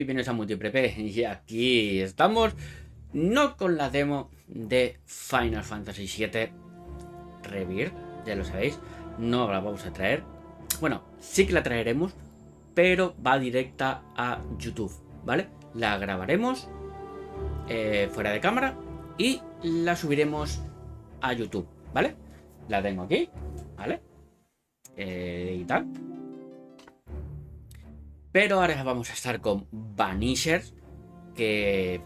Y vienes a Multiprepe y aquí estamos, no con la demo de Final Fantasy VII Rebirth, ya lo sabéis, no la vamos a traer. Bueno, sí que la traeremos, pero va directa a YouTube, ¿vale? La grabaremos fuera de cámara y la subiremos a YouTube, ¿vale? La tengo aquí, ¿vale? Y tal. Pero ahora vamos a estar con Banishers, que...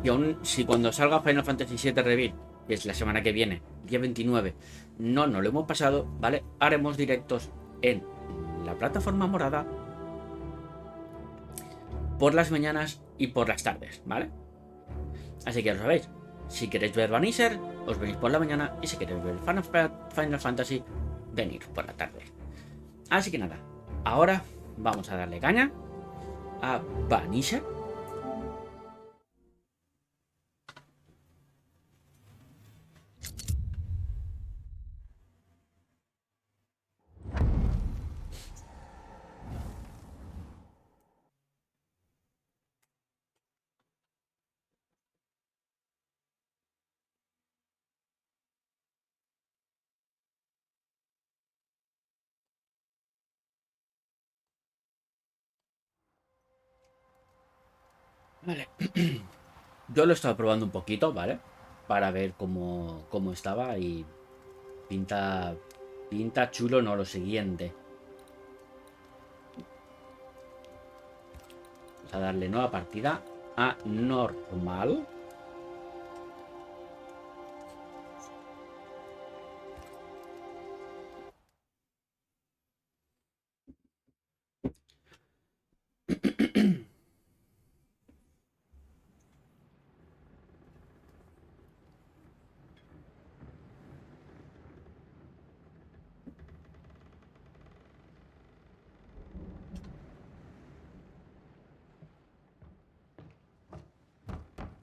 Y aún si cuando salga Final Fantasy VII Rebirth, que es la semana que viene, día 29, no lo hemos pasado, ¿vale? Haremos directos en la plataforma morada por las mañanas y por las tardes, ¿vale? Así que ya lo sabéis. Si queréis ver Banisher, os venís por la mañana, y si queréis ver Final Fantasy, venid por la tarde. Así que nada, ahora vamos a darle caña a Banisher. Vale. Yo lo he estado probando un poquito, ¿vale? Para ver cómo estaba y pinta chulo, no lo siguiente. Vamos a darle nueva partida a normal.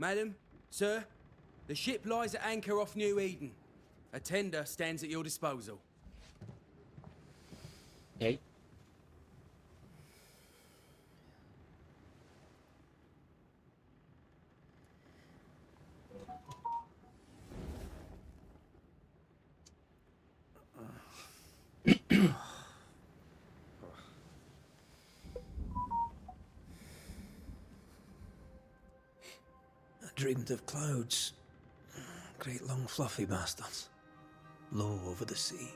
Madam, sir, the ship lies at anchor off New Eden. A tender stands at your disposal. Okay. I dreamed of clouds. Great long fluffy bastards. Low over the sea.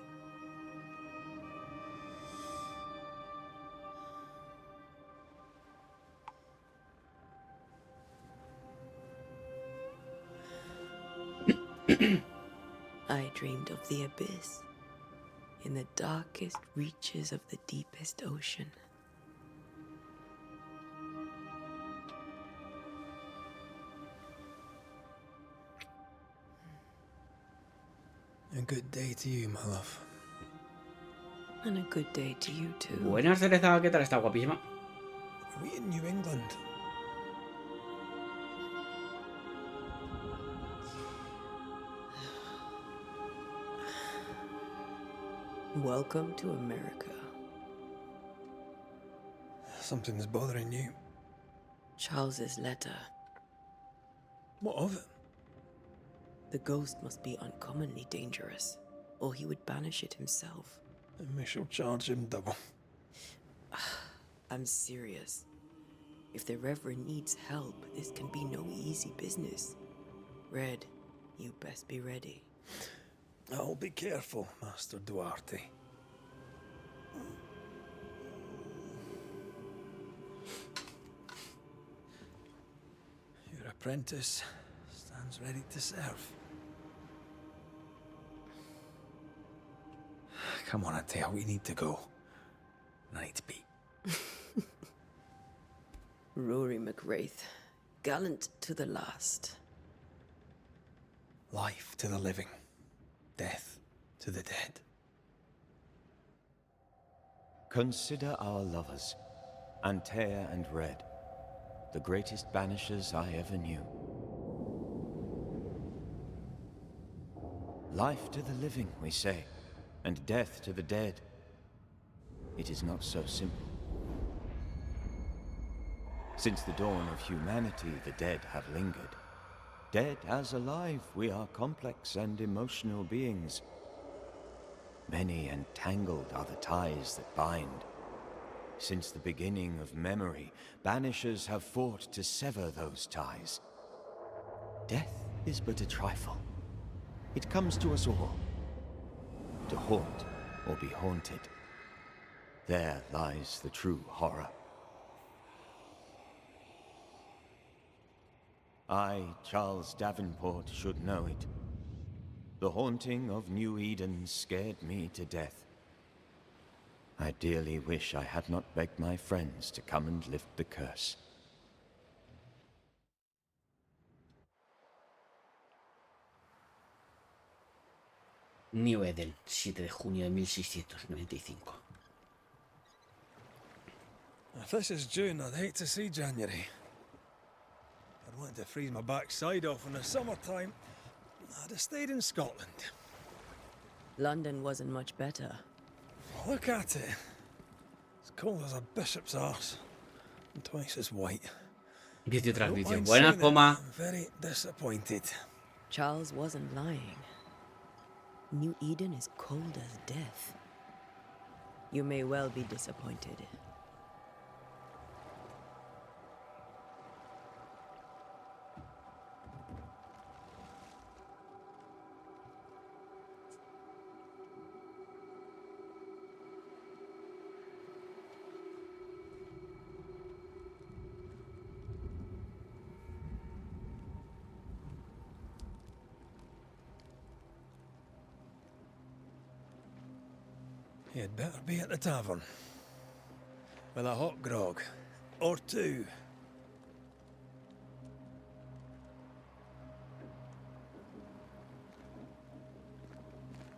I dreamed of the abyss, in the darkest reaches of the deepest ocean. A good day to you, my love. And a good day to you too. Buenas, Cereza, ¿qué tal? Está guapísima. Are we in New England? Welcome to America. Something's bothering you. Charles's letter. What of it? The ghost must be uncommonly dangerous, or he would banish it himself. And we shall charge him double. I'm serious. If the Reverend needs help, this can be no easy business. Red, you best be ready. I'll be careful, Master Duarte. Your apprentice stands ready to serve. Come on, Atea, we need to go. I need to be. Rory McWraith, gallant to the last. Life to the living, death to the dead. Consider our lovers, Antea and Red, the greatest banishers I ever knew. Life to the living, we say, and death to the dead. It is not so simple. Since the dawn of humanity, the dead have lingered. Dead as alive, we are complex and emotional beings. Many and tangled are the ties that bind. Since the beginning of memory, Banishers have fought to sever those ties. Death is but a trifle. It comes to us all. To haunt or be haunted. There lies the true horror. I, Charles Davenport, should know it. The haunting of New Eden scared me to death. I dearly wish I had not begged my friends to come and lift the curse. New Eden, 7 de junio de 1695. If this is June, I'd hate to see January. I'd want to freeze my backside off in the summertime. I'd have stayed in Scotland. London wasn't much better. Look at it. As cold as a bishop's arse. And twice as white. Dice I don't transmisión. mind Buenas, saying it, Poma. I'm very disappointed. Charles wasn't lying. New Eden is cold as death. You may well be disappointed. You'd better be at the tavern. With a hot grog. Or two.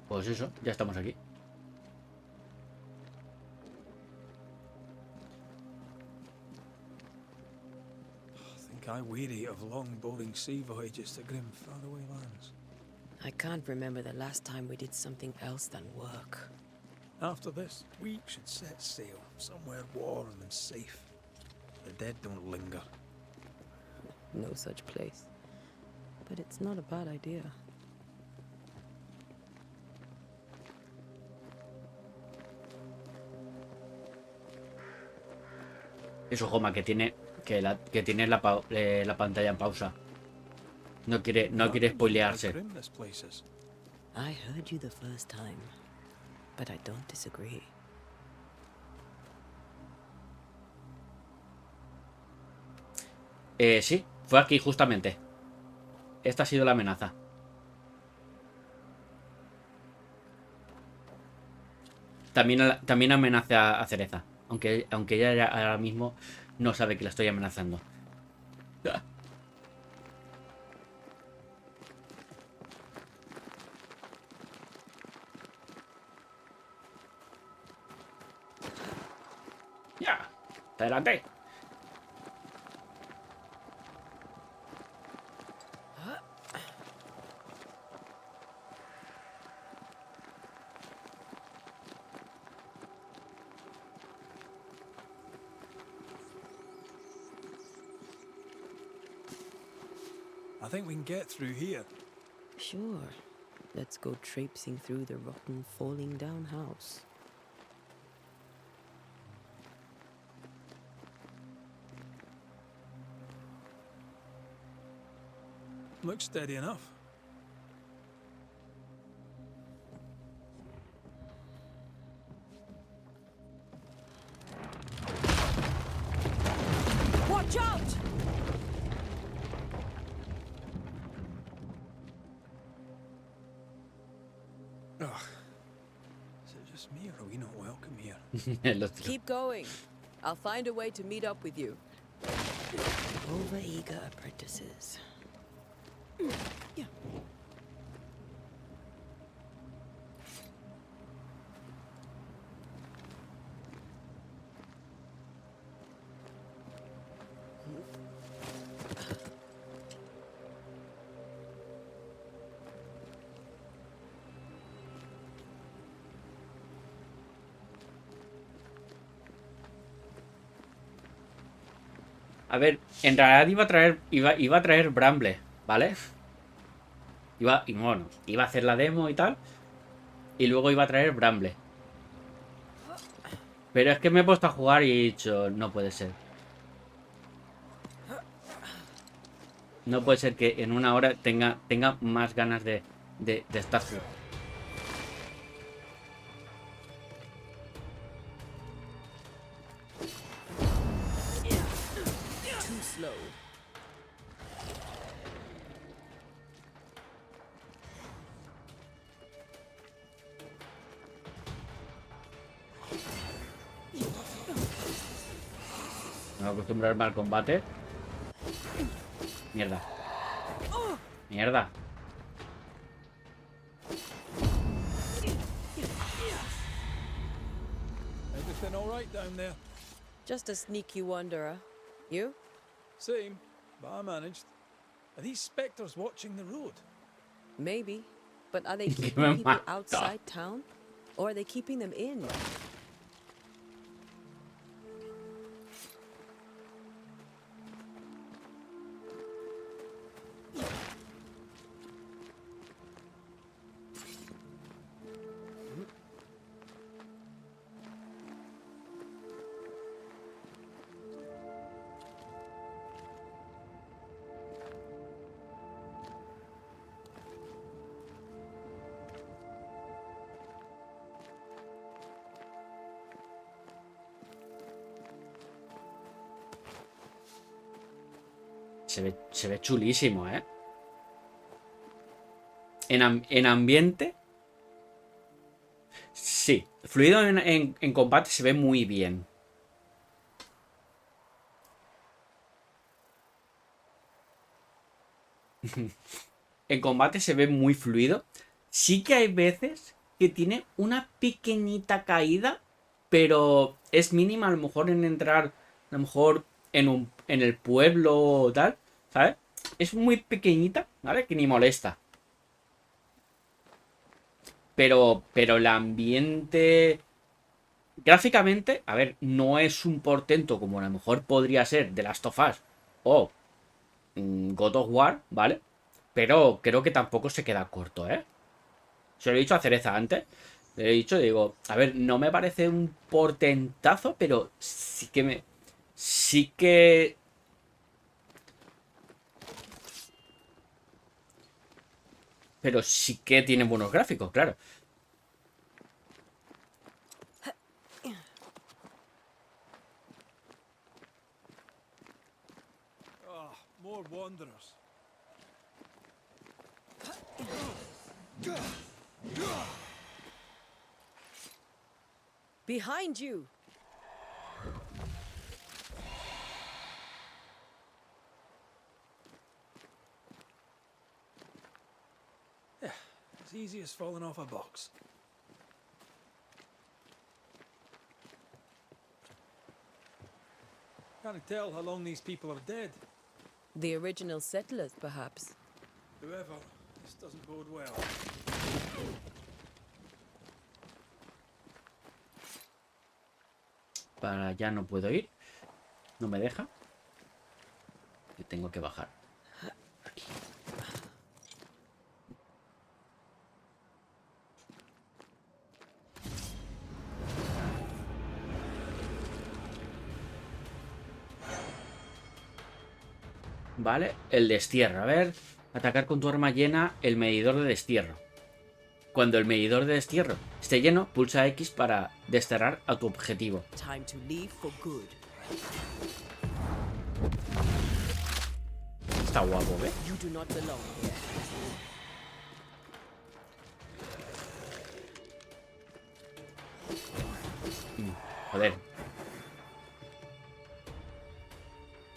Pues eso, ya estamos aquí. I think I weary of long, boring sea voyages to grim, faraway lands. I can't remember the last time we did something else than work. After this, we should set sail somewhere warm and safe. The dead don't linger. No such place. But it's not a bad idea. Eso, Joma, que tiene la pantalla en pausa. No quiere spoilearse. I heard you the first time, but I don't disagree. Sí, fue aquí justamente. Esta ha sido la amenaza. También amenaza a Cereza. Aunque ella ahora mismo no sabe que la estoy amenazando. ¡Ya! ¡Adelante! I think we can get through here. Sure. Let's go traipsing through the rotten, falling down house. Looks steady enough. Watch out! Ugh. Is it just me, or are we not welcome here? Keep going. I'll find a way to meet up with you. Over-eager apprentices. Yeah. A ver, en realidad iba a traer Bramble, ¿vale? Iba a hacer la demo y tal. Y luego iba a traer Bramble. Pero es que me he puesto a jugar y he dicho, no puede ser. No puede ser que en una hora tenga más ganas de estar jugando. Too slow. Me voy a acostumbrarme al combate. Mierda. Mierda. Everything all right down there? Just a sneaky wanderer. You? Same, but I managed. Are these spectres watching the road? Maybe. But are they Me keeping people mata. outside town? Or are they keeping them in? Se ve chulísimo, ¿eh? En ambiente. Sí. Fluido en combate se ve muy bien. En combate se ve muy fluido. Sí que hay veces que tiene una pequeñita caída, pero es mínima. A lo mejor en entrar, a lo mejor en el pueblo o tal, ¿sabes? Es muy pequeñita, ¿vale? Que ni molesta. Pero el ambiente... Gráficamente, a ver, no es un portento como a lo mejor podría ser The Last of Us o God of War, ¿vale? Pero creo que tampoco se queda corto, ¿eh? Se lo he dicho a Cereza antes. Le he dicho, digo, a ver, no me parece un portentazo, pero sí que me... Sí que... Pero sí que tiene buenos gráficos, claro. Ah, more wanderers. Behind you! As easy as falling off a box. Can't tell how long these people are dead. The original settlers, perhaps. Whoever, this doesn't bode well. Para allá no puedo ir. No me deja. Y tengo que bajar. Aquí. Vale, el destierro. A ver, atacar con tu arma llena el medidor de destierro. Cuando el medidor de destierro esté lleno, pulsa X para desterrar a tu objetivo. Time to leave for good. Está guapo, ¿ves? You do not belong here. Joder.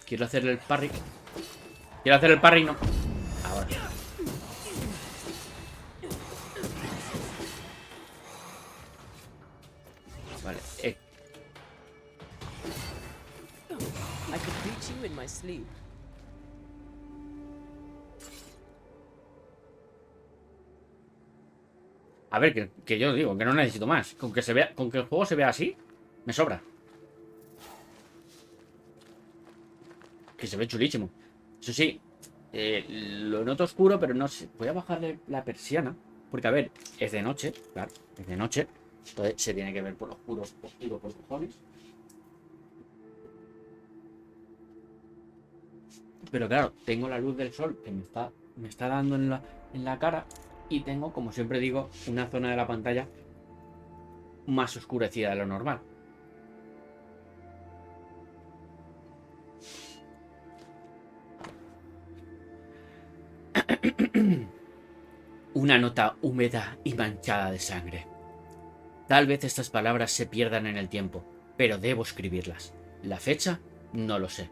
Quiero hacer el parry. Quiero hacer el parry, no. Ahora. Vale. I could reach you in my sleep. A ver, que yo digo, que no necesito más. Con que se vea, con que el juego se vea así, me sobra. que se ve chulísimo. Eso sí, lo noto oscuro, pero no sé. Voy a bajarle la persiana. Porque, a ver, es de noche, claro, es de noche. Entonces se tiene que ver por oscuro, oscuro por cojones. Pero claro, tengo la luz del sol que me está dando en la cara. Y tengo, como siempre digo, una zona de la pantalla más oscurecida de lo normal. Una nota húmeda y manchada de sangre. Tal vez estas palabras se pierdan en el tiempo, pero debo escribirlas. ¿La fecha? No lo sé.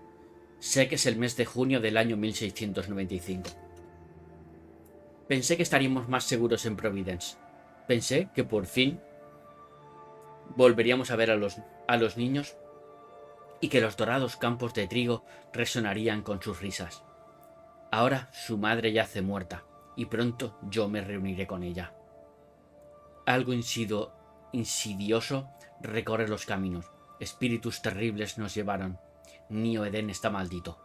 Sé que es el mes de junio del año 1695. Pensé que estaríamos más seguros en Providence. Pensé que por fin volveríamos a ver a los niños y que los dorados campos de trigo resonarían con sus risas. Ahora su madre yace muerta y pronto yo me reuniré con ella. Algo insidioso recorre los caminos. Espíritus terribles nos llevaron. Neo Edén está maldito.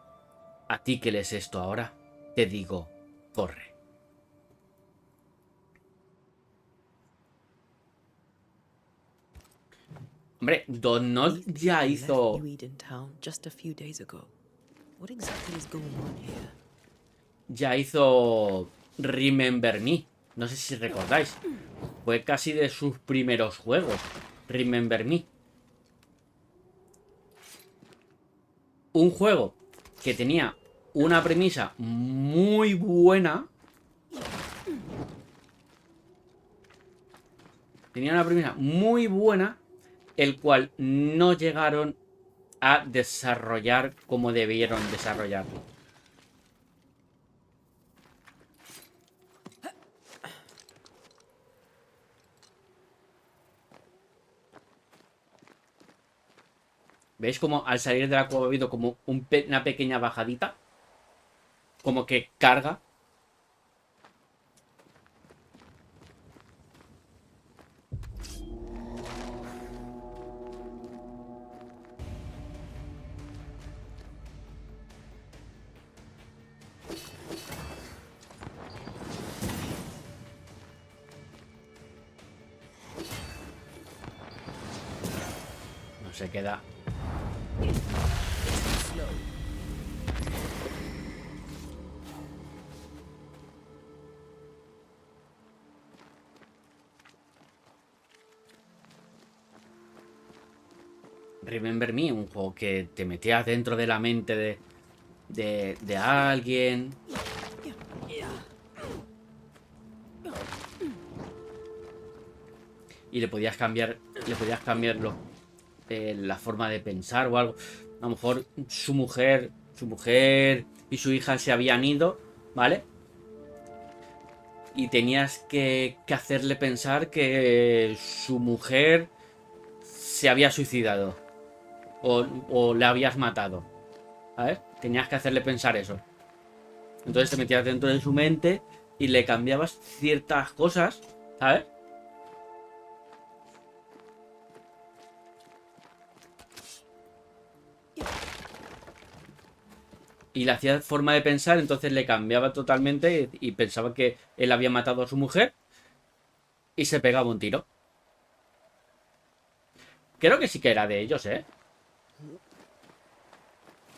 A ti que lees esto ahora, te digo, corre. Hombre, Donald ya hizo... New Eden Town just a few days ago. What exactly is going on here? Ya hizo Remember Me. No sé si recordáis. Fue casi de sus primeros juegos. Remember Me. Un juego que tenía una premisa muy buena. Tenía una premisa muy buena, el cual no llegaron a desarrollar como debieron desarrollarlo. ¿Veis como al salir de la cueva ha habido como una pequeña bajadita? Como que carga. No se queda. Remember Me, un juego que te metías dentro de la mente de alguien. Y le podías cambiar la forma de pensar o algo. A lo mejor su mujer y su hija se habían ido, ¿vale? Y tenías que hacerle pensar que su mujer se había suicidado. O le habías matado. ¿Sabes? Tenías que hacerle pensar eso. Entonces te metías dentro de su mente y le cambiabas ciertas cosas, ¿sabes? Y le hacía forma de pensar, entonces le cambiaba totalmente y pensaba que él había matado a su mujer y se pegaba un tiro. Creo que sí que era de ellos, ¿eh?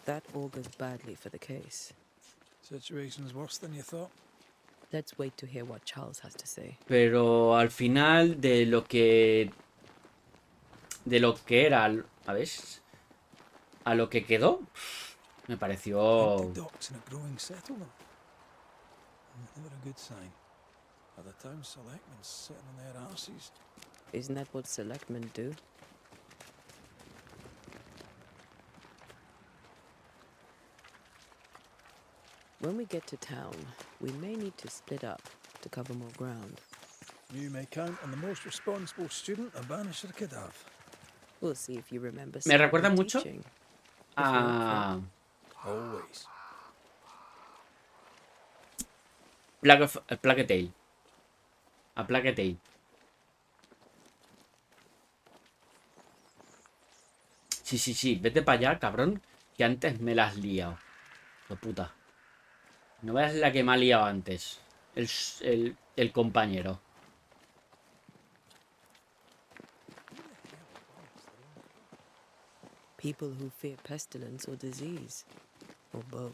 That augurs badly for the case. Situation's worse than you thought. Let's wait to hear what Charles has to say. Pero al final de lo que era, a ver, a lo que quedó, me pareció... Empty docks in a growing settlement. Never a good sign. Are the town selectmen sitting on their arses? Isn't that what selectmen do? When we get to town, we may need to split up to cover more ground. You may count on the most responsible student a Banisher could have. We'll see if you remember Me recuerda some mucho teaching. a Always. Plague Tale. A Plague Tale. Sí, vete para allá, cabrón, que antes me la has liado. De puta. No veas la que me ha liado antes. El compañero. People who fear pestilence or disease, or both.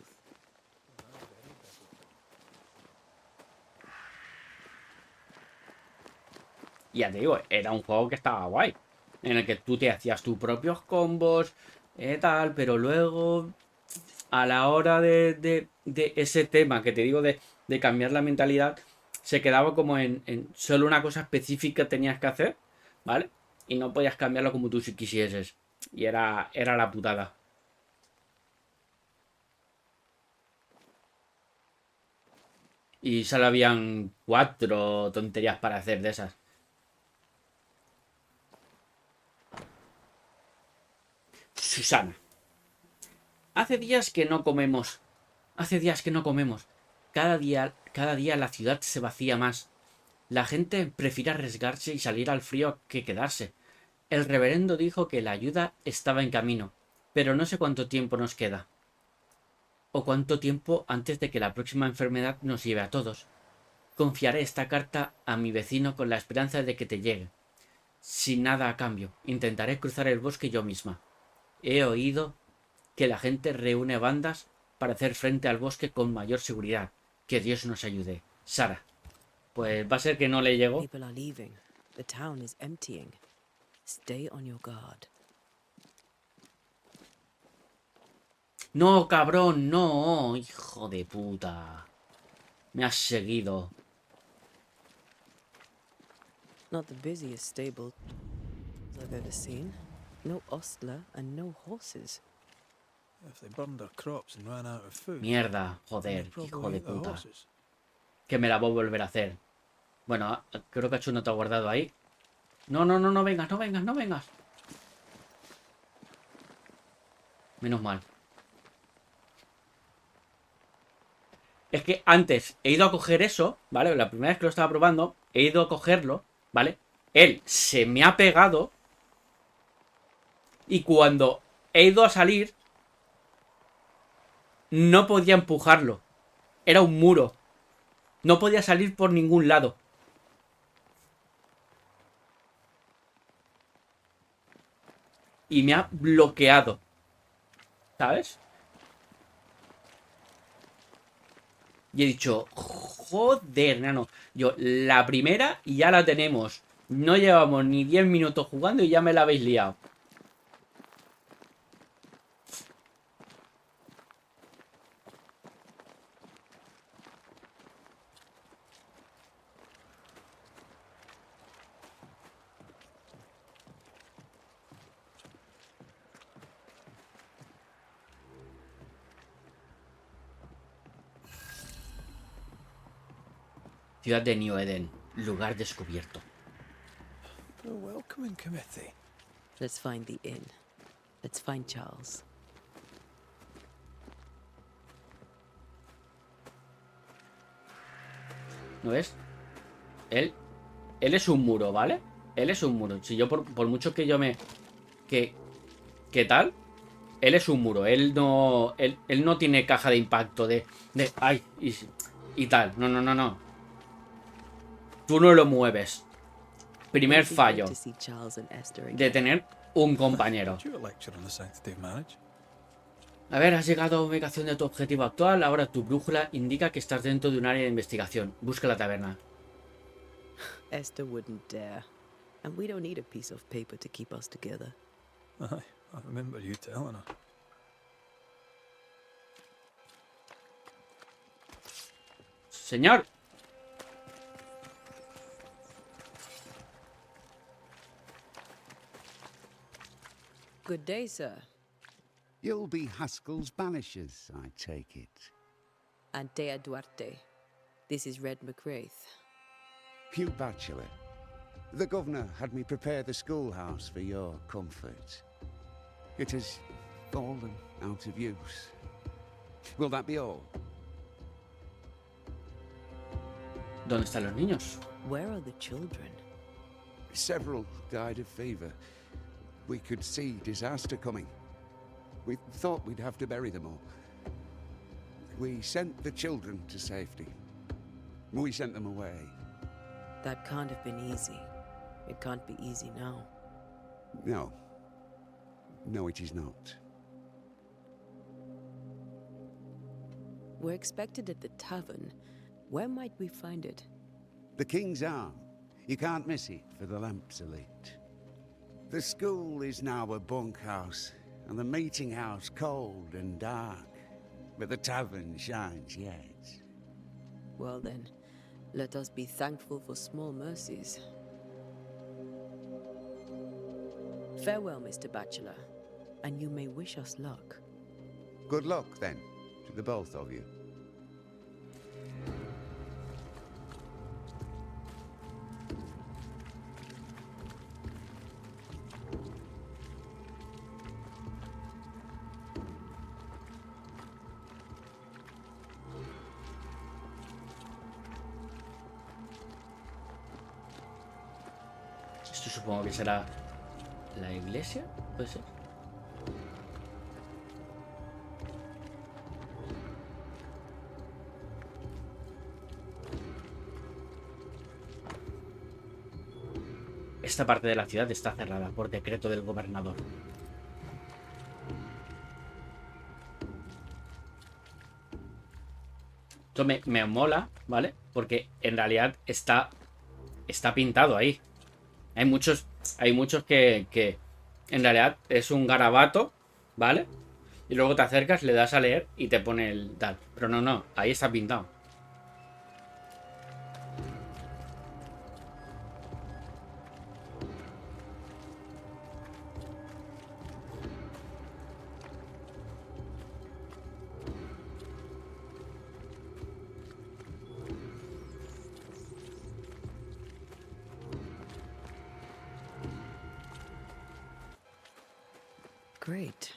Ya te digo, era un juego que estaba guay. En el que tú te hacías tus propios combos, tal, pero luego, a la hora de ese tema que te digo de cambiar la mentalidad, se quedaba como en solo una cosa específica tenías que hacer, ¿vale? Y no podías cambiarlo como tú si quisieses. Y era la putada. Y solo habían 4 tonterías para hacer de esas. Susana. Hace días que no comemos. Hace días que no comemos. Cada día la ciudad se vacía más. La gente prefiere arriesgarse y salir al frío que quedarse. El reverendo dijo que la ayuda estaba en camino, pero no sé cuánto tiempo nos queda. O cuánto tiempo antes de que la próxima enfermedad nos lleve a todos. Confiaré esta carta a mi vecino con la esperanza de que te llegue. Sin nada a cambio, intentaré cruzar el bosque yo misma. He oído que la gente reúne bandas para hacer frente al bosque con mayor seguridad. Que Dios nos ayude. Sara. Pues va a ser que no le llegó. People are leaving. The town is emptying. Stay on your guard. No, cabrón, no. Hijo de puta. Me has seguido. Not the busiest stable I've ever seen. No ostler and no horses. If they burned their crops and ran out of food, Mierda, they'd joder, hijo probably de eat the puta. horses. Que me la voy a volver a hacer. Bueno, creo que Achu no te ha guardado ahí. No, no, no, no vengas, no vengas, no vengas. Menos mal. Es que antes he ido a coger eso, ¿vale? La primera vez que lo estaba probando, he ido a cogerlo, ¿vale? Él se me ha pegado. Y cuando he ido a salir, no podía empujarlo. Era un muro. No podía salir por ningún lado. Y me ha bloqueado. ¿Sabes? Y he dicho, joder, nano. Yo, la primera ya la tenemos. No llevamos ni 10 minutos jugando y ya me la habéis liado. Ciudad de New Eden. Lugar descubierto. The welcoming committee. Let's find the inn. Let's find Charles. ¿No ves? Él es un muro, ¿vale? Él es un muro. Si yo por mucho que yo me... ¿Qué tal? Él es un muro. Él no tiene caja de impacto de ay, y tal. No, no, no, no. Tú no lo mueves. Primer fallo de tener un compañero. Did you a lecture on the sanctity of marriage? A ver, has llegado a ubicación de tu objetivo actual. Ahora tu brújula indica que estás dentro de un área de investigación. Busca la taberna. Esther wouldn't dare. And we don't need a piece of paper to keep us together. Aye, I remember you telling her. Señor. Good day, sir. You'll be Haskell's Banishers, I take it. Antea Duarte. This is Red McWraith. Hugh Bachelor. The governor had me prepare the schoolhouse for your comfort. It has fallen out of use. Will that be all? ¿Dónde están los niños? Where are the children? Several died of fever. We could see disaster coming. We thought we'd have to bury them all. We sent the children to safety. We sent them away. That can't have been easy. It can't be easy now. No. No, it is not. We're expected at the tavern. Where might we find it? The King's Arm. You can't miss it, for the lamps are lit. The school is now a bunkhouse, and the meeting house cold and dark. But the tavern shines yet. Well then, let us be thankful for small mercies. Farewell, Mr. Bachelor, and you may wish us luck. Good luck, then, to the both of you. Esto supongo que será la iglesia, ¿puede ser? Esta parte de la ciudad está cerrada por decreto del gobernador. Esto me mola, ¿vale? Porque en realidad está pintado ahí. Hay muchos que en realidad es un garabato, ¿vale? Y luego te acercas, le das a leer y te pone el tal. Pero no, ahí está pintado. Great.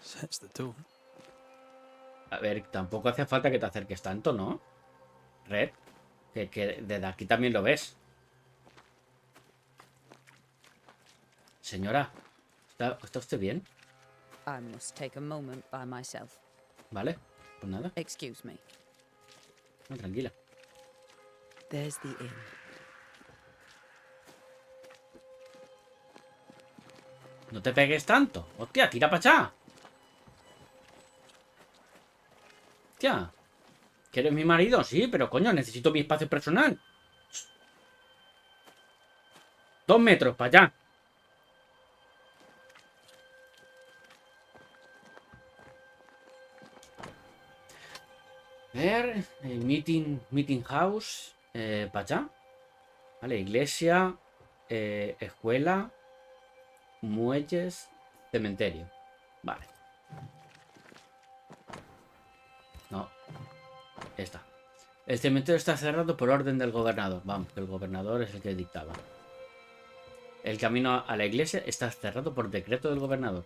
Sets the tone. A ver, tampoco hace falta que te acerques tanto, ¿no? Red, que desde aquí también lo ves. Señora, ¿está usted bien? I must take a moment by myself. Vale, pues nada, Excuse me. no, tranquila. There's the inn. No te pegues tanto. Hostia, tira para allá. Hostia. ¿Que eres mi marido? Sí, pero coño, necesito mi espacio personal. 2 metros para allá. A ver, meeting house, para allá. Vale, iglesia, escuela, muelles, cementerio. Vale. No. Está. El cementerio está cerrado por orden del gobernador. Vamos, que el gobernador es el que dictaba. El camino a la iglesia está cerrado por decreto del gobernador.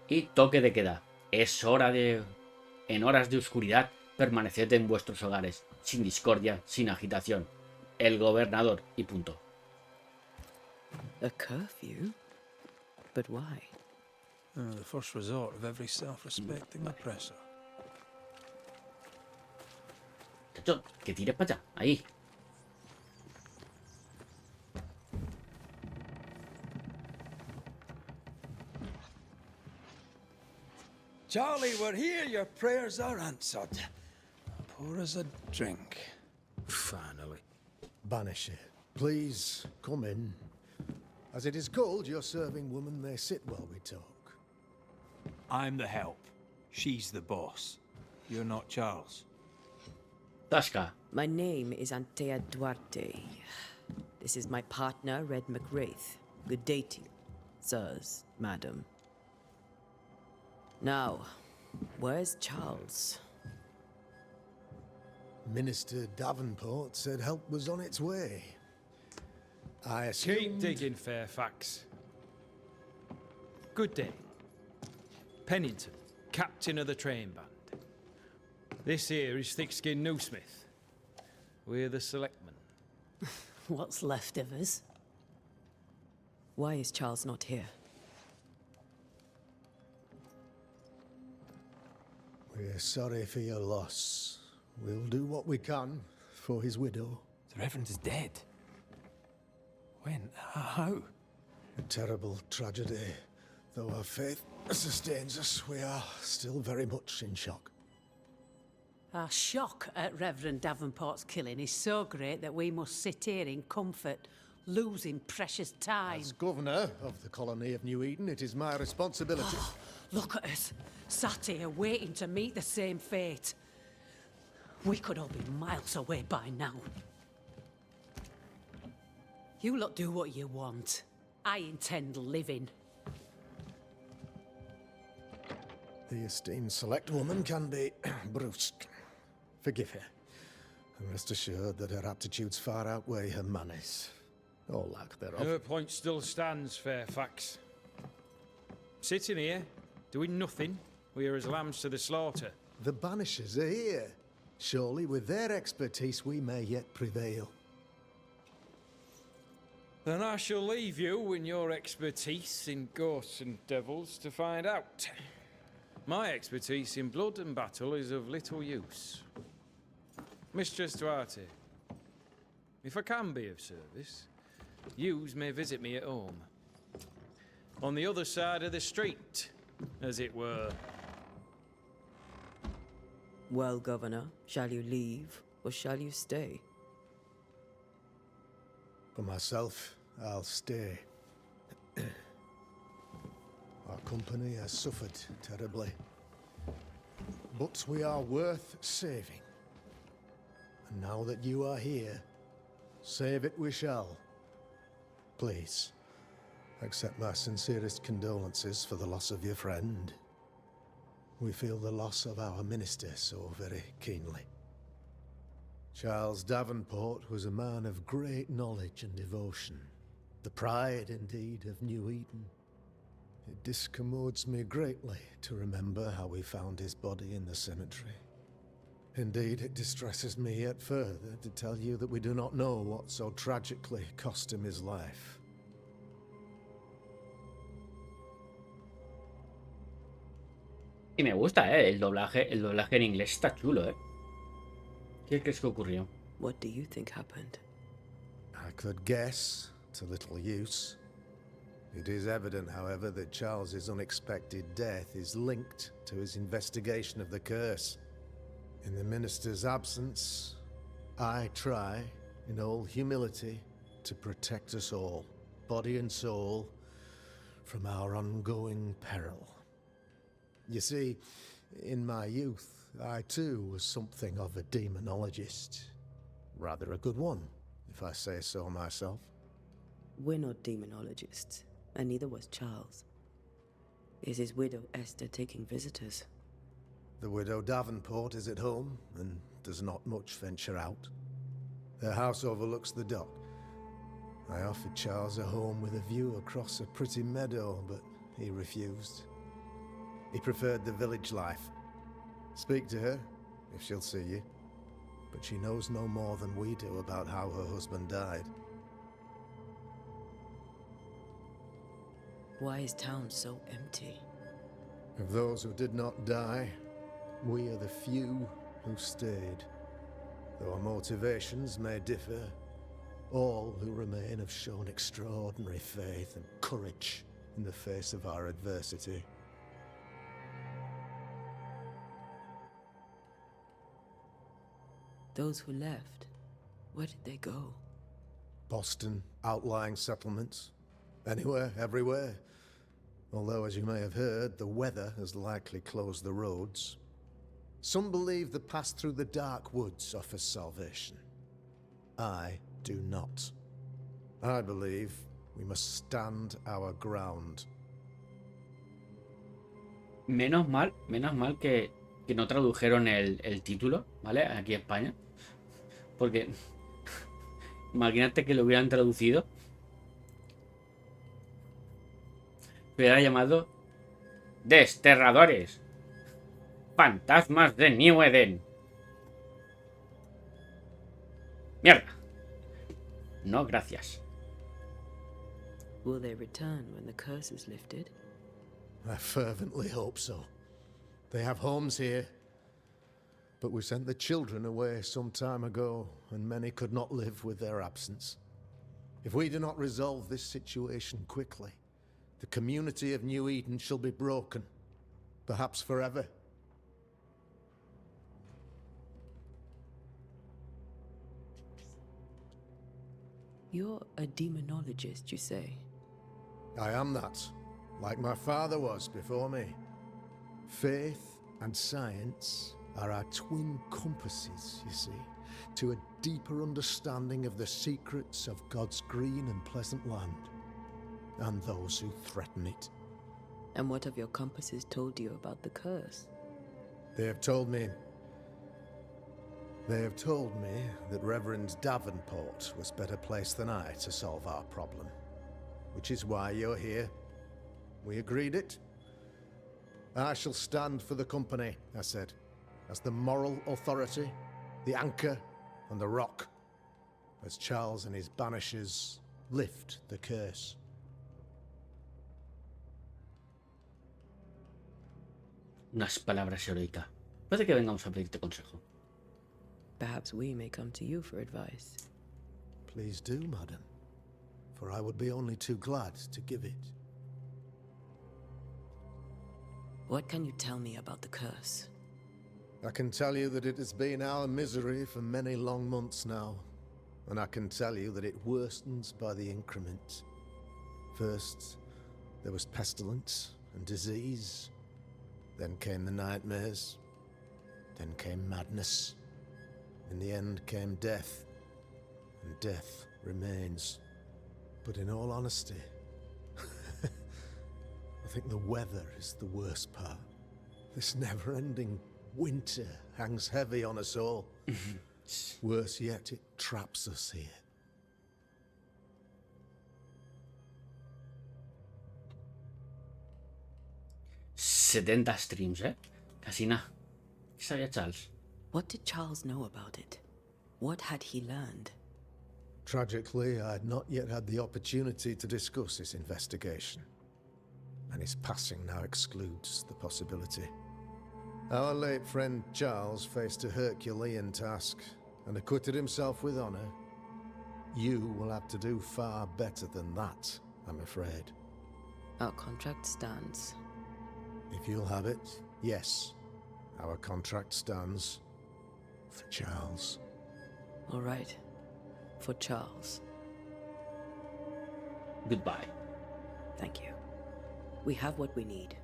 Y toque de queda. Es hora de... En horas de oscuridad, permaneced en vuestros hogares, sin discordia, sin agitación. El gobernador y punto. A curfew? But why? The first resort of every self-respecting oppressor. Chacho, que tires para allá. Ahí. Charlie, we're here. Your prayers are answered. Pour us a drink. Finally. Banisher, please come in. As it is called, your serving woman may sit while we talk. I'm the help. She's the boss. You're not Charles. Tasca. My name is Antea Duarte. This is my partner, Red McWraith. Good day to you, sirs, madam. Now, where's Charles? Minister Davenport said help was on its way. I assumed... Keep digging, Fairfax. Good day. Pennington, captain of the train band. This here is Thick-Skinned Newsmith. We're the selectmen. What's left of us? Why is Charles not here? We're sorry for your loss. We'll do what we can for his widow. The Reverend is dead. When? How? A terrible tragedy. Though our faith sustains us, we are still very much in shock. Our shock at Reverend Davenport's killing is so great that we must sit here in comfort, losing precious time. As governor of the colony of New Eden, it is my responsibility. Look at us, sat here waiting to meet the same fate. We could all be miles away by now. You lot do what you want. I intend living. The esteemed select woman can be brusque. Forgive her. And rest assured that her aptitudes far outweigh her manners. Or lack thereof. Her point still stands, Fairfax. Sitting here, doing nothing, we are as lambs to the slaughter. The Banishers are here. Surely with their expertise we may yet prevail. Then I shall leave you and your expertise in ghosts and devils to find out. My expertise in blood and battle is of little use. Mistress Duarte, if I can be of service, yous may visit me at home. On the other side of the street, as it were. Well, Governor, shall you leave or shall you stay? For myself, I'll stay. Our company has suffered terribly. But we are worth saving. And now that you are here, save it we shall. Please, accept my sincerest condolences for the loss of your friend. We feel the loss of our minister so very keenly. Charles Davenport was a man of great knowledge and devotion. The pride, indeed, of New Eden. It discommodes me greatly to remember how we found his body in the cemetery. Indeed, it distresses me yet further to tell you that we do not know what so tragically cost him his life. Y me gusta, el doblaje en inglés está chulo, ¿Qué crees que ocurrió? What do you think happened? I could guess, to little use. It is evident, however, that Charles's unexpected death is linked to his investigation of the curse. In the minister's absence, I try, in all humility, to protect us all, body and soul, from our ongoing peril. You see, in my youth, I too was something of a demonologist. Rather a good one, if I say so myself. We're not demonologists, and neither was Charles. Is his widow Esther taking visitors? The widow Davenport is at home, and does not much venture out. Their house overlooks the dock. I offered Charles a home with a view across a pretty meadow, but he refused. He preferred the village life. Speak to her, if she'll see you. But she knows no more than we do about how her husband died. Why is town so empty? Of those who did not die, we are the few who stayed. Though our motivations may differ, all who remain have shown extraordinary faith and courage in the face of our adversity. Those who left, where did they go? Boston, outlying settlements. Anywhere, everywhere. Although, as you may have heard, the weather has likely closed the roads. Some believe the path through the dark woods offers salvation. I do not. I believe we must stand our ground. Menos mal que no tradujeron el título, ¿vale? Aquí en España. Porque imagínate que lo hubieran traducido. Hubiera llamado Desterradores. Fantasmas de New Eden. Mierda. No, gracias. Will they return when the curse is lifted? I fervently hope so. They have homes here, But we sent the children away some time ago, and many could not live with their absence. If we do not resolve this situation quickly, the community of New Eden shall be broken, perhaps forever. You're a demonologist, you say? I am that, like my father was before me. Faith and science are our twin compasses, you see, to a deeper understanding of the secrets of God's green and pleasant land, and those who threaten it. And what have your compasses told you about the curse? They have told me that Reverend Davenport was better placed than I to solve our problem. Which is why you're here. We agreed it. I shall stand for the company, I said, as the moral authority, the anchor, and the rock, as Charles and his Banishers lift the curse. Unas palabras heroicas. Puede que vengamos a pedirte consejo. Perhaps we may come to you for advice. Please do, madam, for I would be only too glad to give it. What can you tell me about the curse? I can tell you that it has been our misery for many long months now, and I can tell you that it worstens by the increment. First, there was pestilence and disease. Then came the nightmares. Then came madness. In the end came death, and death remains. But in all honesty, I think the weather is the worst part. This never-ending winter hangs heavy on us all. Worse yet, it traps us here. 70 streams, Casi nada. ¿Qué sabía Charles? What did Charles know about it? What had he learned? Tragically, I had not yet had the opportunity to discuss his investigation, and his passing now excludes the possibility. Our late friend Charles faced a Herculean task and acquitted himself with honor. You will have to do far better than that, I'm afraid. Our contract stands. If you'll have it, yes, our contract stands for Charles. All right, for Charles. Goodbye. Thank you. We have what we need.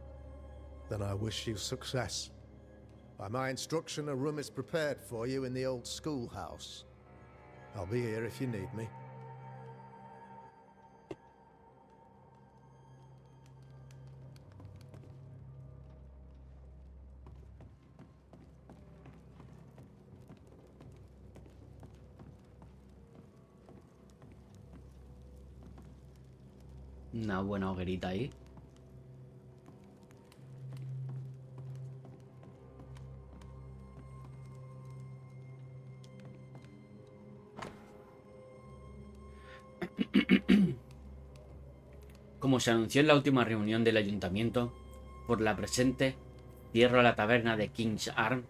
Then I wish you success. By my instruction, a room is prepared for you in the old schoolhouse. I'll be here if you need me. Una buena hoguerita ahí. Como se anunció en la última reunión del ayuntamiento, por la presente cierro la taberna de King's Arm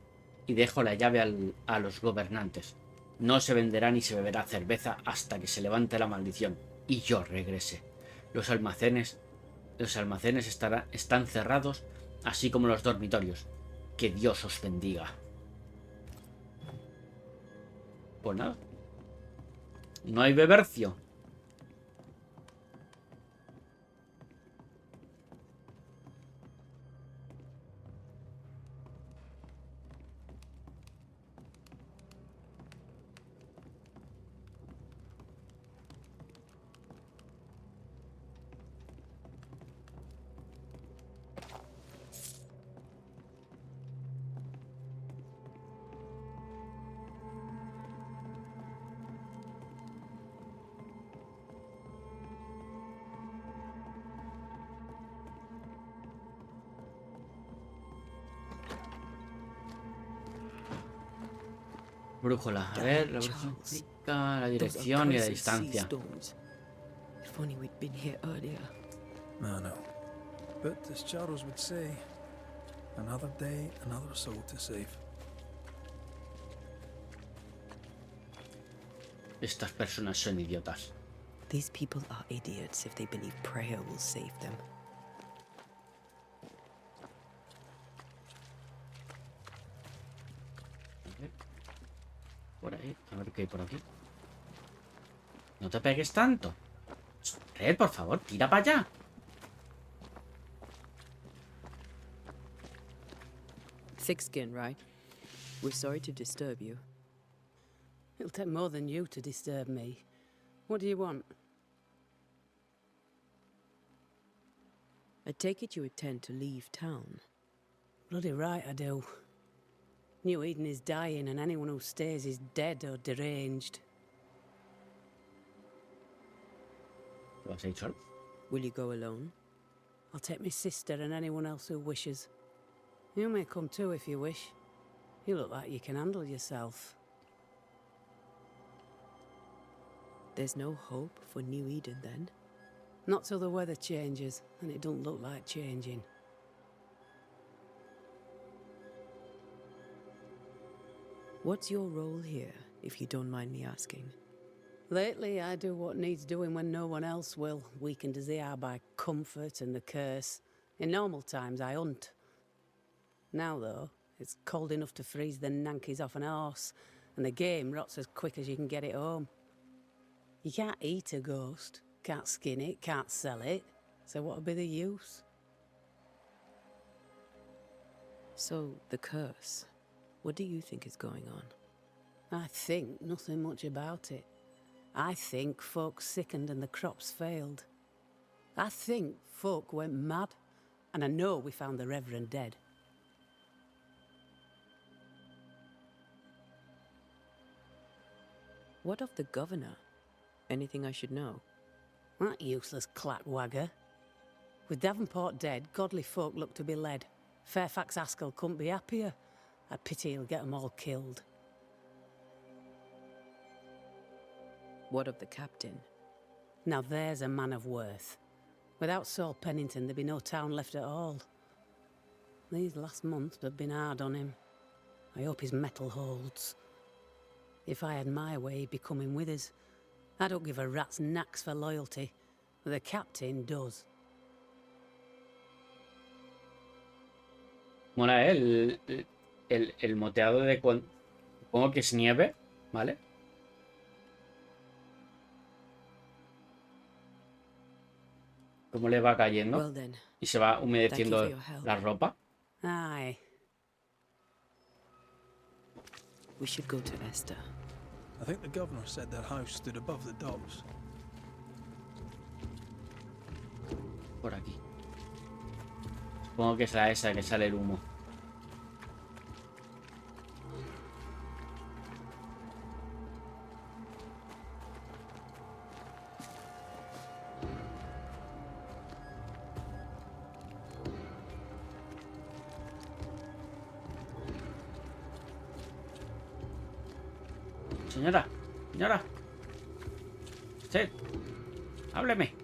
y dejo la llave a los gobernantes. No se venderá ni se beberá cerveza hasta que se levante la maldición y yo regrese. Los almacenes están cerrados, así como los dormitorios. Que Dios os bendiga. Pues nada. No hay bebercio. Brújula. A ver, la brújula indica la dirección y la distancia. If only we'd been here earlier. I know. But as Charles would say, another day, another soul to save. Estas personas son idiotas. These people are idiots if they believe prayer will save them. A ver. Por ahí, a ver qué hay por aquí. No te pegues tanto. Red, por favor, tira para allá. Thick skin, right? We're sorry to disturb you. It'll take more than you to disturb me. What do you want? I take it you intend to leave town. Bloody right I do. New Eden is dying and anyone who stays is dead or deranged. ¿Lo vas a ir solo? Will you go alone? I'll take my sister and anyone else who wishes. You may come too if you wish. You look like you can handle yourself. There's no hope for New Eden then? Not till the weather changes, and it don't look like changing. What's your role here, if you don't mind me asking? Lately, I do what needs doing when no one else will, weakened as they are by comfort and the curse. In normal times, I hunt. Now, though, it's cold enough to freeze the nankies off an horse, and the game rots as quick as you can get it home. You can't eat a ghost, can't skin it, can't sell it, so what would be the use? So, the curse. What do you think is going on? I think nothing much about it. I think folk sickened and the crops failed. I think folk went mad, and I know we found the Reverend dead. What of the governor? Anything I should know? That useless clackwagger. With Davenport dead, godly folk look to be led. Fairfax Askell couldn't be happier. I pity he'll get 'em all killed. What of the captain? Now there's a man of worth. Without Saul Pennington, there'd be no town left at all. These last months have been hard on him. I hope his mettle holds. If I had my way, he'd be coming with us. I don't give a rat's knacks for loyalty, but the captain does. Mola el moteado de cuando... Supongo que es nieve, ¿vale? Cómo le va cayendo. Well then, Y se va humedeciendo thank you for your help. la ropa. Aye. We should go to Esther. I think the governor said their house stood above the docks. Por aquí. Supongo que será esa que sale el humo. Señora, señora. Usted, hábleme.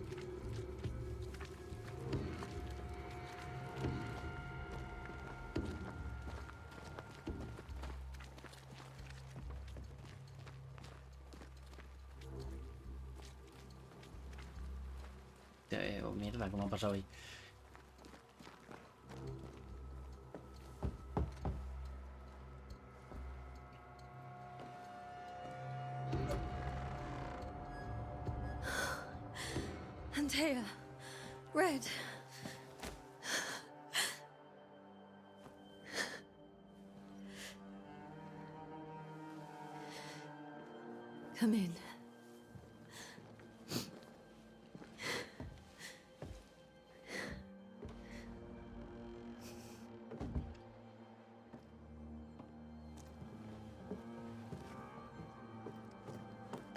Oh, mierda, ¿cómo ha pasado hoy? Antea, Red. Come in.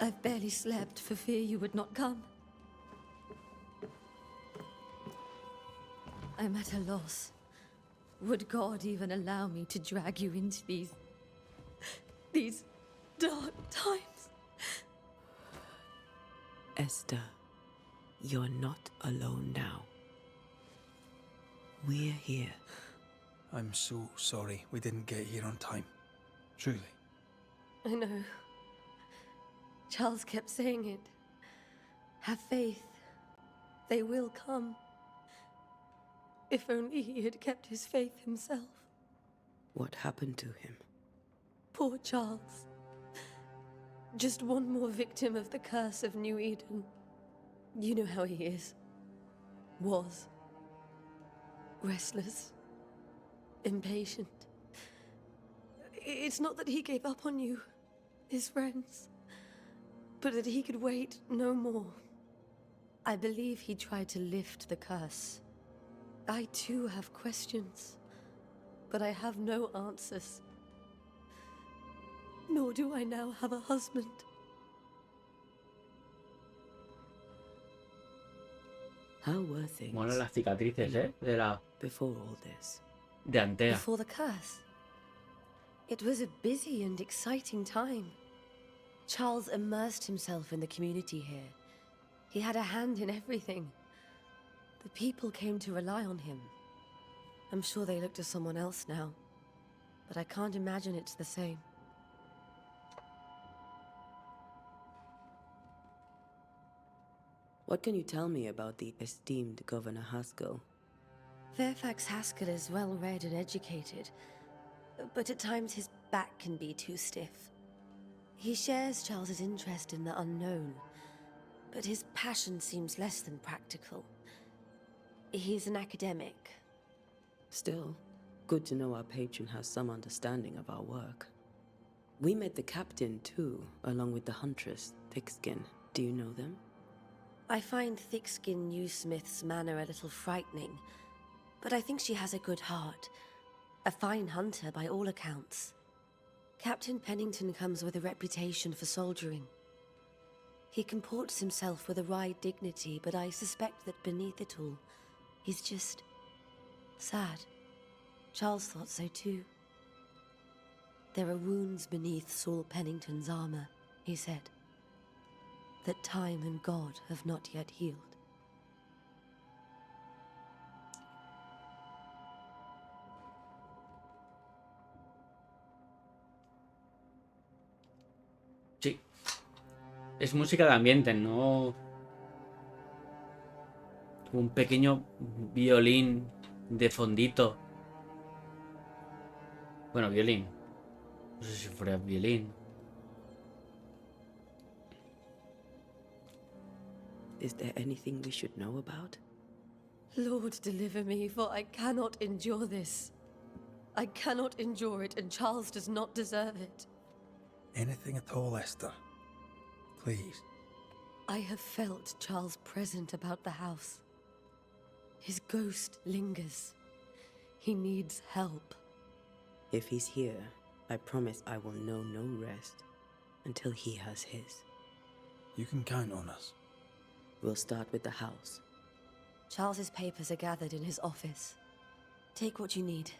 I've barely slept for fear you would not come. I'm at a loss. Would God even allow me to drag you into these dark times? Esther, you're not alone now. We're here. I'm so sorry we didn't get here on time. Truly. I know. Charles kept saying it. Have faith. They will come. If only he had kept his faith himself. What happened to him? Poor Charles. Just one more victim of the curse of New Eden. You know how he is. Was. Restless. Impatient. It's not that he gave up on you, his friends, but that he could wait no more. I believe he tried to lift the curse. I too have questions, but I have no answers. Nor do I now have a husband. How were things Mola las cicatrices, before all this? De Antea. Before the curse. It was a busy and exciting time. Charles immersed himself in the community here. He had a hand in everything. The people came to rely on him. I'm sure they look to someone else now, but I can't imagine it's the same. What can you tell me about the esteemed Governor Haskell? Fairfax Haskell is well-read and educated, but at times his back can be too stiff. He shares Charles's interest in the unknown, but his passion seems less than practical. He's an academic. Still, good to know our patron has some understanding of our work. We met the captain too, along with the huntress, Thickskin. Do you know them? I find Thickskin Newsmith's manner a little frightening, but I think she has a good heart. A fine hunter by all accounts. Captain Pennington comes with a reputation for soldiering. He comports himself with a wry dignity, but I suspect that beneath it all, he's just sad. Charles thought so too. There are wounds beneath Saul Pennington's armor, he said, that time and God have not yet healed. Sí. Es música de ambiente, no... Un pequeño violín de fondito. Bueno, violín. No sé si fuera violín. Is there anything we should know about? Lord, deliver me, for I cannot endure this. I cannot endure it, and Charles does not deserve it. Anything at all, Esther. Please. I have felt Charles present about the house. His ghost lingers. He needs help. If he's here, I promise I will know no rest until he has his. You can count on us. We'll start with the house. Charles's papers are gathered in his office. Take what you need.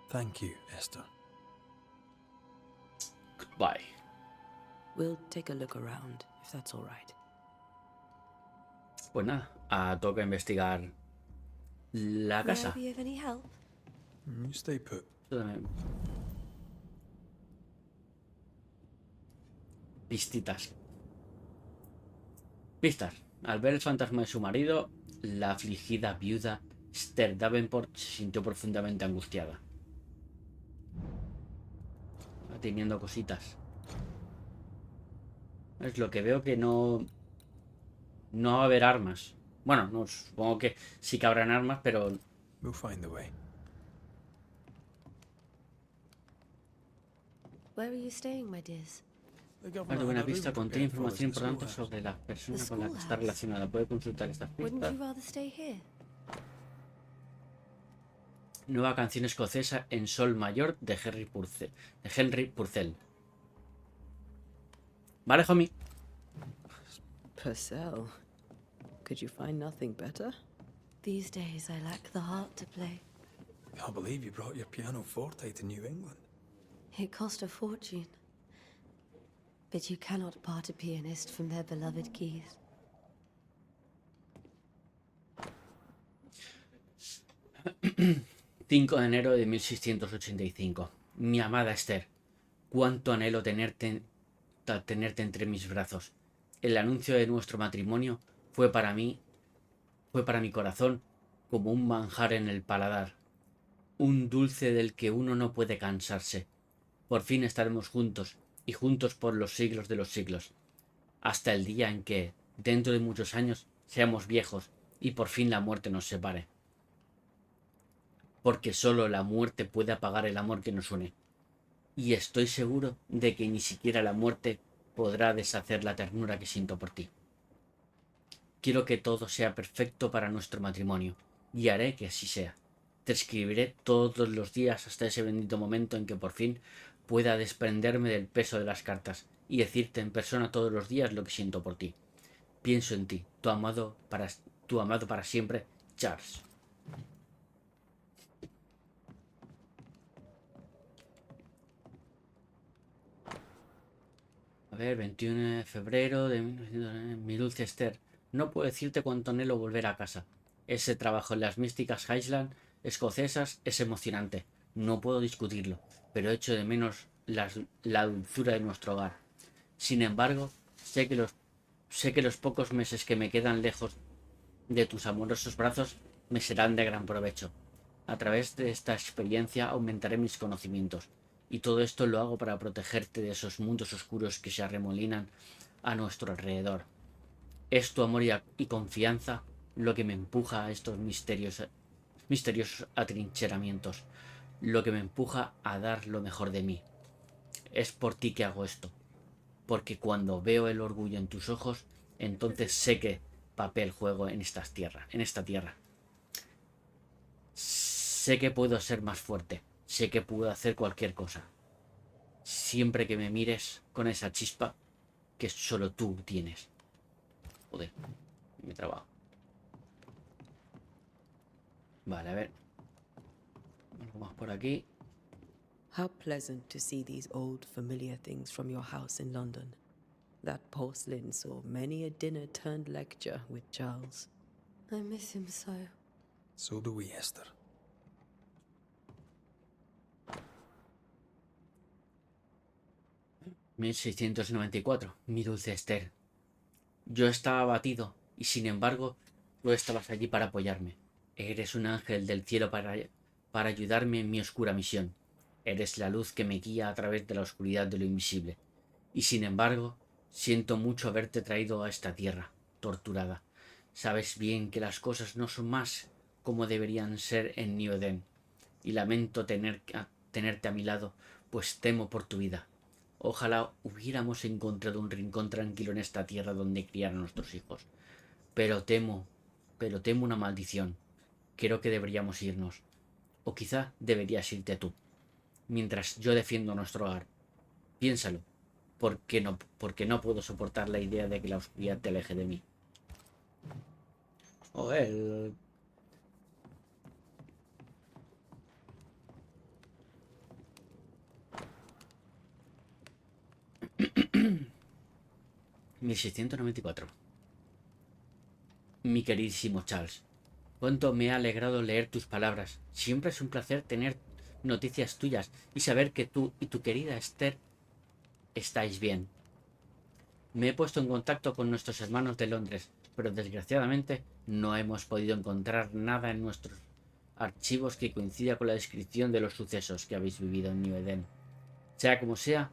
Thank you, Esther. Goodbye. We'll take a look around, if that's all right. Pues nada, toca investigar la casa. Will I be of any help? You stay put. Pistitas. Pistas. Al ver el fantasma de su marido, la afligida viuda Esther Davenport se sintió profundamente angustiada. Va teniendo cositas. Es lo que veo que no... No va a haber armas. Bueno, no, supongo que sí que habrán armas, pero... We'll find the way. Where are you staying, my dears? Más de buena vista contiene información importante sobre la persona con la que está relacionada. Puede consultar estas Wouldn't pistas. you rather stay here? Nueva canción escocesa en sol mayor de Henry Purcell. Vale, homie. Purcell. Could you find nothing better? These days I lack the heart to play. Can't believe you brought your pianoforte to New England. It cost a fortune. But you cannot part a pianist from their beloved keys. 5 de enero de 1685. Mi amada Esther, cuánto anhelo tenerte al tenerte entre mis brazos. El anuncio de nuestro matrimonio fue para mi corazón como un manjar en el paladar, un dulce del que uno no puede cansarse. Por fin estaremos juntos, y juntos por los siglos de los siglos, hasta el día en que, dentro de muchos años, seamos viejos y por fin la muerte nos separe. Porque solo la muerte puede apagar el amor que nos une. Y estoy seguro de que ni siquiera la muerte podrá deshacer la ternura que siento por ti. Quiero que todo sea perfecto para nuestro matrimonio, y haré que así sea. Te escribiré todos los días hasta ese bendito momento en que por fin pueda desprenderme del peso de las cartas y decirte en persona todos los días lo que siento por ti. Pienso en ti, tu amado para siempre, Charles. A ver, 21 de febrero de 1900, mi dulce Esther. No puedo decirte cuánto anhelo volver a casa. Ese trabajo en las místicas Highland escocesas es emocionante. No puedo discutirlo, pero echo de menos la dulzura de nuestro hogar. Sin embargo, sé que los pocos meses que me quedan lejos de tus amorosos brazos me serán de gran provecho. A través de esta experiencia aumentaré mis conocimientos, y todo esto lo hago para protegerte de esos mundos oscuros que se arremolinan a nuestro alrededor. Es tu amor y confianza lo que me empuja a estos misteriosos atrincheramientos, lo que me empuja a dar lo mejor de mí. Es por ti que hago esto, porque cuando veo el orgullo en tus ojos, entonces sé qué papel juego en esta tierra. Sé que puedo ser más fuerte, sé que puedo hacer cualquier cosa, siempre que me mires con esa chispa que solo tú tienes. Joder, me he trabado. Vale, a ver. Algo más por aquí. How pleasant to see these old familiar things from your house in London. That porcelain saw many a dinner turned lecture with Charles. I miss him so. So do we, Esther. ...1694... mi dulce Esther. Yo estaba abatido, y sin embargo, tú estabas allí para apoyarme. Eres un ángel del cielo para ayudarme en mi oscura misión. Eres la luz que me guía a través de la oscuridad de lo invisible. Y sin embargo, siento mucho haberte traído a esta tierra, torturada. Sabes bien que las cosas no son más como deberían ser en New Eden, y lamento tenerte a mi lado, pues temo por tu vida. Ojalá hubiéramos encontrado un rincón tranquilo en esta tierra donde criar a nuestros hijos. Pero temo una maldición. Creo que deberíamos irnos. O quizá deberías irte tú, mientras yo defiendo nuestro hogar. Piénsalo, porque no puedo soportar la idea de que la oscuridad te aleje de mí. Oh, el... ...1694... Mi queridísimo Charles, cuánto me ha alegrado leer tus palabras. Siempre es un placer tener noticias tuyas y saber que tú y tu querida Esther estáis bien. Me he puesto en contacto con nuestros hermanos de Londres, pero desgraciadamente no hemos podido encontrar nada en nuestros archivos que coincida con la descripción de los sucesos que habéis vivido en New Eden. Sea como sea,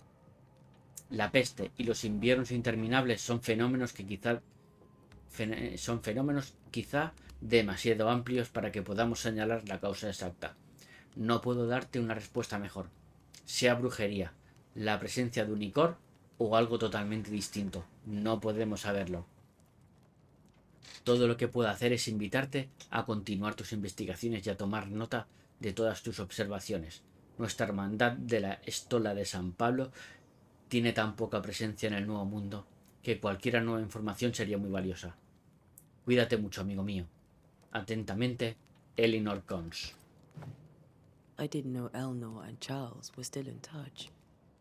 la peste y los inviernos interminables son fenómenos quizá demasiado amplios para que podamos señalar la causa exacta. No puedo darte una respuesta mejor. Sea brujería, la presencia de un icor o algo totalmente distinto. No podemos saberlo. Todo lo que puedo hacer es invitarte a continuar tus investigaciones y a tomar nota de todas tus observaciones. Nuestra hermandad de la Estola de San Pablo tiene tan poca presencia en el Nuevo Mundo que cualquier nueva información sería muy valiosa. Cuídate mucho, amigo mío. Atentamente, Elinor Cons. I didn't know Eleanor and Charles were still in touch.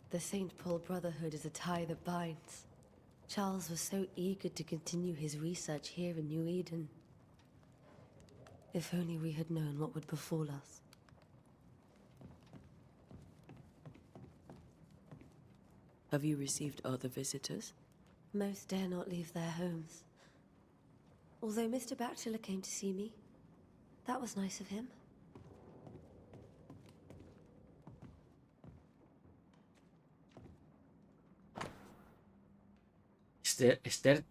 The St. Paul Brotherhood is a tie that binds. Charles was so eager to continue his research here in New Eden. If only we had known what would befall us. Have you received other visitors? Most dare not leave their homes. Although Mr. Bachelor came to see me, that was nice of him. Esther,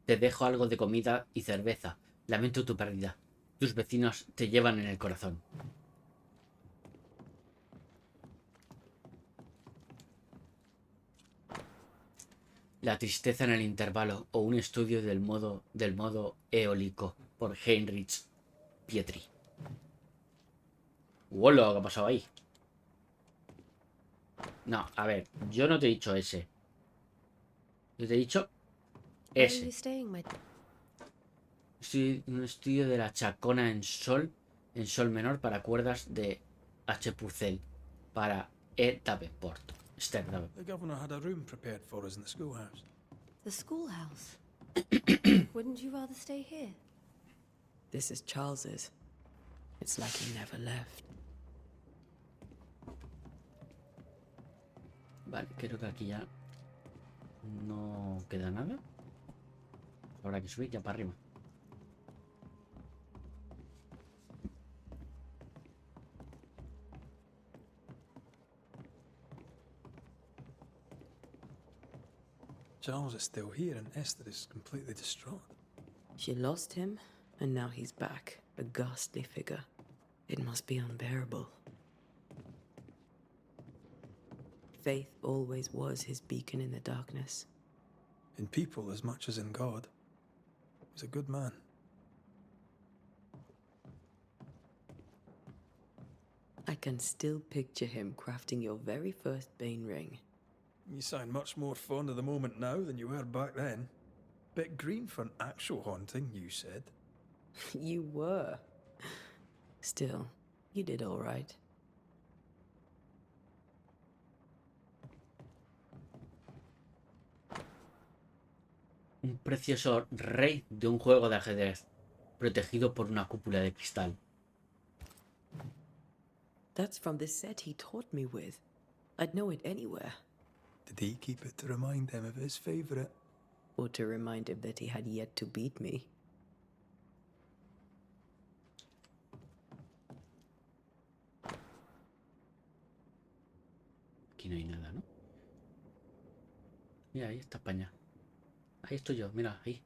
te dejo algo de comida y cerveza. Lamento tu pérdida. Tus vecinos te llevan en el corazón. La tristeza en el intervalo o un estudio del modo eólico por Heinrich Pietri. ¡Wow! ¿Qué ha pasado ahí? No, a ver, yo no te he dicho ese. Yo te he dicho ese. Un estudio de la chacona en sol menor para cuerdas de H. Purcell para E. Davenport. Esther Davenport. The governor had a room prepared for us in the schoolhouse. The schoolhouse? Wouldn't you rather stay here? This is Charles's. It's like he never left. Vale, creo que aquí ya no queda nada. Habrá que subir ya para arriba. Charles is still here and Esther is completely distraught. She lost him, and now he's back, a ghastly figure. It must be unbearable. Faith always was his beacon in the darkness. In people as much as in God. He's a good man. I can still picture him crafting your very first Bane ring. You sound much more fond of the moment now than you were back then. Bit green for an actual haunting, you said. You were. Still, you did all right. Un precioso rey de un juego de ajedrez, protegido por una cúpula de cristal. That's from the set he taught me with. I'd know it anywhere. Did he keep it to remind him of his favourite? Or to remind him that he had yet to beat me. Aquí no hay nada, ¿no? Mira, ahí está España. Ahí estoy yo, mira, ahí.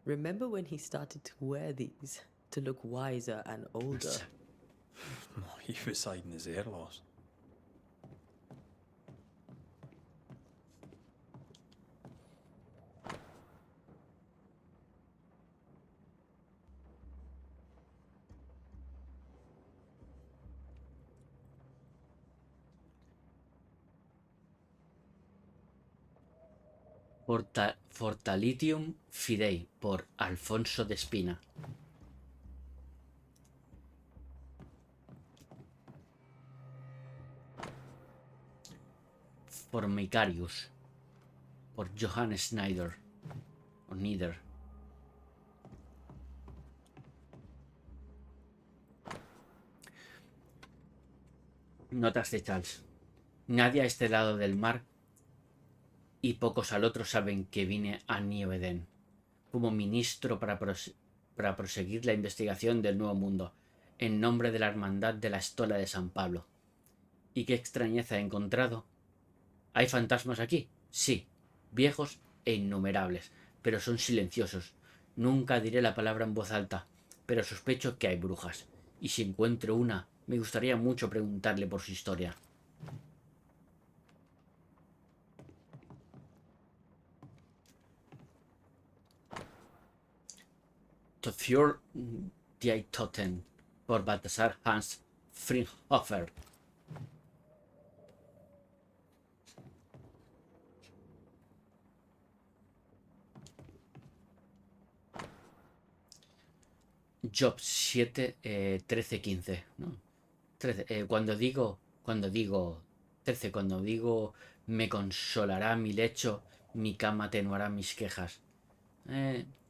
Remember when he started to wear these to look wiser and older? He was hiding his hair loss. Fortalitium Fidei por Alfonso de Espina. Formicarius por Johann Schneider o Nieder. Notas de Charles. Nadie a este lado del mar y pocos al otro saben que vine a New Eden como ministro para proseguir la investigación del Nuevo Mundo en nombre de la Hermandad de la Estola de San Pablo. ¿Y qué extrañeza he encontrado? ¿Hay fantasmas aquí? Sí, viejos e innumerables, pero son silenciosos. Nunca diré la palabra en voz alta, pero sospecho que hay brujas. Y si encuentro una, me gustaría mucho preguntarle por su historia. Für die Toten por Balthasar Hans Fringhofer. Job 7, 13, 15. ¿No? 13, cuando digo 13, cuando digo me consolará mi lecho, mi cama atenuará mis quejas.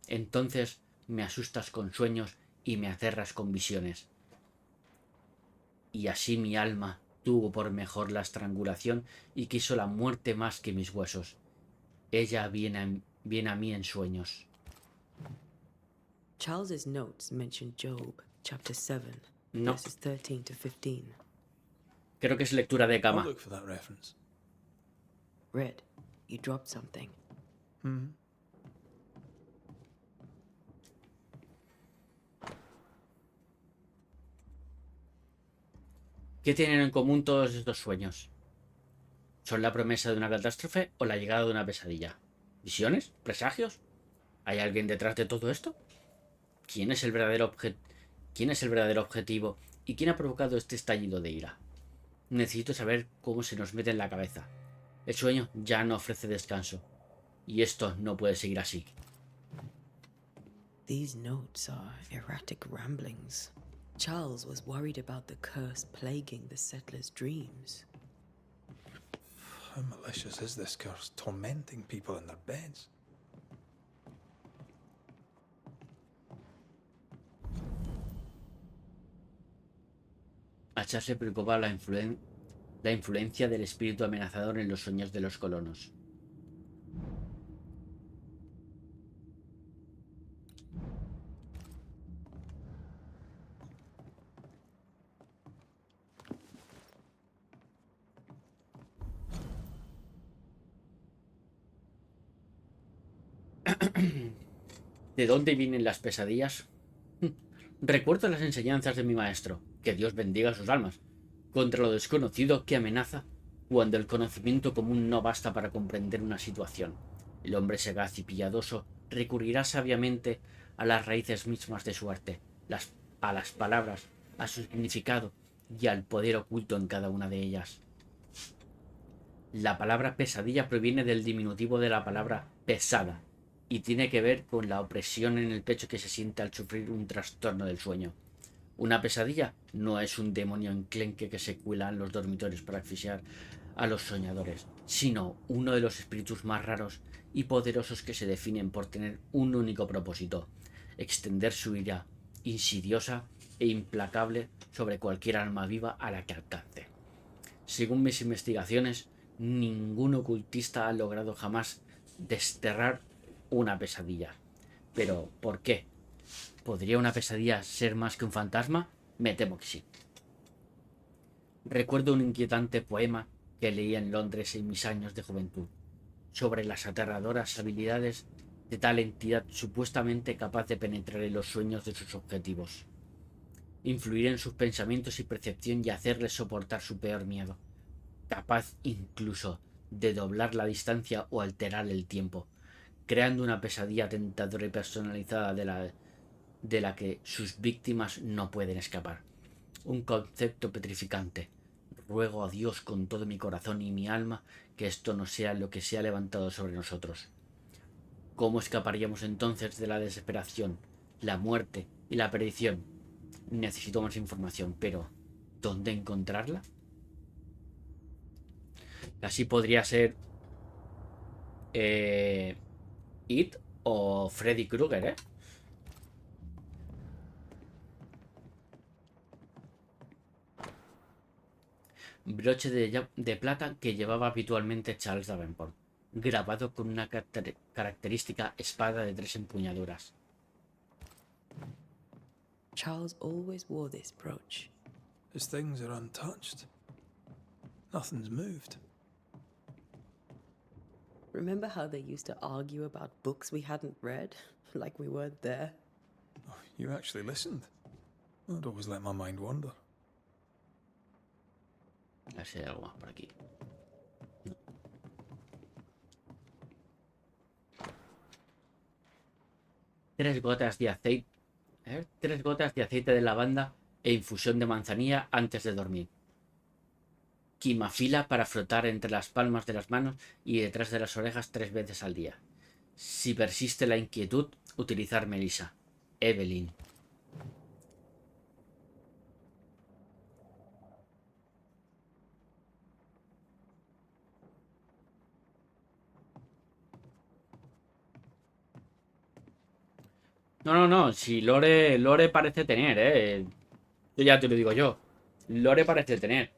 Entonces me asustas con sueños y me aterras con visiones. Y así mi alma tuvo por mejor la estrangulación y quiso la muerte más que mis huesos. Ella viene a mí en sueños. Charles's notes mention Job, chapter 7, No, verses 13 to 15. creo que es lectura de I'll cama. look for that reference. Red, you dropped something. ¿Qué tienen en común todos estos sueños? ¿Son la promesa de una catástrofe o la llegada de una pesadilla? ¿Visiones? ¿Presagios? ¿Hay alguien detrás de todo esto? ¿Quién es el verdadero objetivo y quién ha provocado este estallido de ira? Necesito saber cómo se nos mete en la cabeza. El sueño ya no ofrece descanso. Y esto no puede seguir así. These notes are erratic ramblings. Charles was worried about the curse plaguing the settlers' dreams. How malicious is this curse, tormenting people in their beds? A Charles le preocupa la influencia del espíritu amenazador en los sueños de los colonos. ¿De dónde vienen las pesadillas? Recuerdo las enseñanzas de mi maestro, que Dios bendiga sus almas, contra lo desconocido que amenaza cuando el conocimiento común no basta para comprender una situación. El hombre sagaz y piadoso recurrirá sabiamente a las raíces mismas de su arte, a las palabras, a su significado y al poder oculto en cada una de ellas. La palabra pesadilla proviene del diminutivo de la palabra pesada y tiene que ver con la opresión en el pecho que se siente al sufrir un trastorno del sueño. Una pesadilla no es un demonio enclenque que se cuela en los dormitorios para asfixiar a los soñadores, sino uno de los espíritus más raros y poderosos que se definen por tener un único propósito: extender su ira insidiosa e implacable sobre cualquier alma viva a la que alcance. Según mis investigaciones, ningún ocultista ha logrado jamás desterrar una pesadilla. ¿Pero por qué? ¿Podría una pesadilla ser más que un fantasma? Me temo que sí. Recuerdo un inquietante poema que leí en Londres en mis años de juventud, sobre las aterradoras habilidades de tal entidad supuestamente capaz de penetrar en los sueños de sus objetivos, influir en sus pensamientos y percepción y hacerles soportar su peor miedo, capaz incluso de doblar la distancia o alterar el tiempo, creando una pesadilla tentadora y personalizada de la que sus víctimas no pueden escapar. Un concepto petrificante. Ruego a Dios con todo mi corazón y mi alma que esto no sea lo que se ha levantado sobre nosotros. ¿Cómo escaparíamos entonces de la desesperación, la muerte y la perdición? Necesito más información, pero ¿dónde encontrarla? Así podría ser It o Freddy Krueger, ¿eh? Broche de plata que llevaba habitualmente Charles Davenport, grabado con una característica espada de 3 empuñaduras. Charles always wore this brooch. His things are untouched. Nothing's moved. Remember how they used to argue about books we hadn't read? Like we weren't there? Oh, you actually listened. I'd always let my mind wander. A ver si hay algo más por aquí. No. 3 gotas de aceite. 3 gotas de aceite de lavanda e infusión de manzanilla antes de dormir. Quimafila para frotar entre las palmas de las manos y detrás de las orejas 3 veces al día. Si persiste la inquietud, utilizar melisa. Evelyn. No. Si Lore parece tener, Yo ya te lo digo yo. Lore parece tener.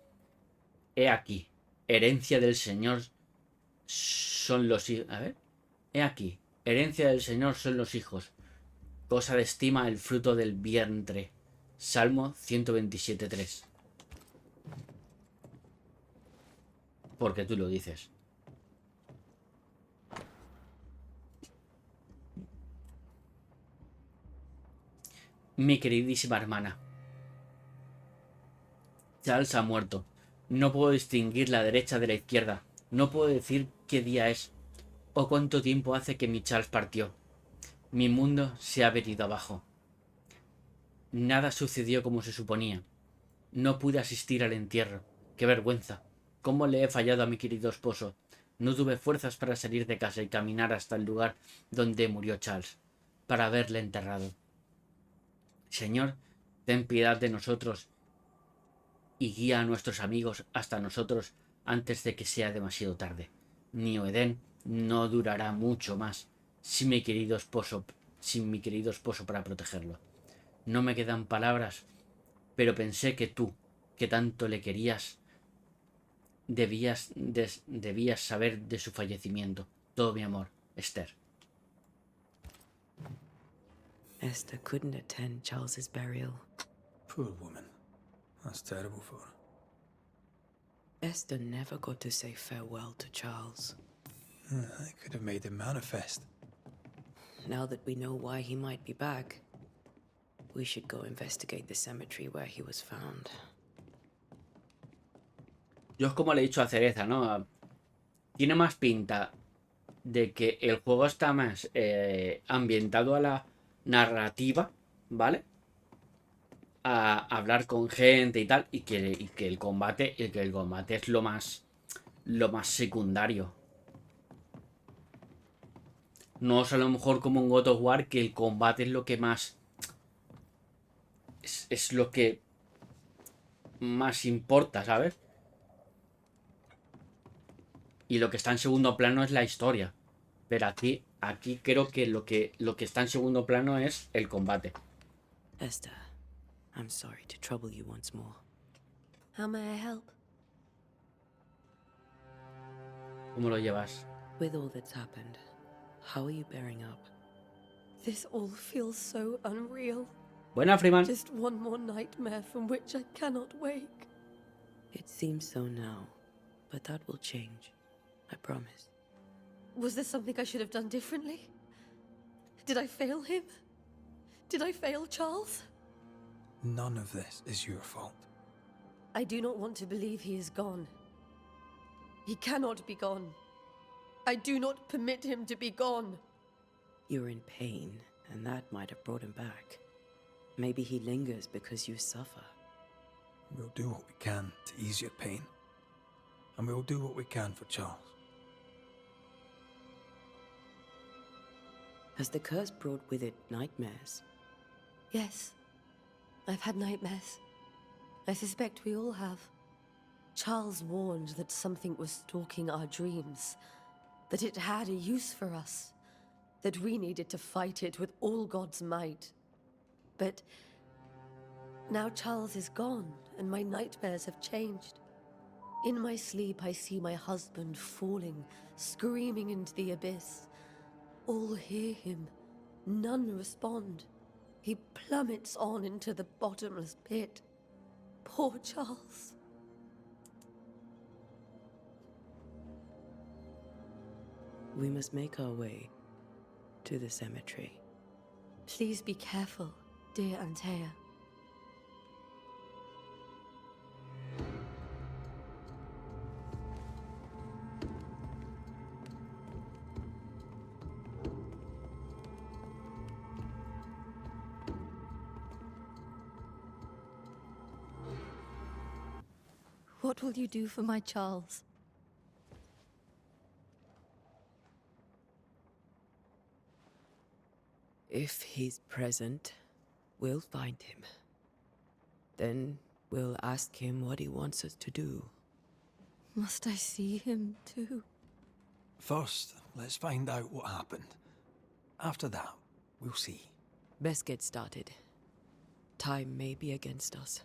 He aquí. Herencia del Señor son los hijos. A ver. He aquí. Herencia del Señor son los hijos. Cosa de estima el fruto del vientre. Salmo 127:3. Porque tú lo dices. Mi queridísima hermana. Charles ha muerto. No puedo distinguir la derecha de la izquierda. No puedo decir qué día es o cuánto tiempo hace que mi Charles partió. Mi mundo se ha venido abajo. Nada sucedió como se suponía. No pude asistir al entierro. ¡Qué vergüenza! ¿Cómo le he fallado a mi querido esposo? No tuve fuerzas para salir de casa y caminar hasta el lugar donde murió Charles, para verle enterrado. Señor, ten piedad de nosotros y guía a nuestros amigos hasta nosotros antes de que sea demasiado tarde. Ni Edén no durará mucho más sin mi querido esposo para protegerlo. No me quedan palabras, pero pensé que tú, que tanto le querías, debías saber de su fallecimiento. Todo mi amor, Esther. Esther couldn't attend Charles's burial. Poor woman. That's terrible for her. Esther never got to say farewell to Charles. I could have made him manifest. Now that we know why he might be back, we should go investigate the cemetery where he was found. Yo es como le he dicho a Cereza, ¿no? Tiene más pinta de que el juego está más ambientado a la narrativa, ¿vale? A hablar con gente y tal, y que el combate es lo más secundario. No es a lo mejor como en God of War, que el combate es lo que más es lo que más importa, ¿sabes? Y lo que está en segundo plano es la historia. Pero aquí creo que lo que está en segundo plano es el combate. Esther, I'm sorry to trouble you once more. How may I help? ¿Cómo lo llevas? With all that's happened, how are you bearing up? This all feels so unreal. Buena, Freeman. Just one more nightmare from which I cannot wake. It seems so now, but that will change. I promise. Was there something I should have done differently? Did I fail him? Did I fail Charles? None of this is your fault. I do not want to believe he is gone. He cannot be gone. I do not permit him to be gone. You're in pain, and that might have brought him back. Maybe he lingers because you suffer. We'll do what we can to ease your pain. And we'll do what we can for Charles. Has the curse brought with it nightmares? Yes. I've had nightmares. I suspect we all have. Charles warned that something was stalking our dreams, that it had a use for us, that we needed to fight it with all God's might. But now Charles is gone, and my nightmares have changed. In my sleep, I see my husband falling, screaming into the abyss. All hear him. None respond. He plummets on into the bottomless pit. Poor Charles. We must make our way to the cemetery. Please be careful, dear Antea. What will you do for my Charles? If he's present, we'll find him. Then we'll ask him what he wants us to do. Must I see him too? First, let's find out what happened. After that, we'll see. Best get started. Time may be against us.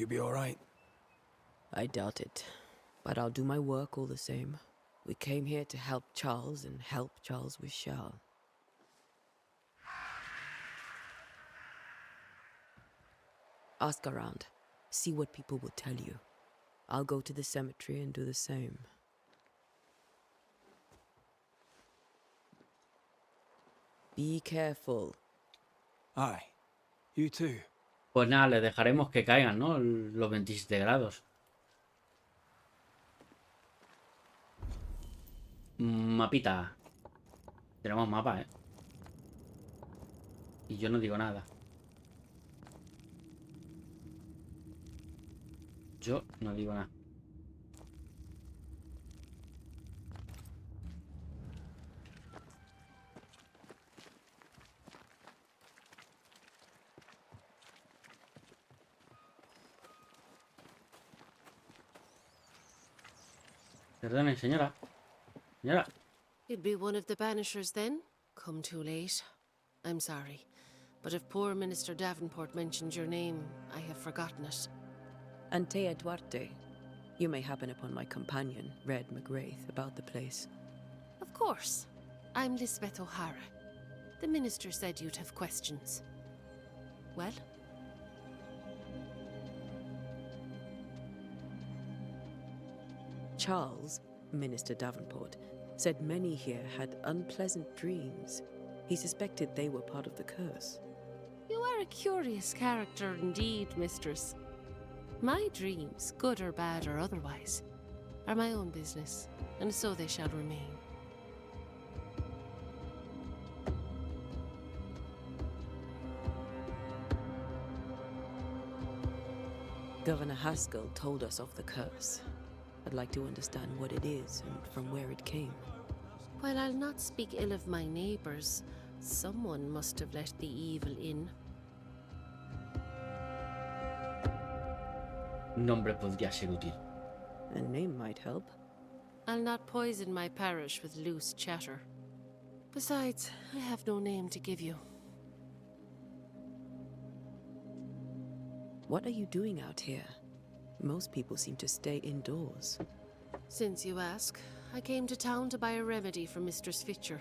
You be all right? I doubt it. But I'll do my work all the same. We came here to help Charles, and help Charles we shall. Ask around. See what people will tell you. I'll go to the cemetery and do the same. Be careful. Aye. You too. Pues nada, les dejaremos que caigan, ¿no? Los 27 grados. Mapita. Tenemos mapa, ¿eh? Y yo no digo nada. Yo no digo nada. Perdone, señora. Señora. You'd be one of the Banishers then? Come too late. I'm sorry. But if poor Minister Davenport mentioned your name, I have forgotten it. Antea Duarte. You may happen upon my companion, Red McGrath, about the place. Of course. I'm Lisbeth O'Hara. The Minister said you'd have questions. Well? Charles, Minister Davenport, said many here had unpleasant dreams. He suspected they were part of the curse. You are a curious character indeed, mistress. My dreams, good or bad or otherwise, are my own business, and so they shall remain. Governor Haskell told us of the curse. I'd like to understand what it is and from where it came. While I'll not speak ill of my neighbours, someone must have let the evil in. Nombre podría ser útil. A name might help. I'll not poison my parish with loose chatter. Besides, I have no name to give you. What are you doing out here? Most people seem to stay indoors. Since you ask, I came to town to buy a remedy for Mistress Fitcher.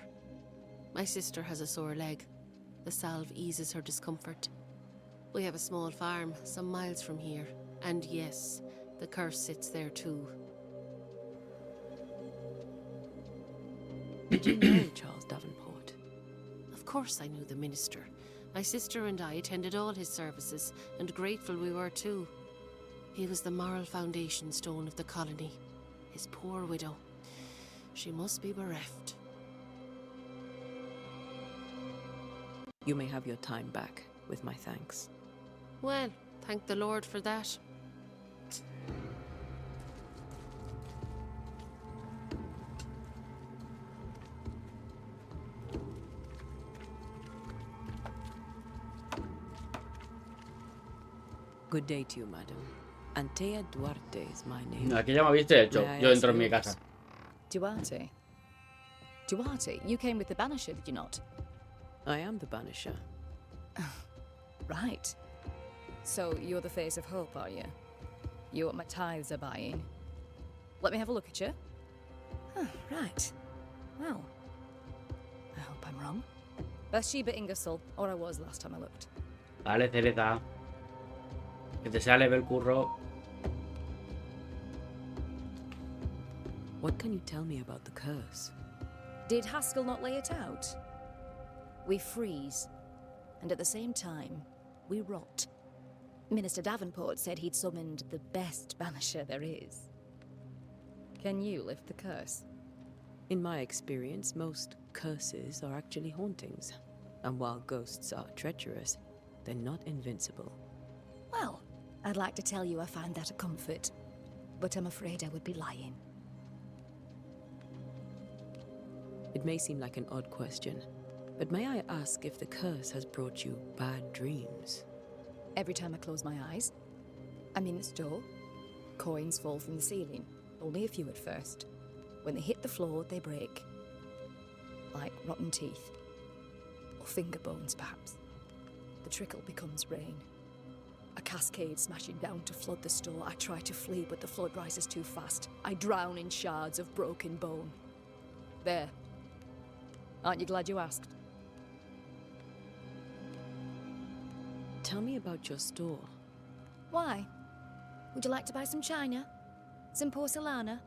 My sister has a sore leg. The salve eases her discomfort. We have a small farm some miles from here. And yes, the curse sits there too. Did you know Charles Davenport? Of course I knew the minister. My sister and I attended all his services, and grateful we were too. He was the moral foundation stone of the colony. His poor widow. She must be bereft. You may have your time back, with my thanks. Well, thank the Lord for that. Good day to you, madam. Antea Duarte is my name. Aquí ya me habéis hecho. Yo entro en mi casa. Duarte? Duarte, you came with the Banisher, did you not? I am the Banisher. Right. So you're the face of hope, are you? You're what my tithes are buying. Let me have a look at you. Oh, right. Well, I hope I'm wrong. Bathsheba Ingersoll, or I was last time I looked. Vale, Cereza. Que te sea leve el curro. What can you tell me about the curse? Did Haskell not lay it out? We freeze, and at the same time, we rot. Minister Davenport said he'd summoned the best banisher there is. Can you lift the curse? In my experience, most curses are actually hauntings. And while ghosts are treacherous, they're not invincible. Well, I'd like to tell you I find that a comfort, but I'm afraid I would be lying. It may seem like an odd question, but may I ask if the curse has brought you bad dreams? Every time I close my eyes, I'm in the store. Coins fall from the ceiling, only a few at first. When they hit the floor, they break. Like rotten teeth. Or finger bones, perhaps. The trickle becomes rain. A cascade smashing down to flood the store. I try to flee, but the flood rises too fast. I drown in shards of broken bone. There. Aren't you glad you asked? Tell me about your store. Why? Would you like to buy some china? Some porcelana?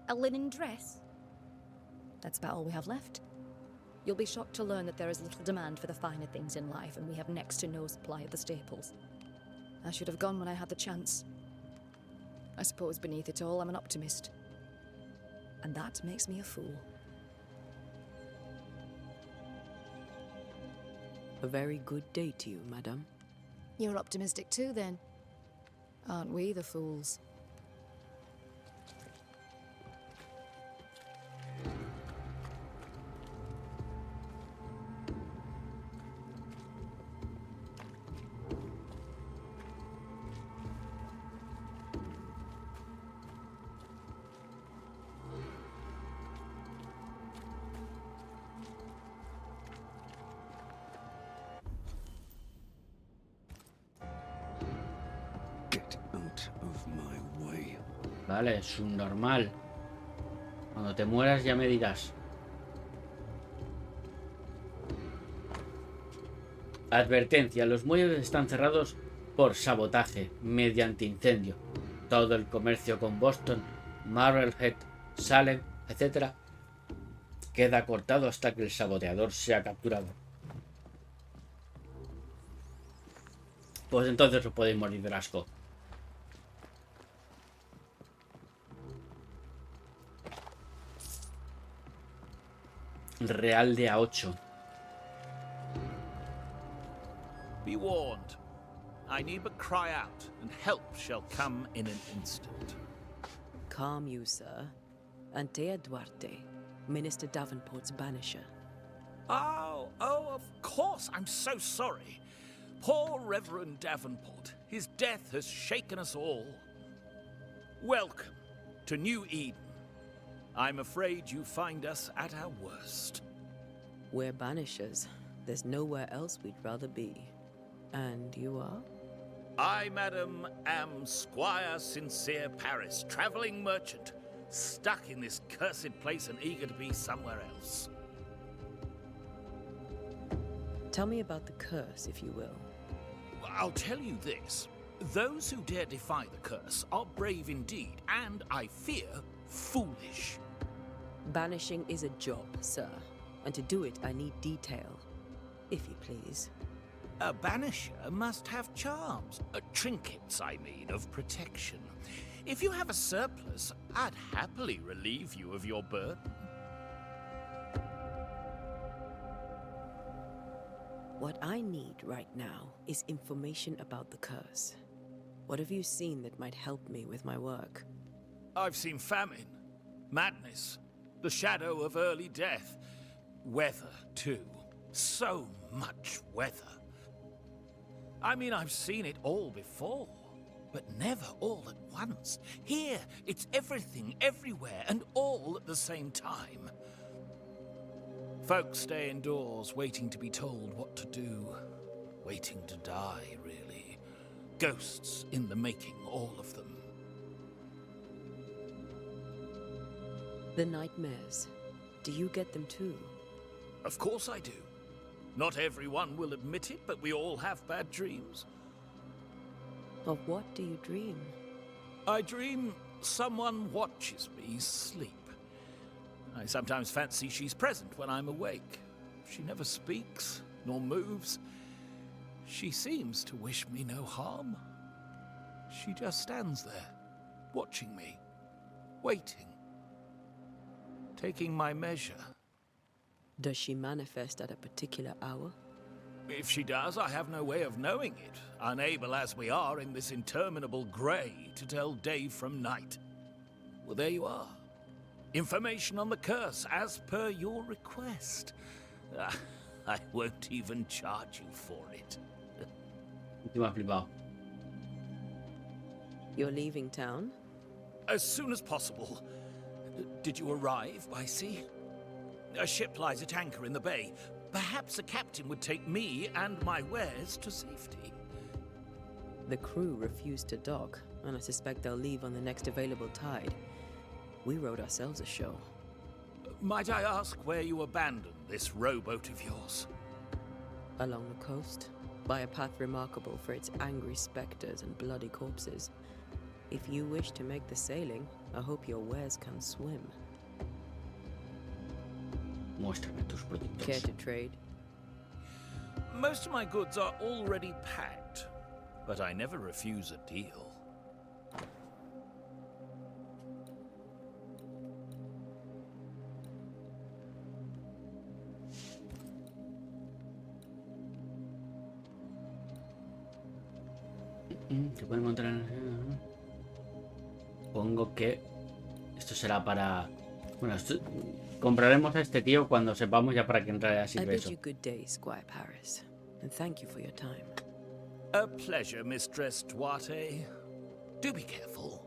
A linen dress? That's about all we have left. You'll be shocked to learn that there is little demand for the finer things in life, and we have next to no supply of the staples. I should have gone when I had the chance. I suppose beneath it all, I'm an optimist. And that makes me a fool. A very good day to you, madame. You're optimistic too, then. Aren't we the fools? Get out of my way. Vale, subnormal. Cuando te mueras ya me dirás. Advertencia, los muelles están cerrados por sabotaje mediante incendio. Todo el comercio con Boston, Marblehead, Salem, etc. queda cortado hasta que el saboteador sea capturado. Pues entonces os podéis morir de asco. Real de A8. Be warned. I need but cry out, and help shall come in an instant. Calm you, sir. Antea Duarte, Minister Davenport's banisher. Oh, of course. I'm so sorry. Poor Reverend Davenport. His death has shaken us all. Welcome to New Eden. I'm afraid you find us at our worst. We're banishers. There's nowhere else we'd rather be. And you are? I, madam, am Squire Sincere Paris, travelling merchant, stuck in this cursed place and eager to be somewhere else. Tell me about the curse, if you will. I'll tell you this. Those who dare defy the curse are brave indeed, and, I fear, foolish. Banishing is a job, sir. And to do it, I need detail. If you please. A banisher must have charms. Trinkets, I mean, of protection. If you have a surplus, I'd happily relieve you of your burden. What I need right now is information about the curse. What have you seen that might help me with my work? I've seen famine, madness, the shadow of early death, weather, too. So much weather. I mean, I've seen it all before, but never all at once. Here, it's everything, everywhere, and all at the same time. Folks stay indoors, waiting to be told what to do. Waiting to die, really. Ghosts in the making, all of them. The nightmares. Do you get them too? Of course I do. Not everyone will admit it, but we all have bad dreams. Of what do you dream? I dream someone watches me sleep. I sometimes fancy she's present when I'm awake. She never speaks, nor moves. She seems to wish me no harm. She just stands there, watching me, waiting, taking my measure. Does she manifest at a particular hour? If she does, I have no way of knowing it, unable as we are in this interminable grey to tell day from night. Well, there you are. Information on the curse, as per your request. I won't even charge you for it. You're leaving town? As soon as possible. Did you arrive by sea? A ship lies at anchor in the bay. Perhaps a captain would take me and my wares to safety. The crew refused to dock, and I suspect they'll leave on the next available tide. We rode ourselves ashore. Might I ask where you abandoned this rowboat of yours? Along the coast, by a path remarkable for its angry specters and bloody corpses. If you wish to make the sailing, I hope your wares can swim. Muéstrame tus productos. Care to trade? Most of my goods are already packed, but I never refuse a deal. Se puede encontrar. Supongo que esto será para. Bueno, compraremos a este tío cuando sepamos ya para qué entrará sirve eso. I bid you good day, Squire Paris, and thank you for your time. A pleasure, Mistress Duarte. Do be careful.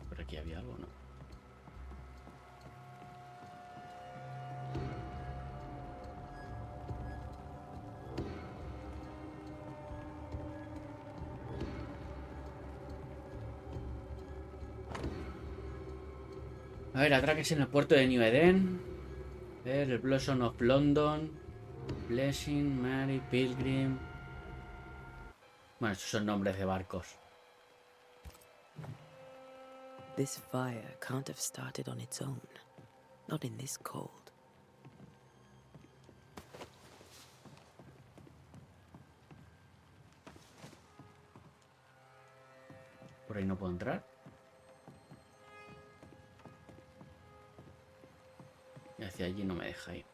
Por aquí había algo, ¿no? A ver, atraques en el puerto de New Eden. A ver, el Blossom of London. Blessing, Mary, Pilgrim. Bueno, estos son nombres de barcos. This fire can't have started on its own. Not in this cold. Por ahí no puedo entrar. Y hacia allí no me deja ir.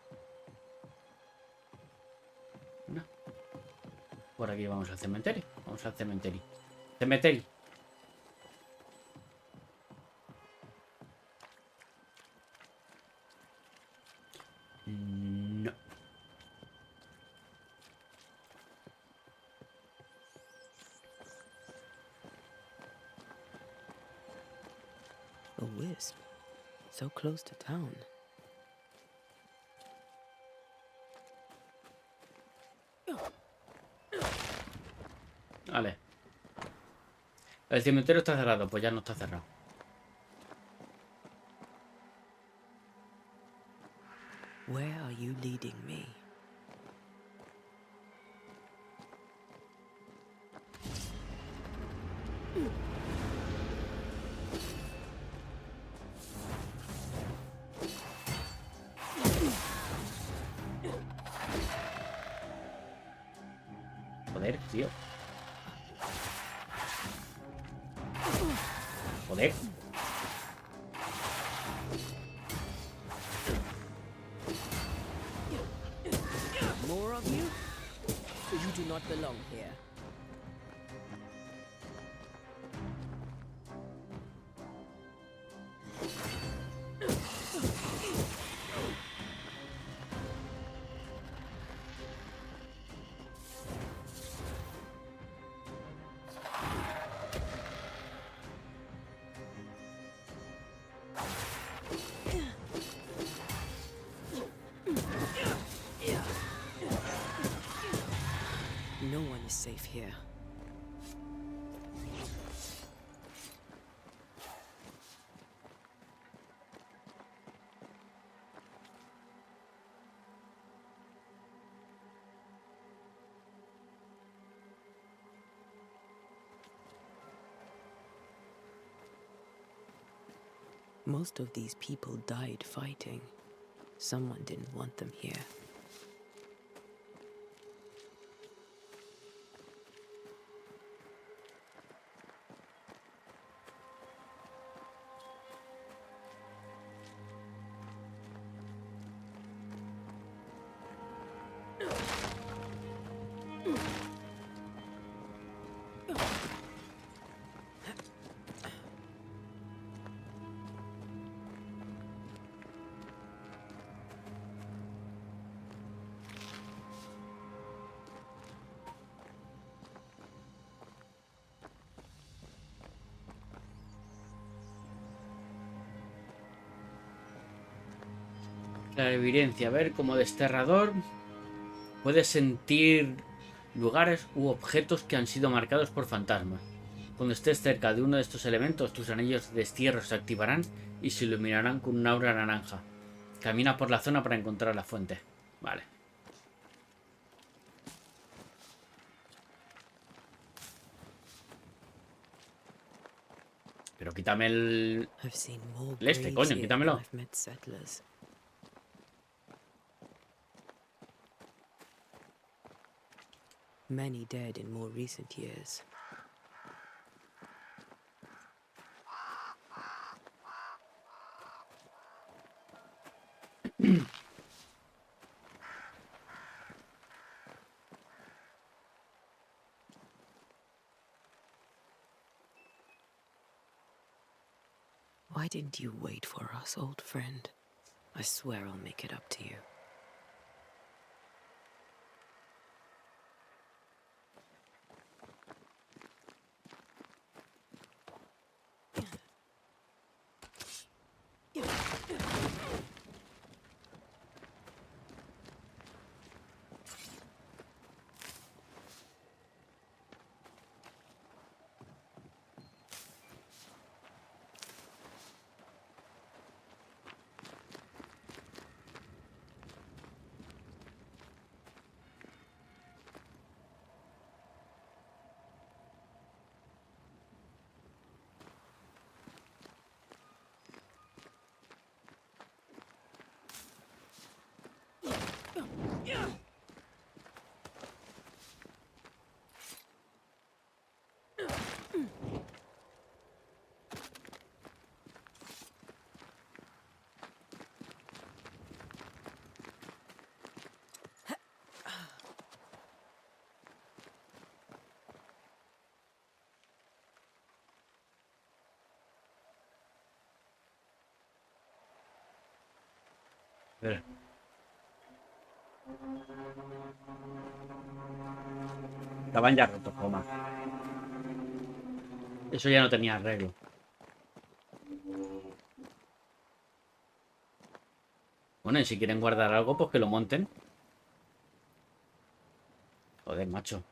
No. Por aquí vamos al cementerio. Vamos al cementerio. Cementerio. No. A wisp. So close to town. Vale. El cementerio está cerrado. Pues ya no está cerrado. Where are you leading me? Joder, tío. Joder. More of you? You do not belong here. No one is safe here. Most of these people died fighting. Someone didn't want them here. La evidencia, a ver, como desterrador puedes sentir lugares u objetos que han sido marcados por fantasmas. Cuando estés cerca de uno de estos elementos, tus anillos de destierro se activarán y se iluminarán con un aura naranja. Camina por la zona para encontrar la fuente. Vale. Pero quítame el este, coño, quítamelo. Many dead in more recent years. Why didn't you wait for us, old friend? I swear I'll make it up to you. Espera. Estaban ya rotos, coma. Eso ya no tenía arreglo. Bueno, y si quieren guardar algo, pues que lo monten. Joder, macho.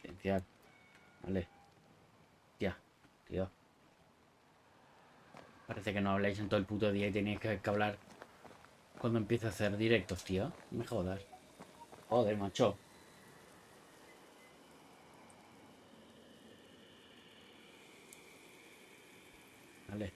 Silenciar. Vale. Ya, tío. Parece que no habláis en todo el puto día y tenéis que hablar cuando empiece a hacer directos, tío. No me jodas. Joder, macho. Vale.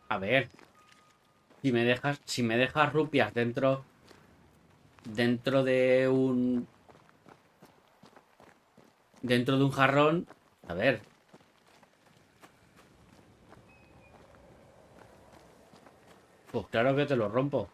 A ver. Si me dejas rupias dentro de un jarrón, a ver. Pues claro que te lo rompo.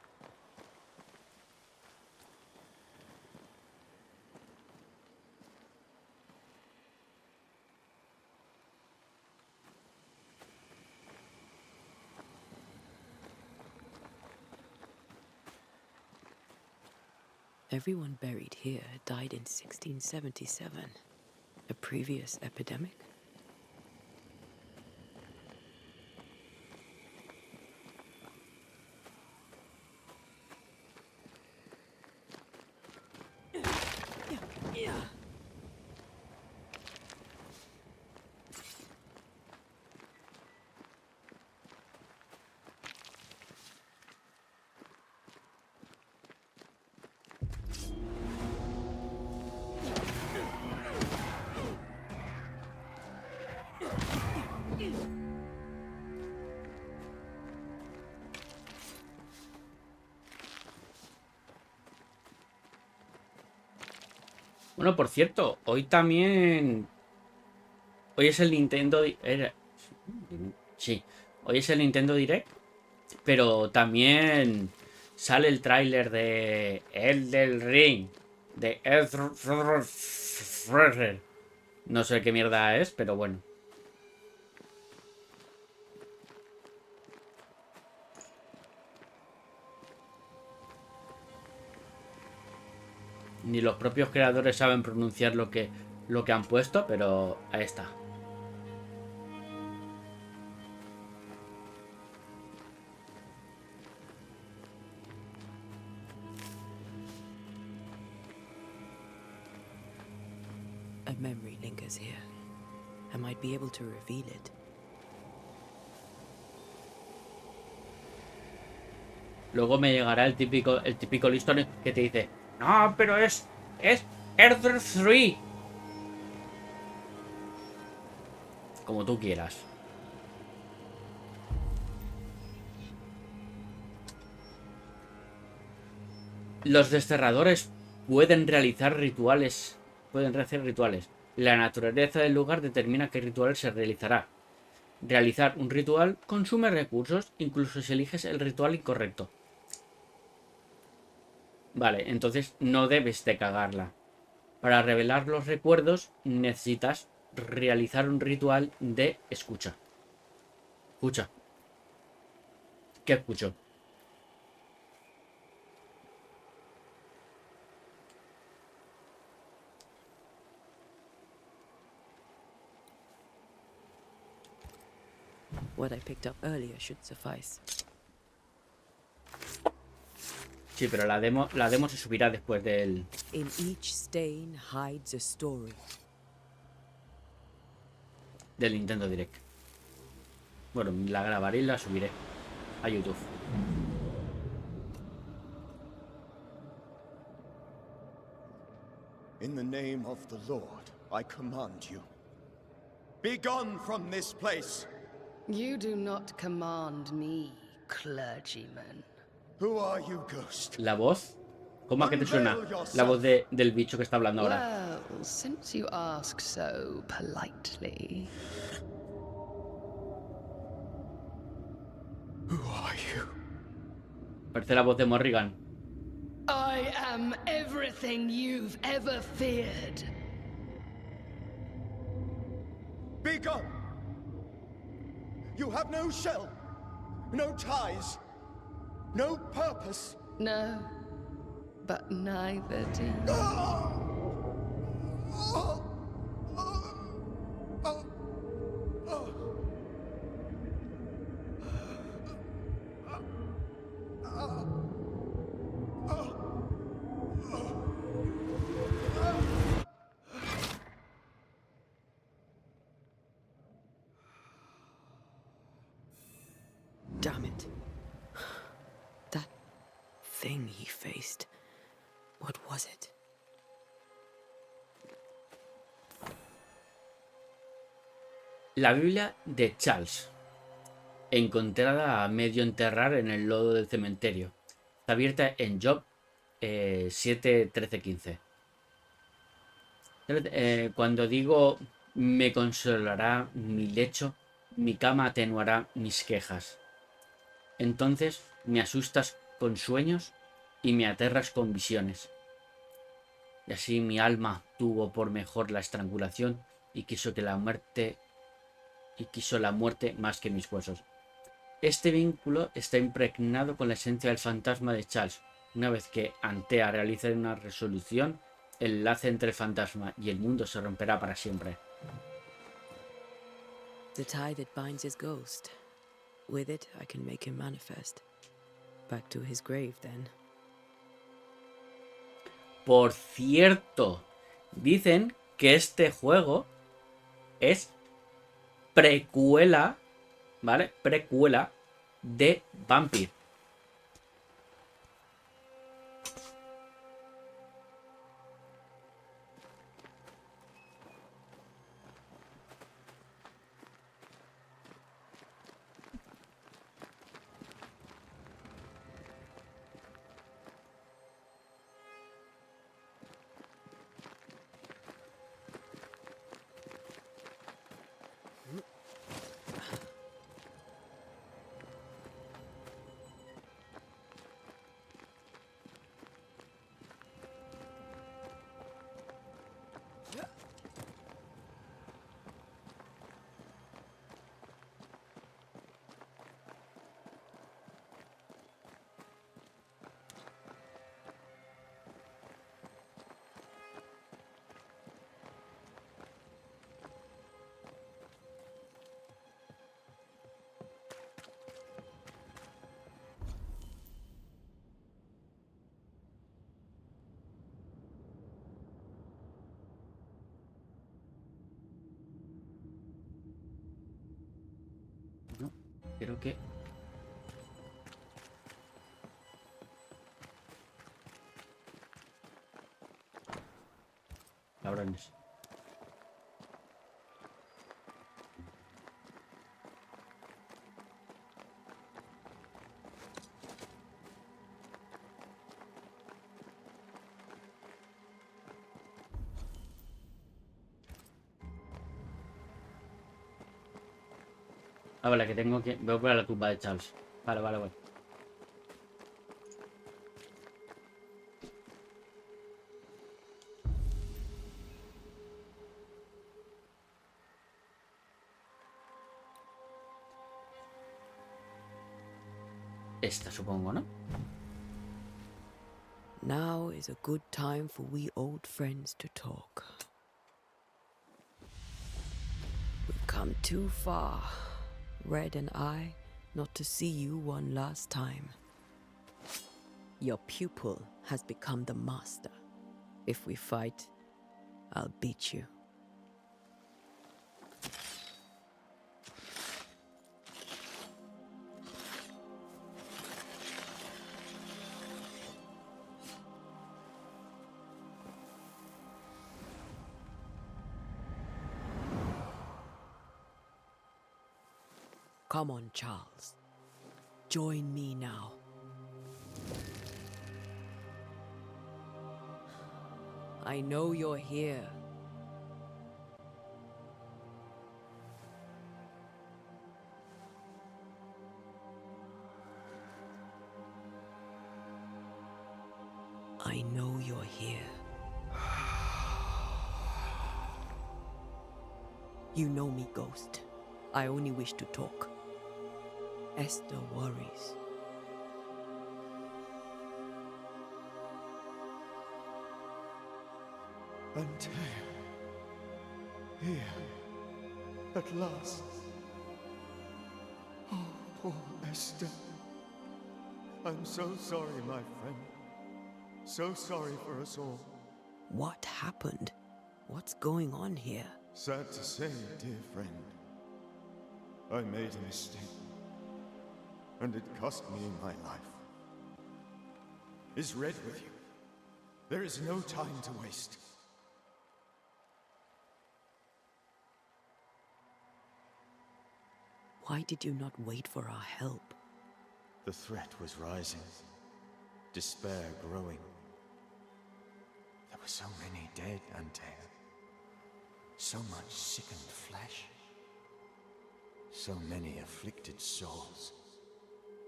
Everyone buried here died in 1677. A previous epidemic? Bueno, por cierto, hoy también... Hoy es el Nintendo... Sí, hoy es el Nintendo Direct, pero también sale el tráiler de El del Ring, de... No sé qué mierda es, pero bueno. Ni los propios creadores saben pronunciar lo que han puesto, pero ahí está. A memory lingers here. I might be able to reveal it. Luego me llegará el típico listón que te dice: no, pero es Earth 3. Como tú quieras. Los desterradores pueden realizar rituales. Pueden hacer rituales. La naturaleza del lugar determina qué ritual se realizará. Realizar un ritual consume recursos, incluso si eliges el ritual incorrecto. Vale, entonces no debes de cagarla. Para revelar los recuerdos necesitas realizar un ritual de escucha. Escucha. ¿Qué escucho? What I picked up earlier should suffice. Sí, pero la demo se subirá después del... In each stain hides a story. del Nintendo Direct. Bueno, la grabaré y la subiré a YouTube. In the name of the Lord, I command you. Be gone from this place. You do not command me, clergyman. Who are you, ghost? La voz, ¿cómo a qué te suena? La voz del bicho que está hablando ahora. Well, since you ask so politely. Who are you? Parece la voz de Morrigan. I am everything you've ever feared. Be gone! You have no shell, no ties, no purpose. No, but neither do you. Damn it. That thing he faced. What was it? La Biblia de Charles. Encontrada a medio enterrar en el lodo del cementerio. Está abierta en Job 7, 13, 15. Cuando digo me consolará mi lecho, mi cama atenuará mis quejas. Entonces me asustas con sueños y me aterras con visiones. Y así mi alma tuvo por mejor la estrangulación y quiso la muerte más que mis huesos. Este vínculo está impregnado con la esencia del fantasma de Charles, Una vez que Antea realice una resolución, el enlace entre el fantasma y el mundo se romperá para siempre. The tie that binds his ghost. With it, I can make him manifest. Back to his grave, then. Por cierto, dicen que este juego es precuela, ¿vale? Precuela de Vampyr. No, creo que... Cabrones. Ah, vale, que tengo que... Voy para la tumba de Charles. Vale, vale, vale. Esta, supongo, ¿no? Now is a good time for we old friends to talk. We've come too far, Red and I, not to see you one last time. Your pupil has become the master. If we fight, I'll beat you. Come on, Charles. Join me now. I know you're here. I know you're here. You know me, Ghost. I only wish to talk. Esther worries. Antea. Here. At last. Oh, poor Esther. I'm so sorry, my friend. So sorry for us all. What happened? What's going on here? Sad to say, dear friend. I made a mistake. And it cost me my life. Is Red with you? There is no time to waste. Why did you not wait for our help? The threat was rising. Despair growing. There were so many dead, Antea. So much sickened flesh. So many afflicted souls.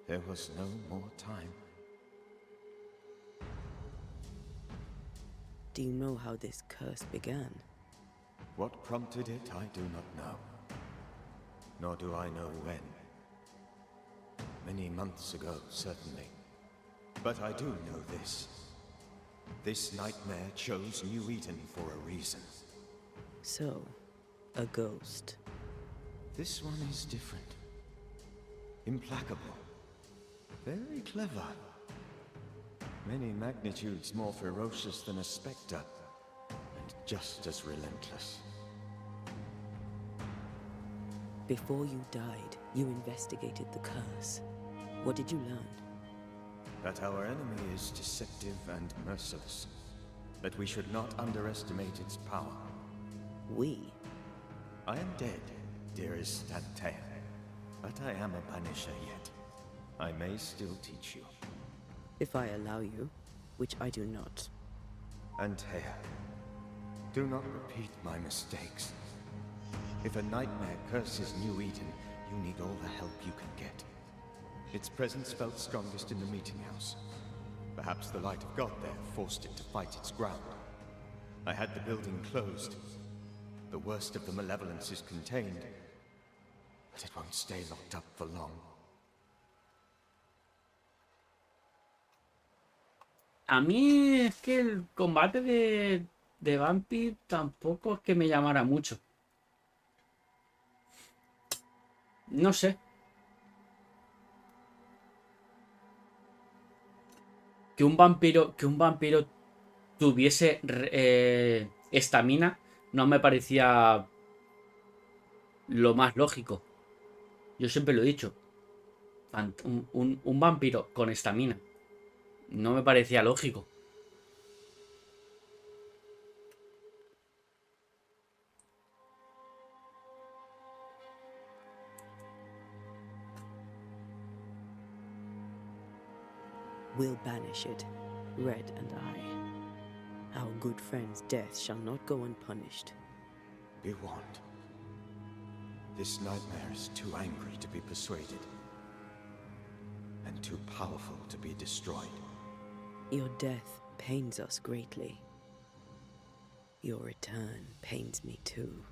There was no more time. Do you know how this curse began? What prompted it, I do not know. Nor do I know when. Many months ago, certainly. But I do know this. This nightmare chose New Eden for a reason. So, a ghost. This one is different. Implacable. Very clever. Many magnitudes more ferocious than a spectre, and just as relentless. Before you died, you investigated the curse. What did you learn? That our enemy is deceptive and merciless. That we should not underestimate its power. We? I am dead, dearest Antea. But I am a Banisher yet. I may still teach you. If I allow you, which I do not. Antea, do not repeat my mistakes. If a nightmare curses New Eden, you need all the help you can get. Its presence felt strongest in the meeting house. Perhaps the light of God there forced it to fight its ground. I had the building closed. The worst of the malevolence is contained, but it won't stay locked up for long. A mí es que el combate de Vampyr tampoco es que me llamara mucho. No sé. Que un vampiro tuviese estamina no me parecía lo más lógico. Yo siempre lo he dicho. Un vampiro con estamina no me parecía lógico. We'll banish it, Red and I. Our good friend's death shall not go unpunished. Be warned. This nightmare is too angry to be persuaded, and too powerful to be destroyed. Your death pains us greatly. Your return pains me too.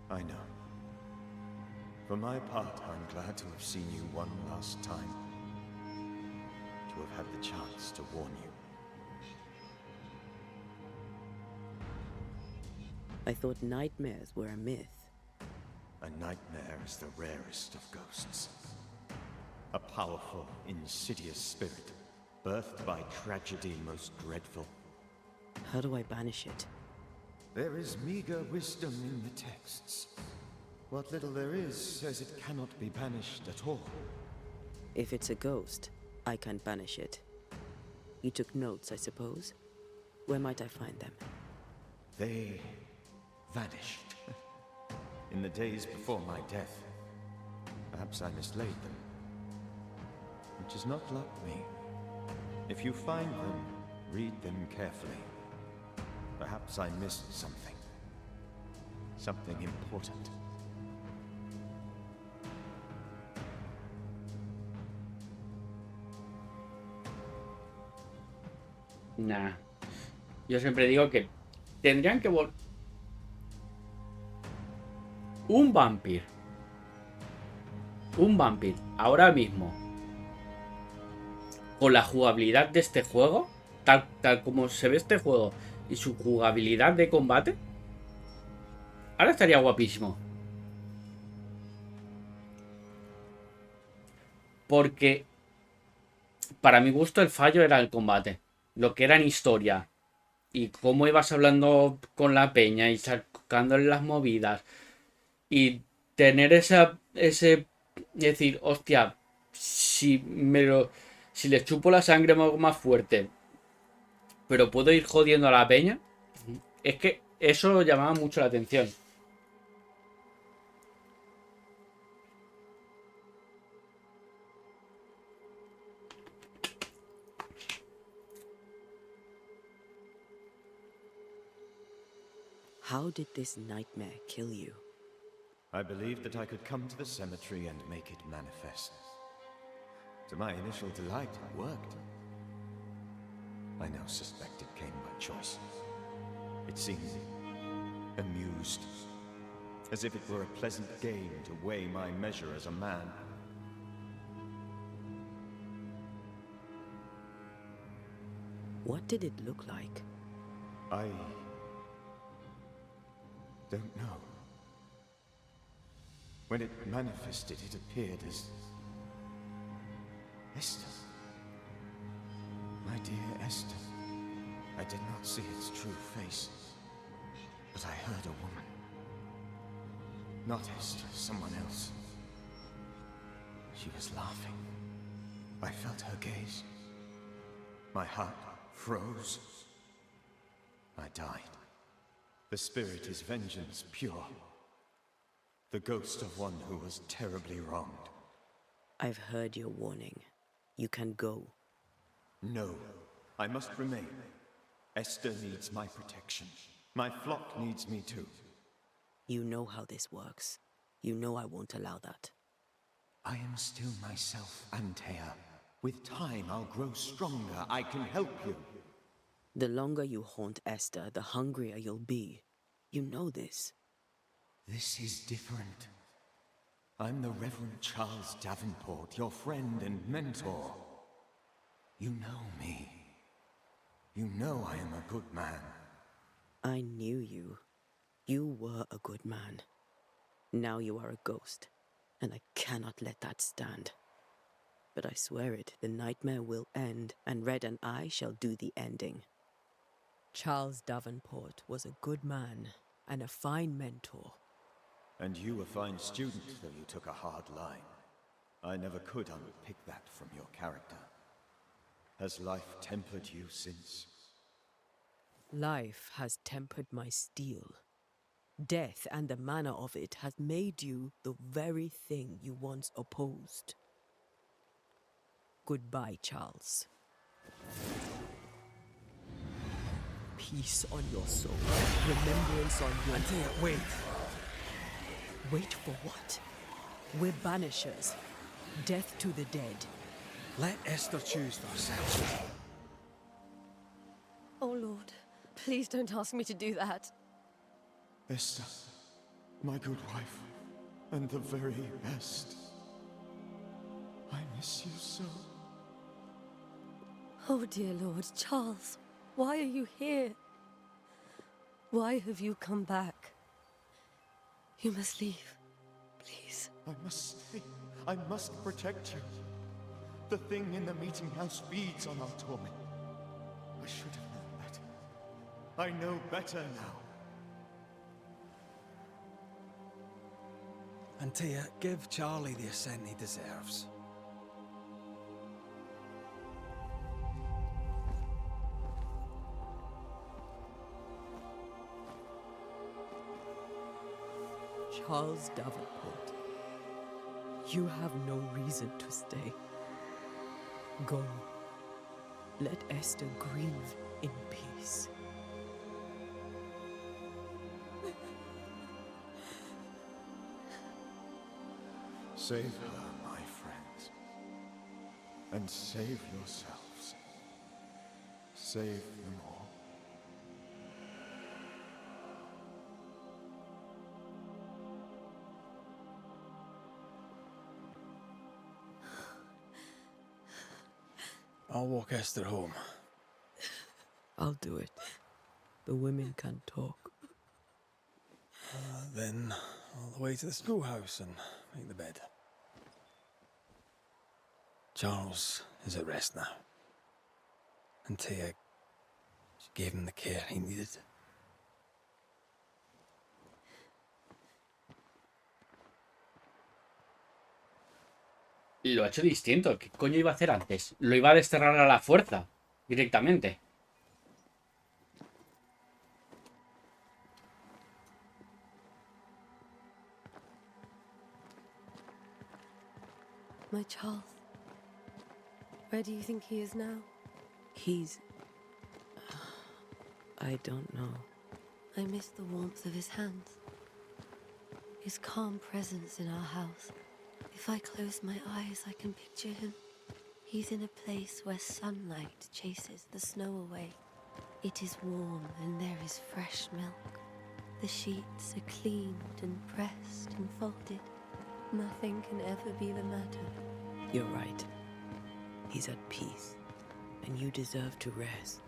I know. For my part, I'm glad to have seen you one last time. To have had the chance to warn you. I thought nightmares were a myth. A nightmare is the rarest of ghosts. A powerful, insidious spirit, birthed by tragedy most dreadful. How do I banish it? There is meager wisdom in the texts. What little there is says it cannot be banished at all. If it's a ghost, I can't banish it. You took notes, I suppose? Where might I find them? They vanished. In the days before my death. Perhaps I mislaid them. Which is not like me. If you find them, read them carefully. Perhaps I missed something. Something important. Nah. Yo siempre digo que tendrían que un vampir ahora mismo con la jugabilidad de este juego, tal como se ve este juego y su jugabilidad de combate, ahora estaría guapísimo. Porque para mi gusto el fallo era el combate. Lo que era en historia. Y cómo ibas hablando con la peña y sacándole las movidas. Y tener ese decir, hostia, si les chupo la sangre me hago más fuerte, pero puedo ir jodiendo a la peña. Es que eso llamaba mucho la atención. How did this nightmare kill you? I believed that I could come to the cemetery and make it manifest. To my initial delight, it worked. I now suspect it came by choice. It seemed amused, as if it were a pleasant game to weigh my measure as a man. What did it look like? I don't know. When it manifested, it appeared as Esther. My dear Esther. I did not see its true face, but I heard a woman. Not Esther, someone else. She was laughing. I felt her gaze. My heart froze. I died. The spirit is vengeance pure. The ghost of one who was terribly wronged. I've heard your warning. You can go. No, I must remain. Esther needs my protection. My flock needs me too. You know how this works. You know I won't allow that. I am still myself, Antea. With time, I'll grow stronger. I can help you. The longer you haunt Esther, the hungrier you'll be. You know this. This is different. I'm the Reverend Charles Davenport, your friend and mentor. You know me. You know I am a good man. I knew you. You were a good man. Now you are a ghost, and I cannot let that stand. But I swear it, the nightmare will end, and Red and I shall do the ending. Charles Davenport was a good man and a fine mentor. And you a fine student, though you took a hard line. I never could unpick that from your character. Has life tempered you since? Life has tempered my steel. Death and the manner of it has made you the very thing you once opposed. Goodbye, Charles. Peace on your soul. Remembrance on your... Antea, wait. Wait for what? We're banishers. Death to the dead. Let Esther choose for herself. Oh, Lord. Please don't ask me to do that. Esther, my good wife, and the very best. I miss you so. Oh, dear Lord, Charles, why are you here? Why have you come back? You must leave, please. I must stay. I must protect you. The thing in the meeting house feeds on our torment. I should have known better. I know better now. Antea, give Charlie the ascent he deserves. Charles Davenport, you have no reason to stay. Go. Let Esther grieve in peace. Save her, my friends. And save yourselves. Save them all. I'll walk Esther home. I'll do it. The women can talk. Then all the way to the schoolhouse and make the bed. Charles is at rest now. Antea, she gave him the care he needed. Lo ha hecho distinto. ¿Qué coño iba a hacer antes? Lo iba a desterrar a la fuerza. Directamente. My Charles. Where do you think he is now? He's... I don't know. I miss the warmth of his hands. His calm presence in our house. If I close my eyes, I can picture him. He's in a place where sunlight chases the snow away. It is warm and there is fresh milk. The sheets are cleaned and pressed and folded. Nothing can ever be the matter. You're right. He's at peace, and you deserve to rest.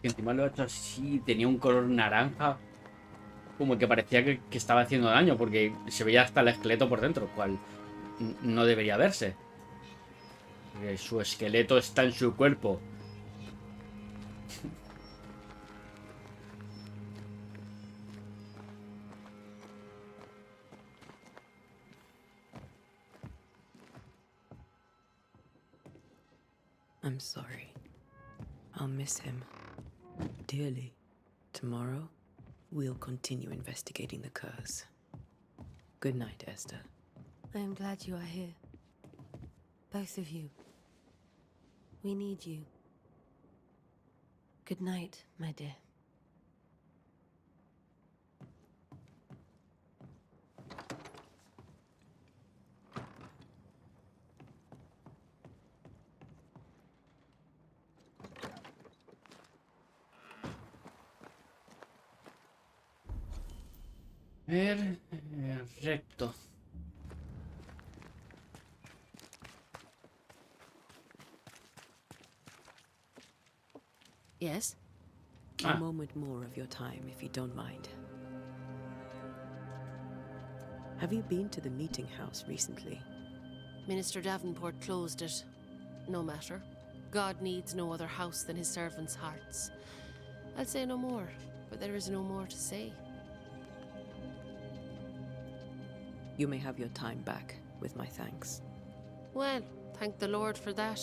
Que encima lo ha hecho así, tenía un color naranja. Como que parecía que estaba haciendo daño, porque se veía hasta el esqueleto por dentro, cual no debería verse. Porque su esqueleto está en su cuerpo. I'm sorry. I'll miss him dearly. Tomorrow, we'll continue investigating the curse. Good night, Esther. I am glad you are here. Both of you. We need you. Good night, my dear. Recto. Yes? A moment more of your time, if you don't mind. Have you been to the meeting house recently? Minister Davenport closed it. No matter. God needs no other house than his servants' hearts. I'll say no more, but there is no more to say. You may have your time back, with my thanks. Well, thank the Lord for that.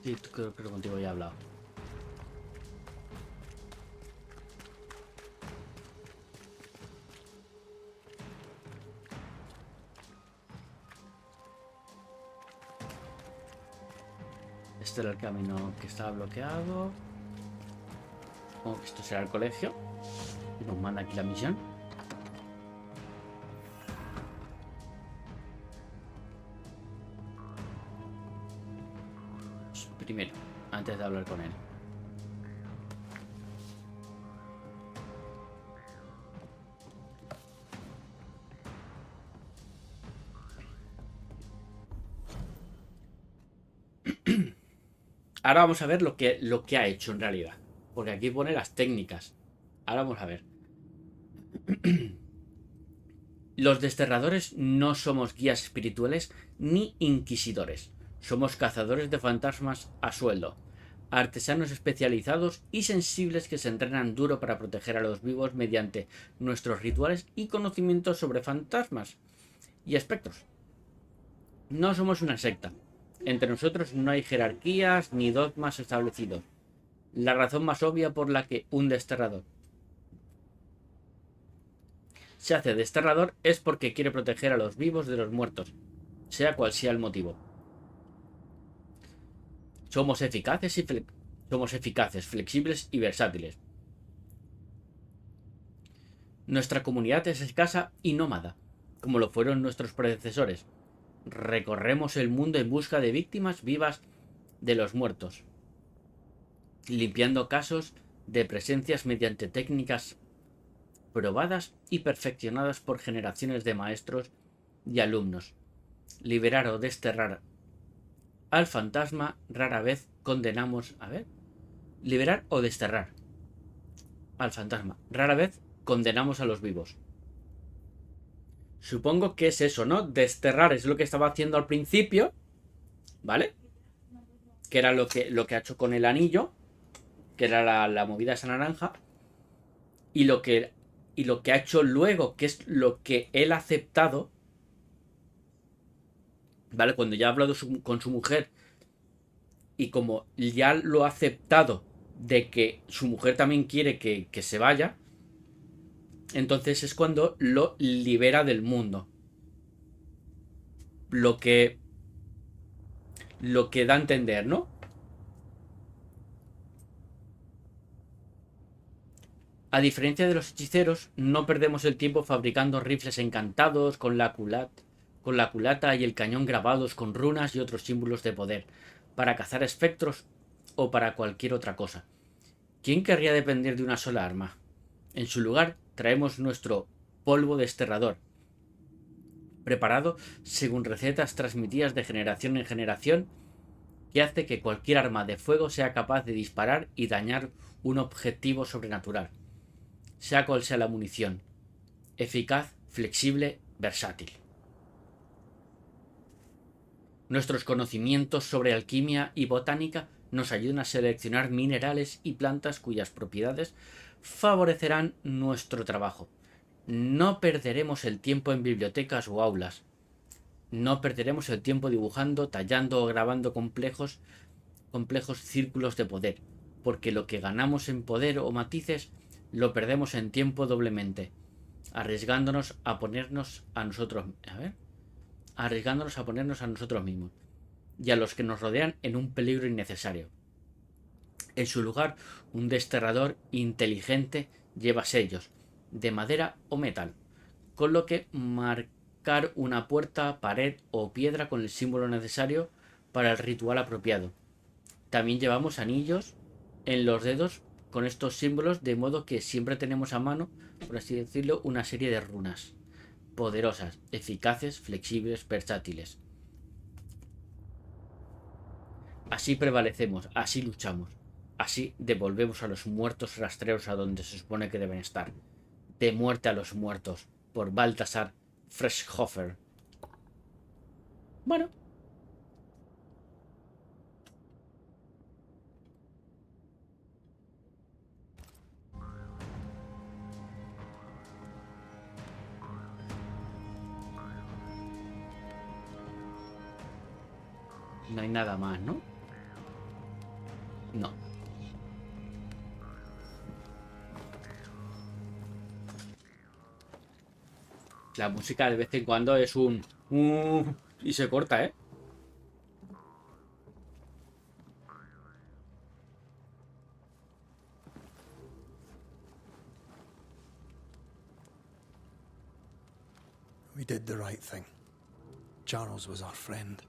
Sí, creo que contigo ya he hablado. Este era el camino que estaba bloqueado. Supongo que esto será el colegio. Y nos manda aquí la misión. Primero, antes de hablar con él. Ahora vamos a ver lo que ha hecho en realidad. Porque aquí pone las técnicas. Ahora vamos a ver. Los desterradores no somos guías espirituales ni inquisidores. Somos cazadores de fantasmas a sueldo. Artesanos especializados y sensibles que se entrenan duro para proteger a los vivos mediante nuestros rituales y conocimientos sobre fantasmas y espectros. No somos una secta. Entre nosotros no hay jerarquías ni dogmas establecidos. La razón más obvia por la que un desterrador se hace desterrador es porque quiere proteger a los vivos de los muertos, sea cual sea el motivo. Somos eficaces, flexibles y versátiles. Nuestra comunidad es escasa y nómada, como lo fueron nuestros predecesores. Recorremos el mundo en busca de víctimas vivas de los muertos, limpiando casos de presencias mediante técnicas probadas y perfeccionadas por generaciones de maestros y alumnos. Liberar o desterrar al fantasma rara vez condenamos... Liberar o desterrar al fantasma. Rara vez condenamos a los vivos. Supongo que es eso, ¿no? Desterrar es lo que estaba haciendo al principio, ¿vale? Que era lo que ha hecho con el anillo, que era la movida esa naranja. Y lo que ha hecho luego, que es lo que él ha aceptado, ¿vale? Cuando ya ha hablado con su mujer y como ya lo ha aceptado de que su mujer también quiere que se vaya, entonces es cuando lo libera del mundo. Lo que da a entender, ¿no? A diferencia de los hechiceros, no perdemos el tiempo fabricando rifles encantados con la con la culata y el cañón grabados con runas y otros símbolos de poder, para cazar espectros o para cualquier otra cosa. ¿Quién querría depender de una sola arma? En su lugar, traemos nuestro polvo desterrador, preparado según recetas transmitidas de generación en generación, que hace que cualquier arma de fuego sea capaz de disparar y dañar un objetivo sobrenatural, sea cual sea la munición. Eficaz, flexible, versátil. Nuestros conocimientos sobre alquimia y botánica nos ayudan a seleccionar minerales y plantas cuyas propiedades favorecerán nuestro trabajo. No perderemos el tiempo en bibliotecas o aulas. No perderemos el tiempo dibujando, tallando o grabando complejos círculos de poder, porque lo que ganamos en poder o matices lo perdemos en tiempo doblemente, arriesgándonos a ponernos a nosotros mismos y a los que nos rodean en un peligro innecesario. En su lugar, un desterrador inteligente lleva sellos, de madera o metal, con lo que marcar una puerta, pared o piedra con el símbolo necesario para el ritual apropiado. También llevamos anillos en los dedos con estos símbolos, de modo que siempre tenemos a mano, por así decirlo, una serie de runas poderosas, eficaces, flexibles, versátiles. Así prevalecemos, así luchamos, así devolvemos a los muertos rastreros a donde se supone que deben estar. De muerte a los muertos, por Baltasar Freshhofer. Bueno. No hay nada más, ¿no? No. La música de vez en cuando es un... y se corta, ¿eh? We did the right thing. Charles was our friend.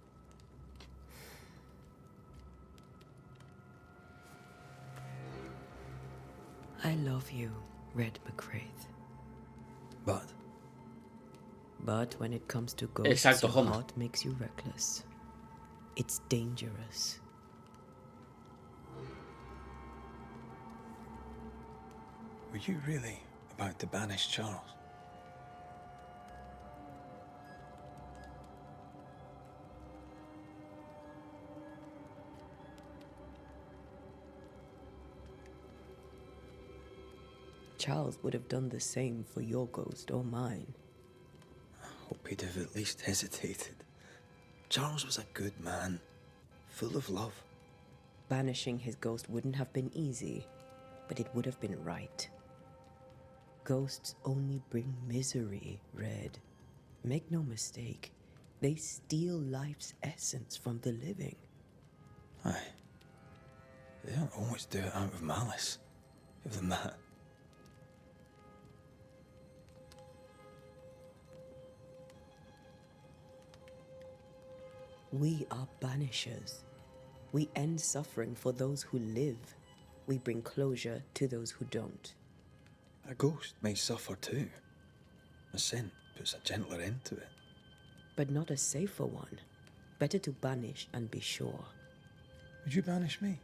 I love you, Red McWraith. But when it comes to ghosts, Exacto, your Homer. heart makes you reckless. It's dangerous. Were you really about to banish Charles? Charles would have done the same for your ghost or mine. I hope he'd have at least hesitated. Charles was a good man, full of love. Banishing his ghost wouldn't have been easy, but it would have been right. Ghosts only bring misery, Red. Make no mistake, they steal life's essence from the living. Aye. They don't always do it out of malice. Give them that. We are banishers. We end suffering for those who live. We bring closure to those who don't. A ghost may suffer too. A sin puts a gentler end to it. But not a safer one. Better to banish and be sure. Would you banish me?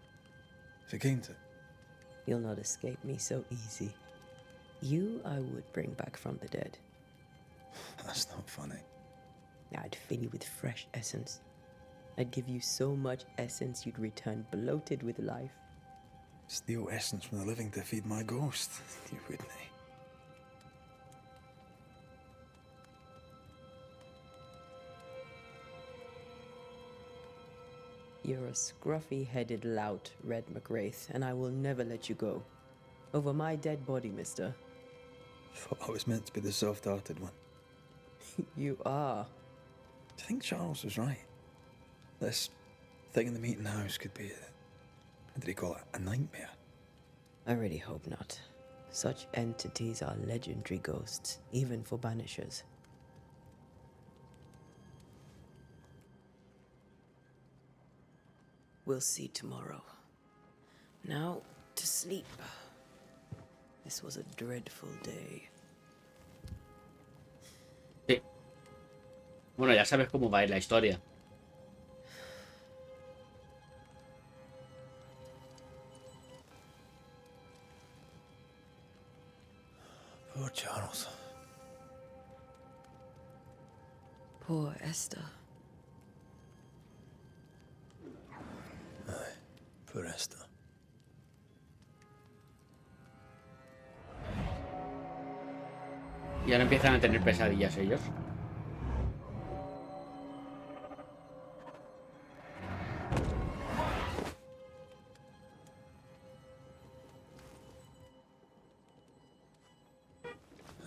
If it came to it? You'll not escape me so easy. You I would bring back from the dead. That's not funny. I'd fill you with fresh essence. I'd give you so much essence you'd return bloated with life. Steal essence from the living to feed my ghost. You wouldn't. You're a scruffy-headed lout, Red McWraith, and I will never let you go. Over my dead body, mister. Thought I was meant to be the soft-hearted one. You are. Do you think Charles was right? This thing in the meeting house could be what did he call it? A nightmare? I really hope not. Such entities are legendary ghosts, even for banishers. We'll see tomorrow. Now, to sleep. This was a dreadful day. Sí. Bueno, ya sabes cómo va a ir la historia. Poor Charles. Poor Esther. Aye, poor Esther. Y ahora empiezan a tener pesadillas ellos.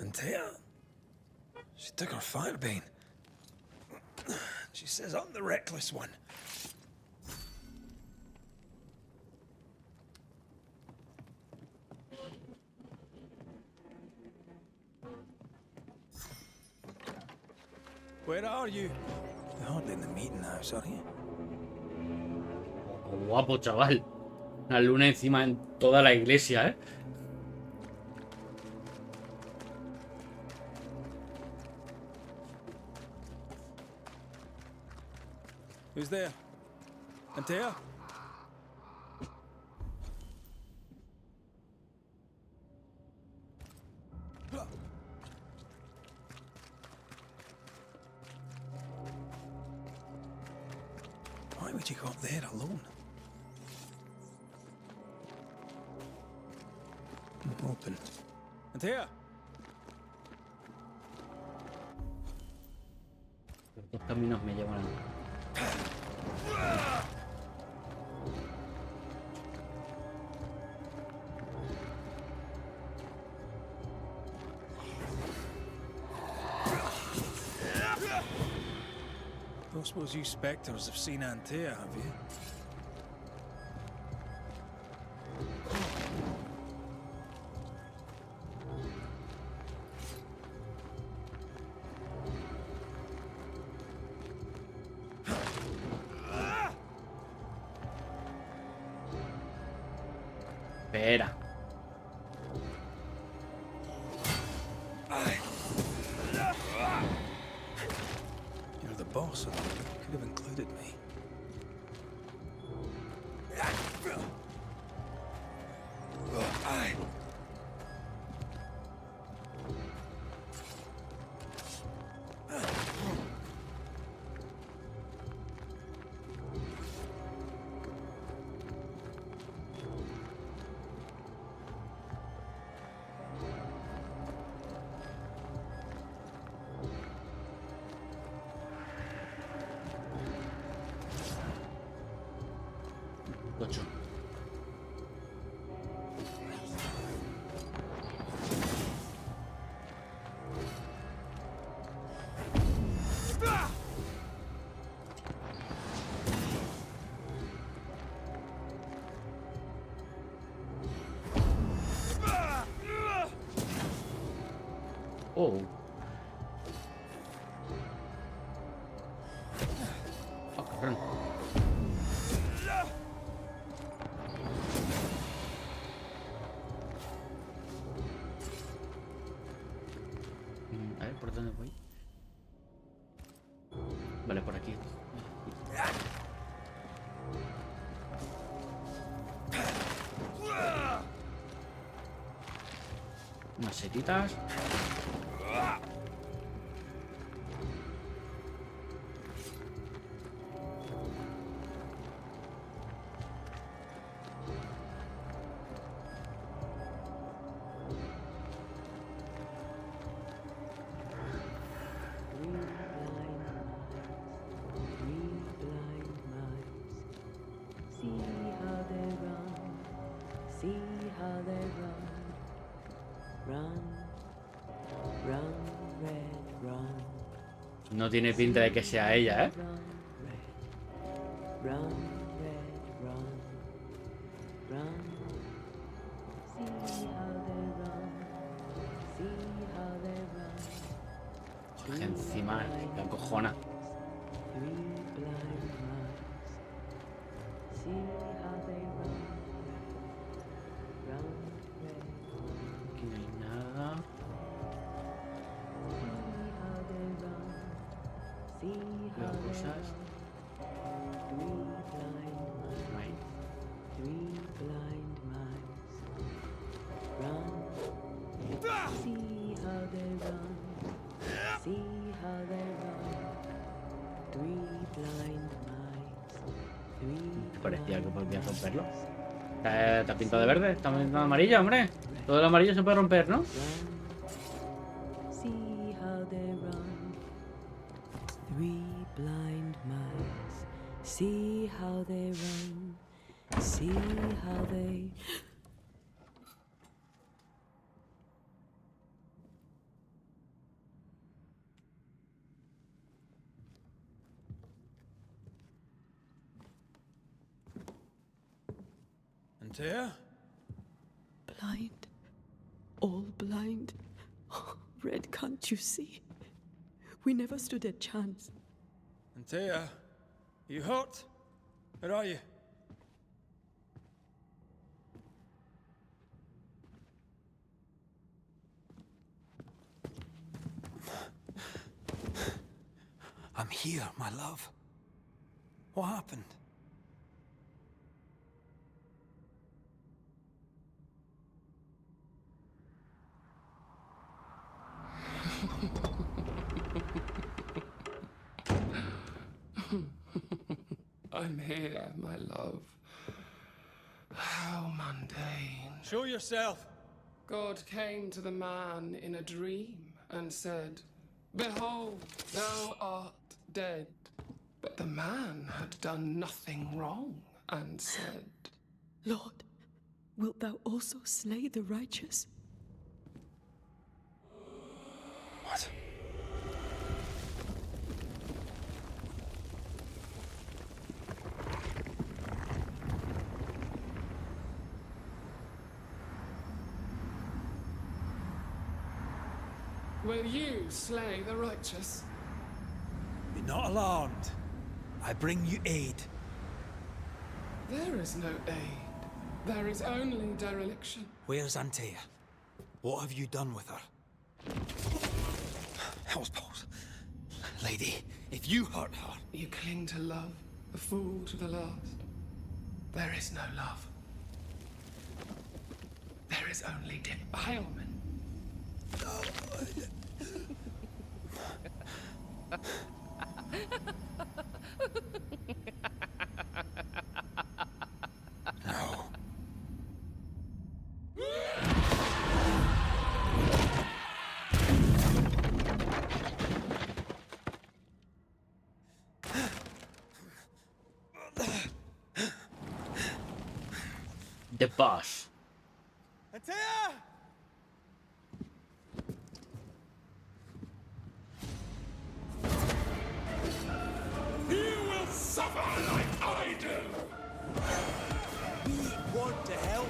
Antea, she took her firebane. She says I'm the reckless one. Where are you? You're hardly in the meeting house, are you? Oh, guapo, chaval. Una luna encima en toda la iglesia, ¿eh? Who's there? Antea? Why would you go up there alone? Open. Antea? Los dos caminos me llevan a... Don't suppose you spectres have seen Antea, have you? Espera. You're the boss, and you could have included me. Ocho. Oh. Oh, cabrón. A ver, ¿por dónde voy? Vale, por aquí. Unas setitas. No tiene pinta de que sea ella, ¿eh? Encima, la cojona. Aquí no hay nada. Las cosas. No hay. Parecía que podía romperlo. ¿Está pintado de verde? ¿Está pintado de amarillo, hombre? Todo el amarillo se puede romper, ¿no? See how they run, see how they... Antea? Blind, all blind. Oh, Red, can't you see? We never stood a chance. Antea, you hurt? Where are you? I'm here, my love. What happened? I'm here, my love. How mundane. Show yourself. God came to the man in a dream and said, "Behold, thou art dead." But the man had done nothing wrong and said, Lord, wilt thou also slay the righteous? What? "Will you slay the righteous?" Be not alarmed. I bring you aid. There is no aid. There is only dereliction. Where's Antea? What have you done with her? Hellsballs. Lady, if you hurt her... You cling to love, a fool to the last. There is no love. There is only defilement. No. The boss. Antea! You will suffer like I do! We want to help.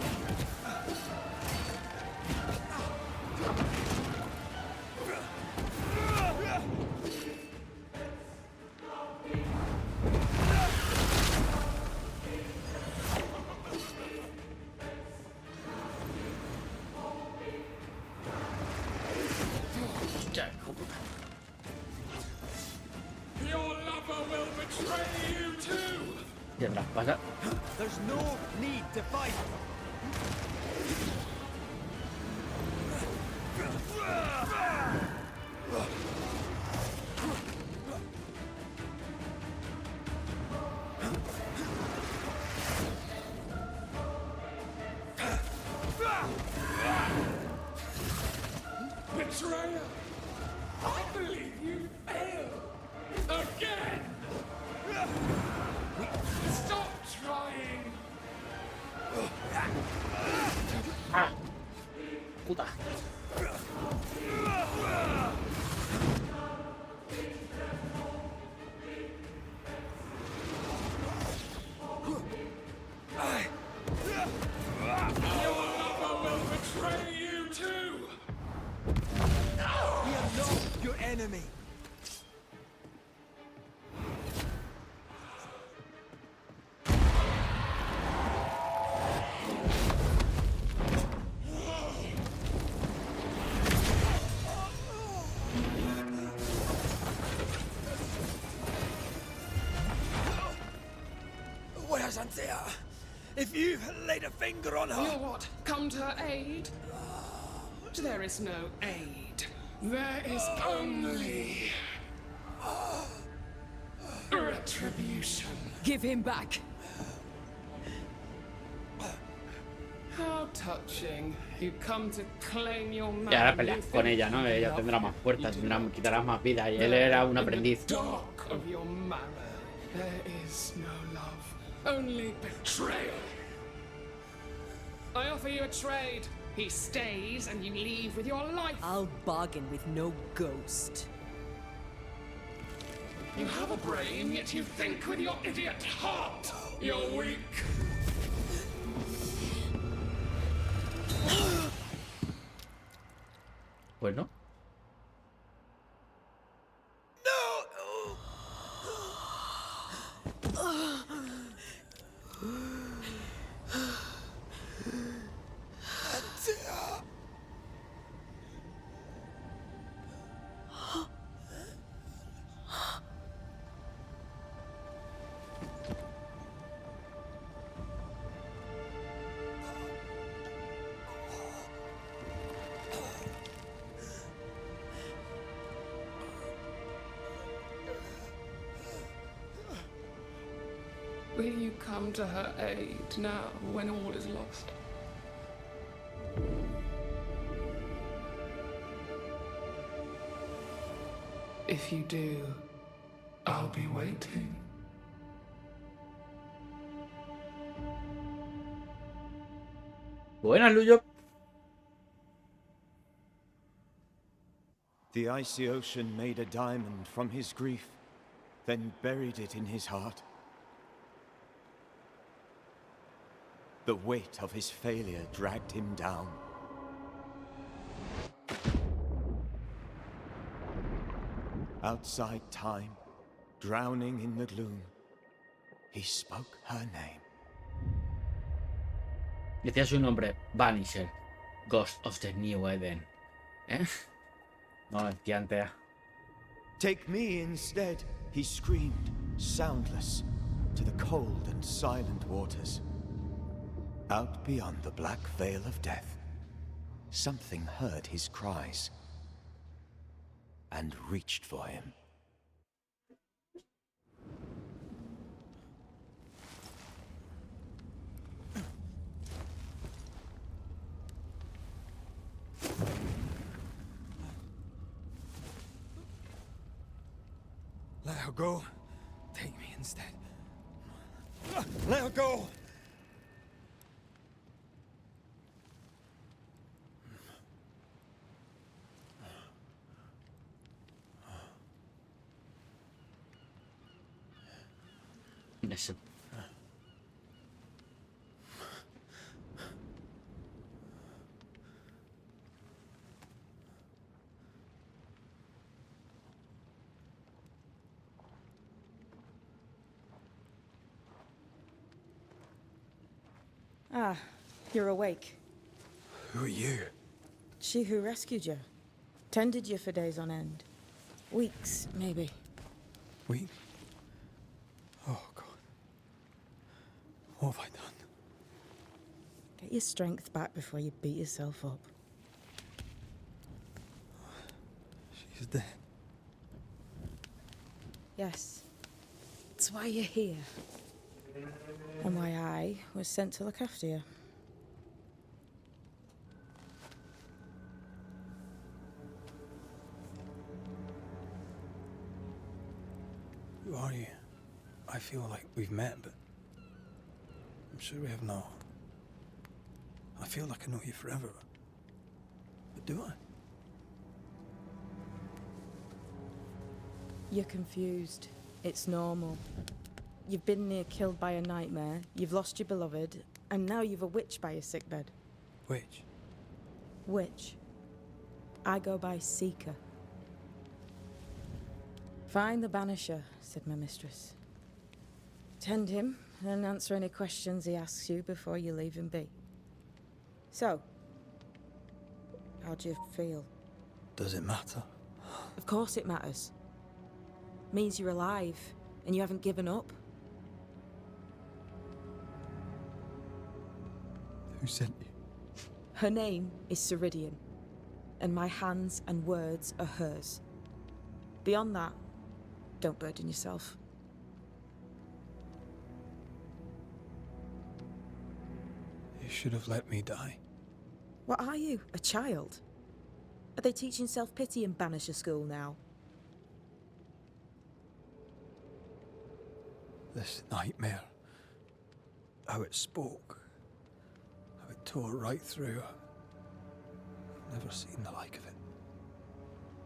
Your lover will betray you too! Y atrás pasa. There's no need to fight. Betrayer! I believe you failed! Again! Stop trying! ¡Ah! ¡Puta! Your lover will betray you too! We are not your enemy. Yes, Anthea. If you've laid a finger on her... You're what? Come to her aid? There is no aid. There is only... retribution. Give him back. How touching. You come to claim your man. Y ahora peleas con ella, ¿no? Ella tendrá más fuerzas, quitará más vida. Y él era un aprendiz. Dark of your marrow, there is no love, only betrayal. I offer you a trade. He stays and you leave with your life. I'll bargain with no ghost. You have a brain, yet you think with your idiot heart. You're weak. Pues no. Will you come to her aid now when all is lost? If you do, I'll be waiting. Buenas, Luyo. The icy ocean made a diamond from his grief, then buried it in his heart. The weight of his failure dragged him down. Outside time, drowning in the gloom, he spoke her name. Decía su nombre, Banisher, Ghost of the New Eden. ¿Eh? No, decía Antea. Take me instead, he screamed, soundless, to the cold and silent waters. Out beyond the black veil of death, something heard his cries and reached for him. Let her go. Take me instead. Let her go! Listen. Ah, you're awake. Who are you? She who rescued you. Tended you for days on end. Weeks, maybe. Weeks? Oh, God. What have I done? Get your strength back before you beat yourself up. She's dead. Yes. That's why you're here. And why I was sent to look after you. Who are you? I feel like we've met, but I'm sure we have not. I feel like I know you forever. But do I? You're confused. It's normal. You've been near killed by a nightmare, you've lost your beloved, and now you've a witch by your sickbed. Witch? Witch. I go by Seeker. Find the Banisher, said my mistress. Tend him, and answer any questions he asks you before you leave him be. So, how do you feel? Does it matter? Of course it matters. Means you're alive, and you haven't given up. Who sent you? Her name is Ceridian, and my hands and words are hers. Beyond that, don't burden yourself. You should have let me die. What are you, a child? Are they teaching self-pity in Banisher school now? This nightmare. How it spoke. How it tore right through. I've never seen the like of it.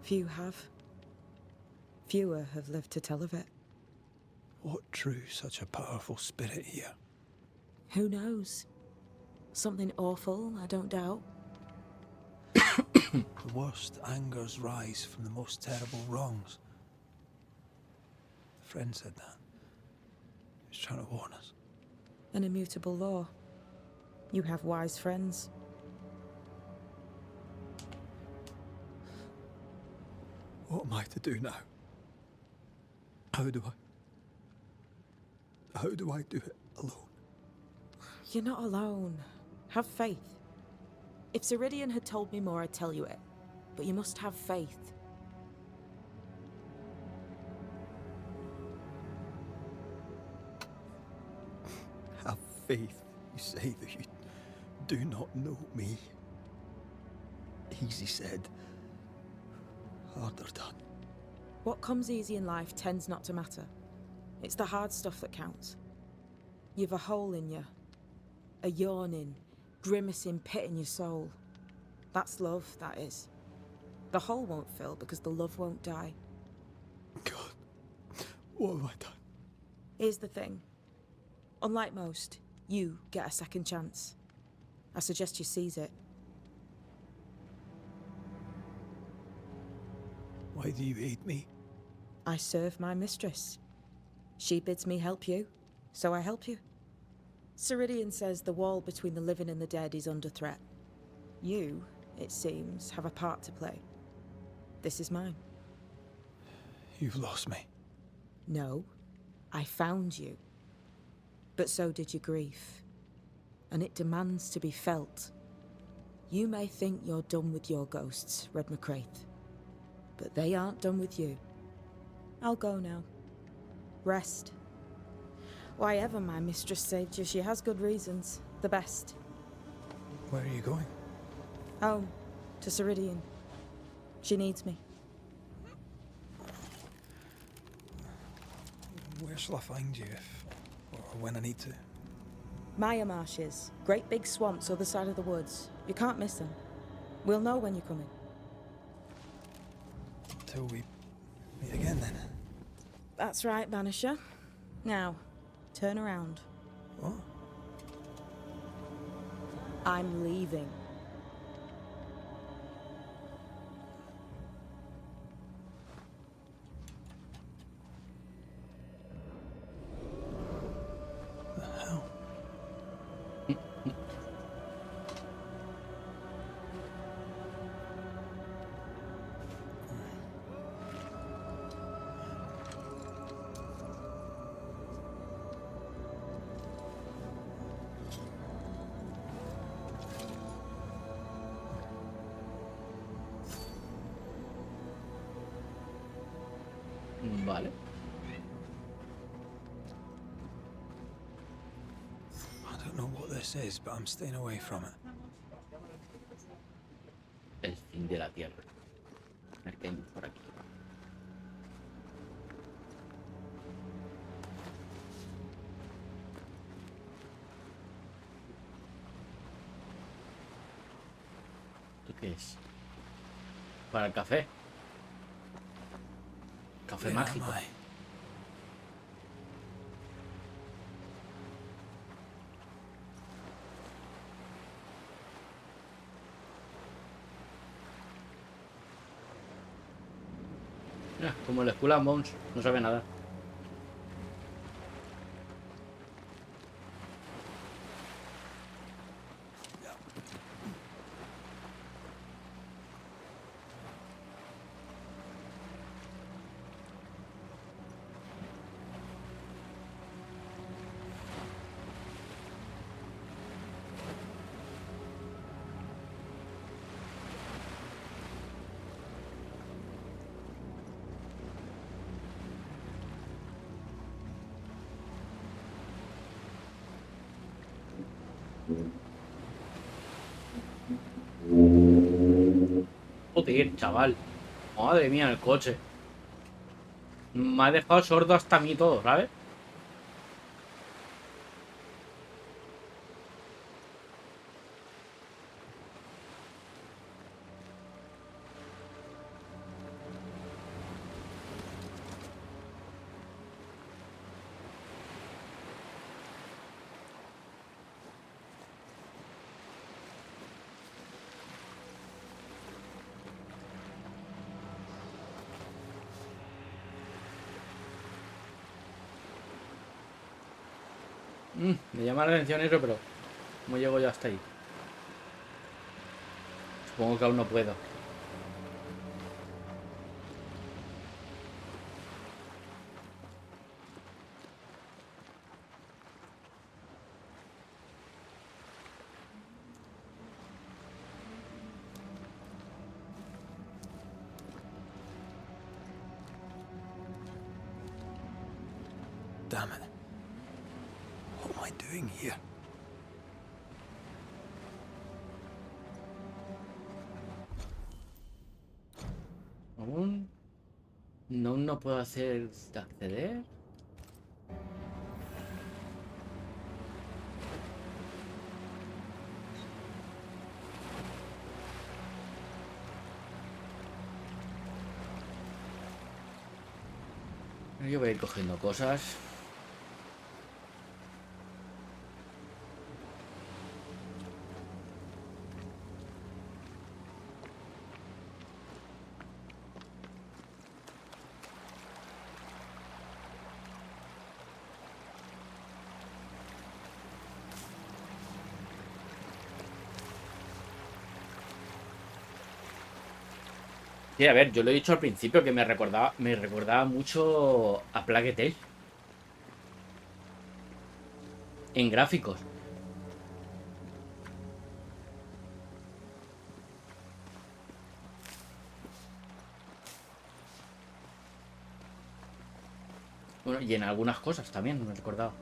Few have. Fewer have lived to tell of it. What drew such a powerful spirit here? Who knows? Something awful, I don't doubt. The worst angers rise from the most terrible wrongs. A friend said that. He was trying to warn us. An immutable law. You have wise friends. What am I to do now? How do I do it alone? You're not alone. Have faith. If Ceridian had told me more, I'd tell you it. But you must have faith. Have faith, you say, that you do not know me. Easy said, harder done. What comes easy in life tends not to matter. It's the hard stuff that counts. You've a hole in you. A yawning, grimacing pit in your soul. That's love, that is. The hole won't fill because the love won't die. God, what have I done? Here's the thing. Unlike most, you get a second chance. I suggest you seize it. Why do you hate me? I serve my mistress. She bids me help you, so I help you. Ceridian says the wall between the living and the dead is under threat. You, it seems, have a part to play. This is mine. You've lost me. No, I found you. But so did your grief. And it demands to be felt. You may think you're done with your ghosts, Red McCraith. But they aren't done with you. I'll go now. Rest. Why ever my mistress saved you, she has good reasons. The best. Where are you going? Home. To Ceridian. She needs me. Where shall I find you if, or when I need to? Maya marshes. Great big swamps other side of the woods. You can't miss them. We'll know when you're coming. Till we meet again then. That's right, Banisher. Now, turn around. What? I'm leaving. The hell? Vale. I don't know what this is, but I'm staying away from it. El fin de la tierra. A ver qué hay por aquí. ¿Esto qué es? Para el café. Café mágico. Mira, como la escuela Mons, no sabe nada. Joder, chaval. Madre mía, el coche. Me ha dejado sordo hasta a mí todo, ¿sabes? Me llama la atención eso, pero ¿cómo llego yo hasta ahí? Supongo que aún no puedo. Damn it. What am I doing here? Aún no puedo hacer acceder. Yo voy a ir cogiendo cosas. Sí, a ver, yo lo he dicho al principio que me recordaba mucho a Plague Tale. En gráficos. Bueno, y en algunas cosas también me he recordado.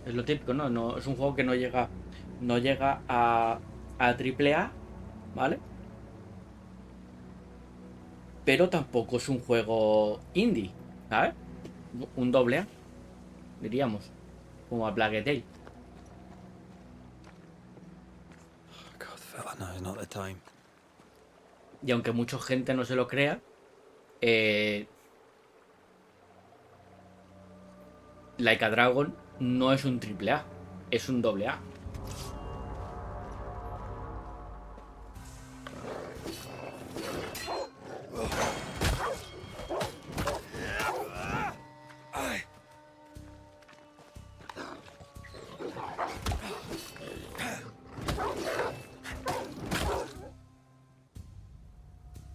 Es lo típico, ¿no? No es un juego que no llega a triple A, ¿vale? Pero tampoco es un juego indie, ¿sabes? Un doble A, diríamos, como a Plague Tale. God, fella, now is not the time. Y aunque mucha gente no se lo crea, Like a Dragon no es un triple A, es un doble A.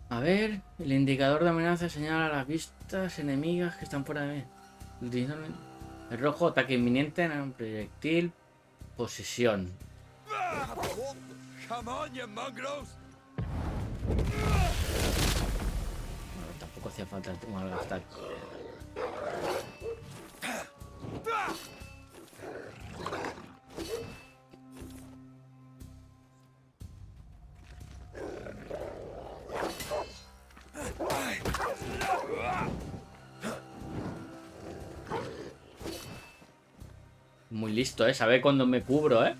A ver, el indicador de amenaza señala las vistas enemigas que están fuera de mí. El rojo, ataque inminente, un proyectil, posesión. Tampoco hacía falta malgastar. Muy listo, sabe cuándo me cubro, What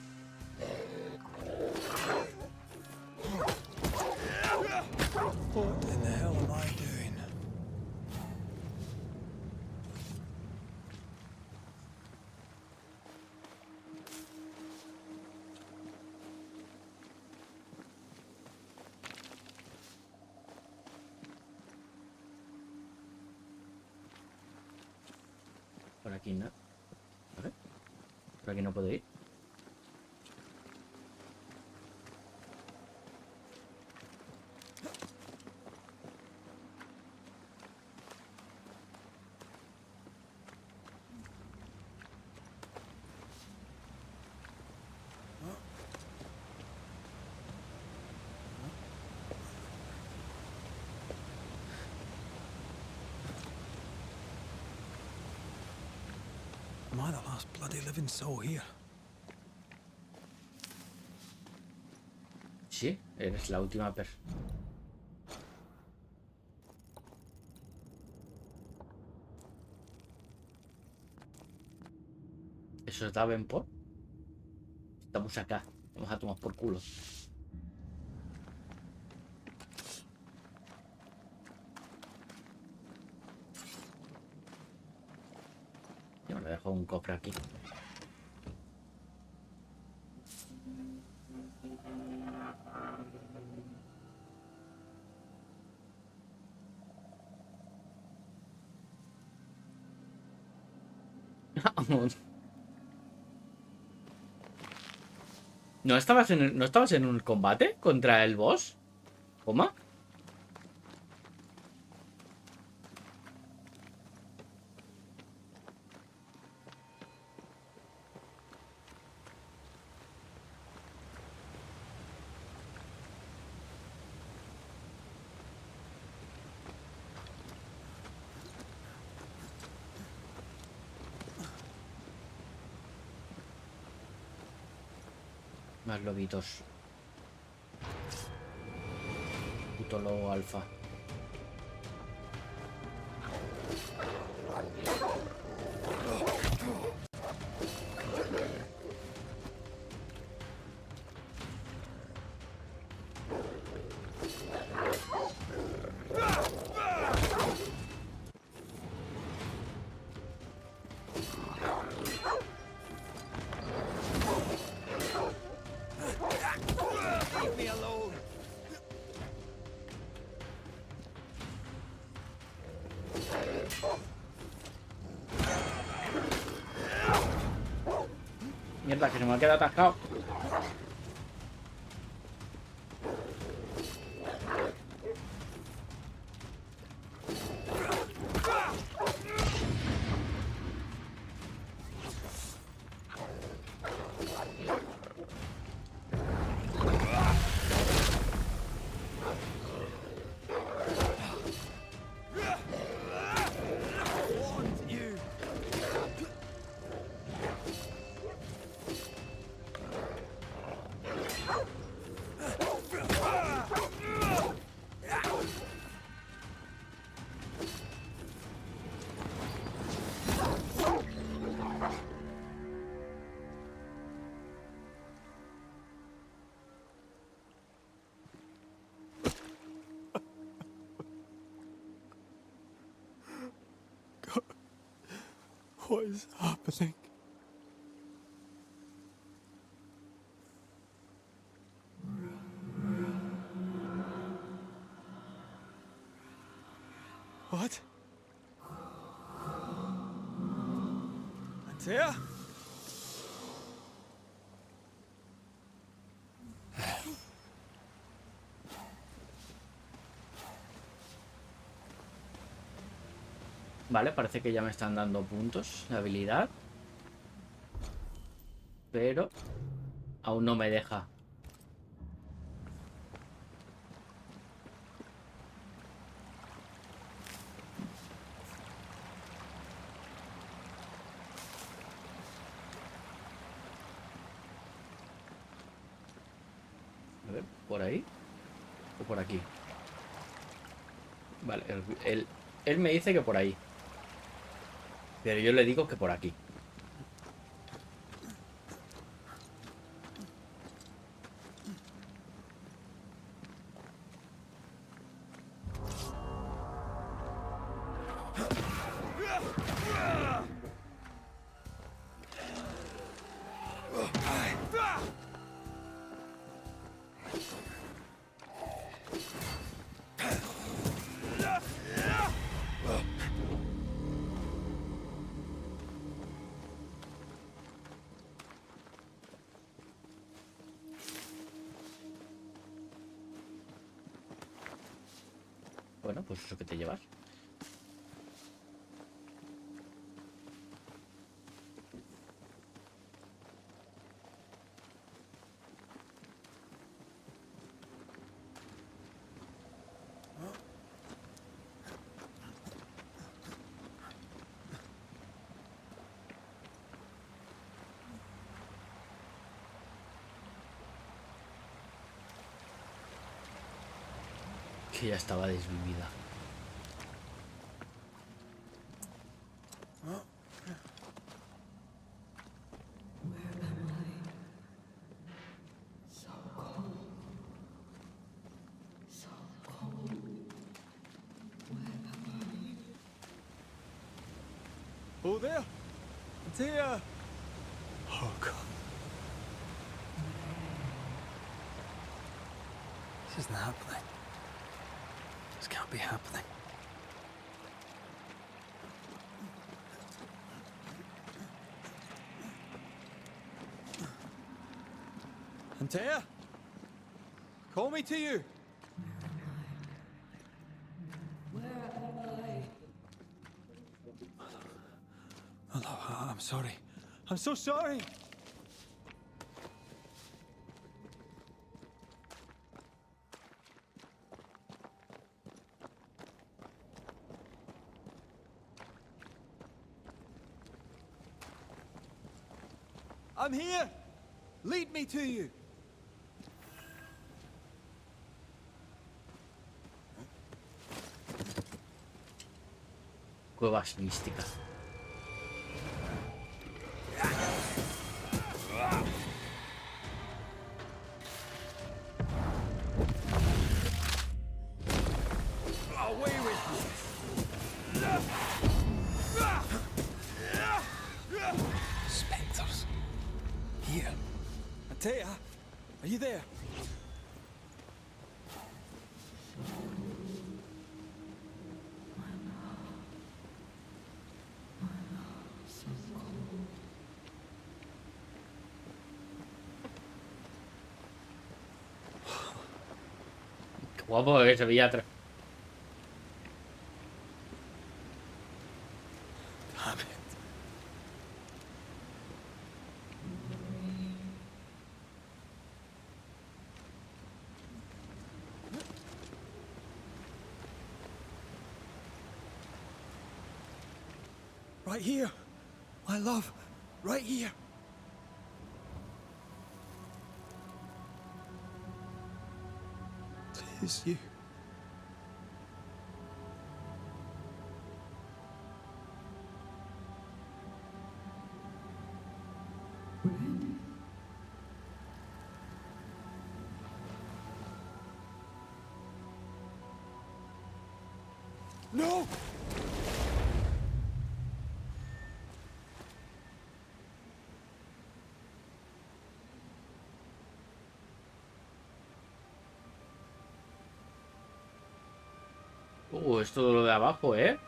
in the hell am I doing? Por aquí no. A ver. Por aquí no puedo ir. Am I the last bloody living soul here? Sí, eres la última persona. ¿Eso es Davenport? Estamos acá. Vamos a tomar por culo. Yo me dejo un cofre aquí. ¿No estabas en un combate contra el boss? ¿Cómo? Más lobitos. Puto lobo alfa. Mierda, que se me ha quedado atascado. What is happening? What? Antea? Vale, parece que ya me están dando puntos de habilidad. Pero aún no me deja. A ver, ¿por ahí? ¿O por aquí? Vale, él me dice que por ahí. Pero yo le digo que por aquí. Bueno, pues eso que te llevas. Que ya estaba desvivida. Oh, there! There! Oh, God. This isn't happening. This can't be happening. Antea? Call me to you! Oh, I'm sorry. I'm so sorry! I'm here! Lead me to you! Cuevas místicas. Away with you! Spectres. Here. Antea, are you there? Qué guapo que se veía atrás. Damn it. Right here, my love, right here. Tis you. No! Esto de lo de abajo, ¿eh?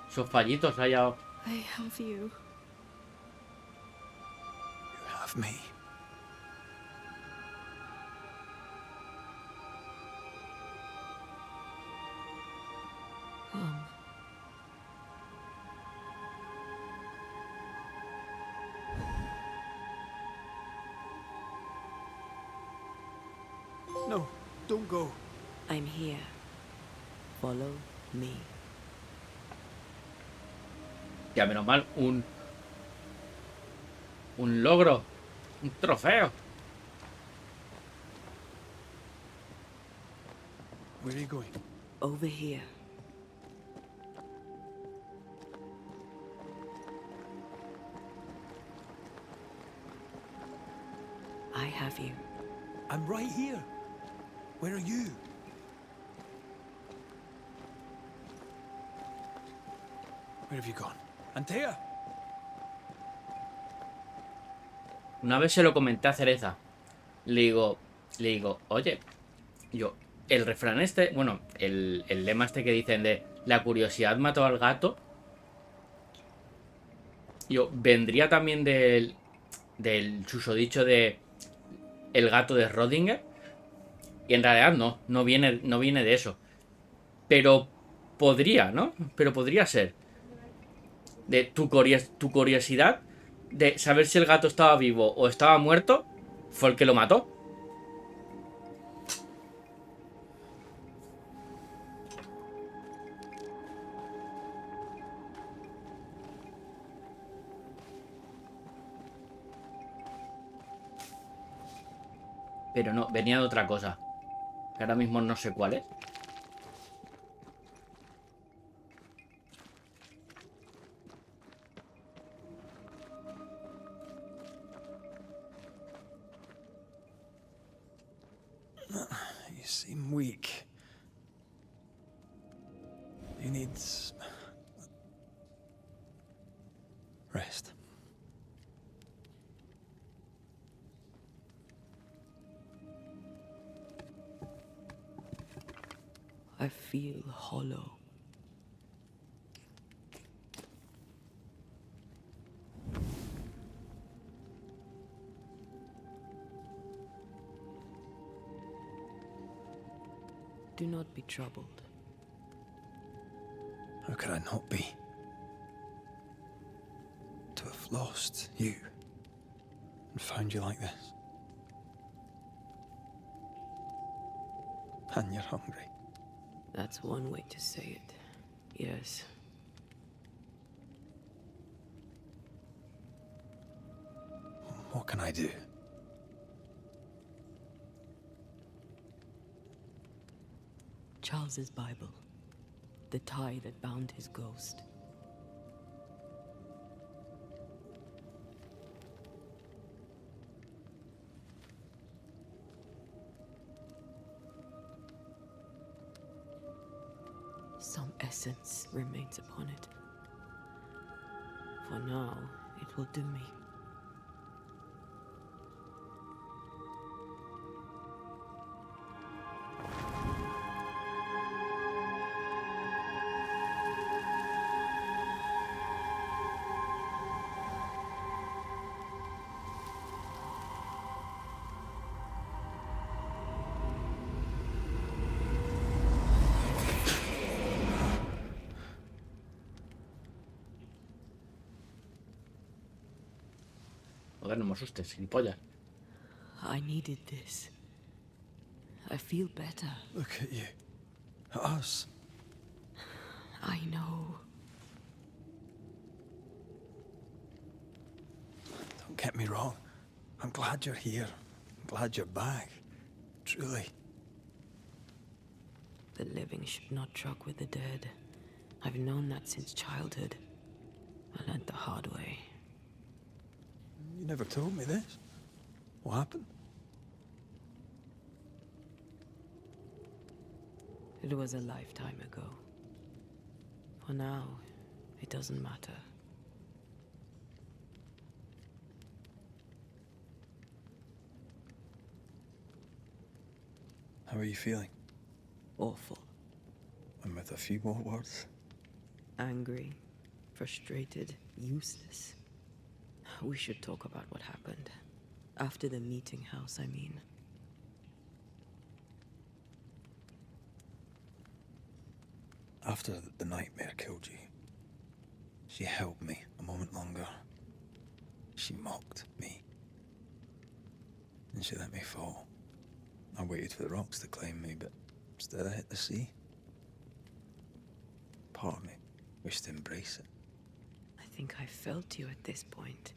Esos fallitos allá. I have you. You have me. Come. No, don't go. I'm here. Follow me. Ya menos mal, un logro, un trofeo. Where are you going? Over here. I have you. I'm right here. Where are you? Where have you gone? Antea! Una vez se lo comenté a Cereza. Le digo, oye, el refrán este, bueno, el lema este que dicen de la curiosidad mató al gato. Vendría también del susodicho de el gato de Schrödinger. Y en realidad no viene de eso. Pero podría, ¿no? Pero podría ser. De tu curiosidad de saber si el gato estaba vivo o estaba muerto, fue el que lo mató. Pero no, venía de otra cosa. Que ahora mismo no sé cuál es. weak. You need rest. I feel hollow. Do not be troubled. How could I not be? To have lost you and found you like this. And you're hungry. That's one way to say it. Yes. What can I do? Charles's Bible. The tie that bound his ghost. Some essence remains upon it. For now, it will do me. Joder, no me asustes, gilipollas. I needed this. I feel better. Look at you. At us. I know. Don't get me wrong. I'm glad you're here. I'm glad you're back. Truly. The living should not truck with the dead. I've known that since childhood. I learned the hard way. You never told me this. What happened? It was a lifetime ago. For now, it doesn't matter. How are you feeling? Awful. And with a few more words? Angry, frustrated, useless. We should talk about what happened. After the meeting house, I mean. After the nightmare killed you, she held me a moment longer. She mocked me. And she let me fall. I waited for the rocks to claim me, but instead I hit the sea. Part of me wished to embrace it. I think I felt you at this point.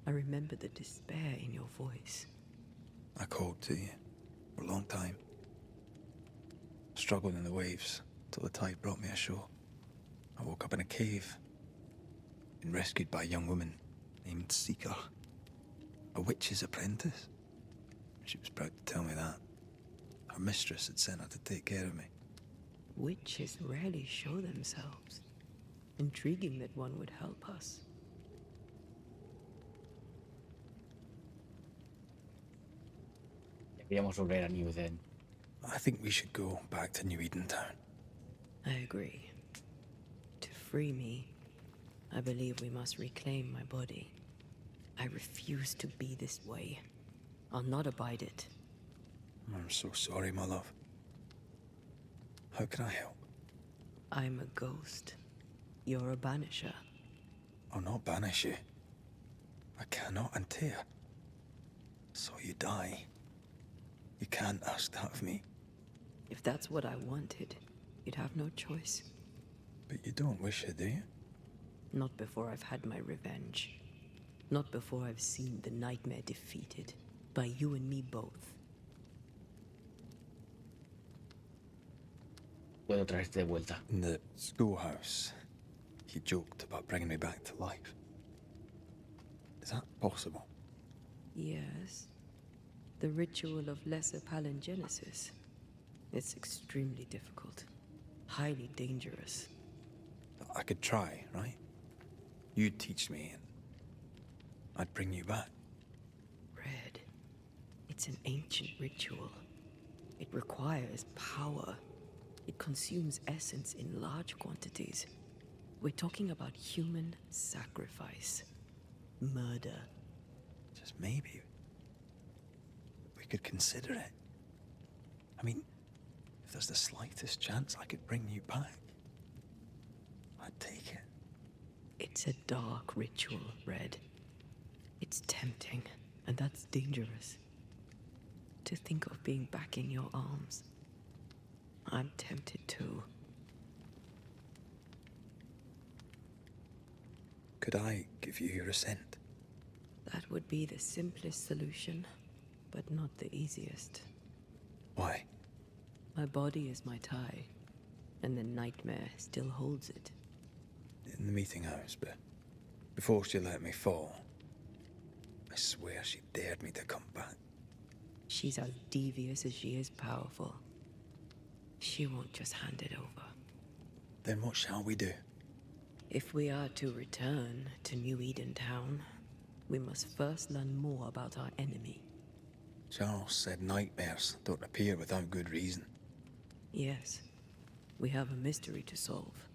I remember the despair in your voice. I called to you for a long time. Struggled in the waves till the tide brought me ashore. I woke up in a cave, been rescued by a young woman named Seeker, a witch's apprentice. She was proud to tell me that. Her mistress had sent her to take care of me. Witches rarely show themselves. Intriguing that one would help us. Deberíamos volver a New Eden. I think we should go back to New Eden Town. I agree. To free me, I believe we must reclaim my body. I refuse to be this way. I'll not abide it. I'm so sorry, my love. How can I help? I'm a ghost. You're a banisher. I'll not banish you. I cannot untear. So you die. You can't ask that of me. If that's what I wanted, you'd have no choice. But you don't wish it, do you? Not before I've had my revenge. Not before I've seen the nightmare defeated. By you and me both. Puedo traerte de vuelta. In the schoolhouse, he joked about bringing me back to life. Is that possible? Yes. The ritual of lesser palingenesis. It's extremely difficult. Highly dangerous. I could try, right? You'd teach me and I'd bring you back. Red. It's an ancient ritual. It requires power. It consumes essence in large quantities. We're talking about human sacrifice. Murder. Just maybe we could consider it. I mean, if there's the slightest chance I could bring you back, I'd take it. It's a dark ritual, Red. It's tempting, and that's dangerous. To think of being back in your arms. I'm tempted too. Could I give you your assent? That would be the simplest solution, but not the easiest. Why? My body is my tie, and the nightmare still holds it. In the meeting house, but before she let me fall, I swear she dared me to come back. She's as devious as she is powerful. She won't just hand it over. Then what shall we do? If we are to return to New Eden Town, we must first learn more about our enemy. Charles said nightmares don't appear without good reason. Yes, we have a mystery to solve.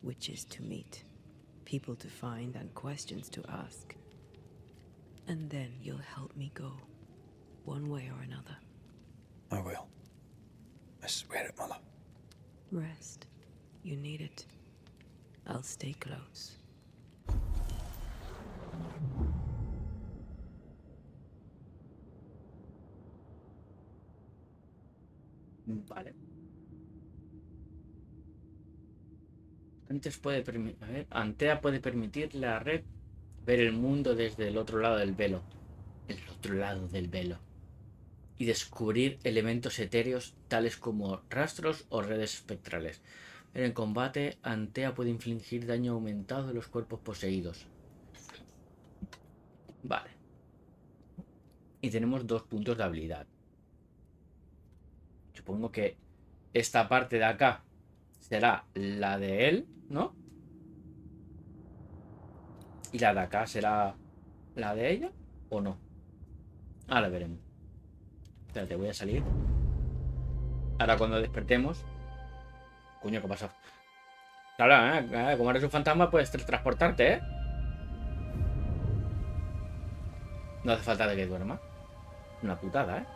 Witches to meet, people to find, and questions to ask. And then you'll help me go, one way or another. I will. I swear it, Mother. Rest. You need it. I'll stay close. Vale. Antes puede permitir. A ver, Antea puede permitirle a Red ver el mundo desde el otro lado del velo. El otro lado del velo. Y descubrir elementos etéreos tales como rastros o redes espectrales. En el combate, Antea puede infligir daño aumentado en los cuerpos poseídos. Vale. Y tenemos 2 puntos de habilidad. Supongo que esta parte de acá será la de él, ¿no? Y la de acá será la de ella, ¿o no? Ahora veremos. Espérate, voy a salir. Ahora cuando despertemos... Coño, ¿qué pasa? Claro, como eres un fantasma puedes transportarte, ¿eh? No hace falta de que duerma. Una putada, ¿eh?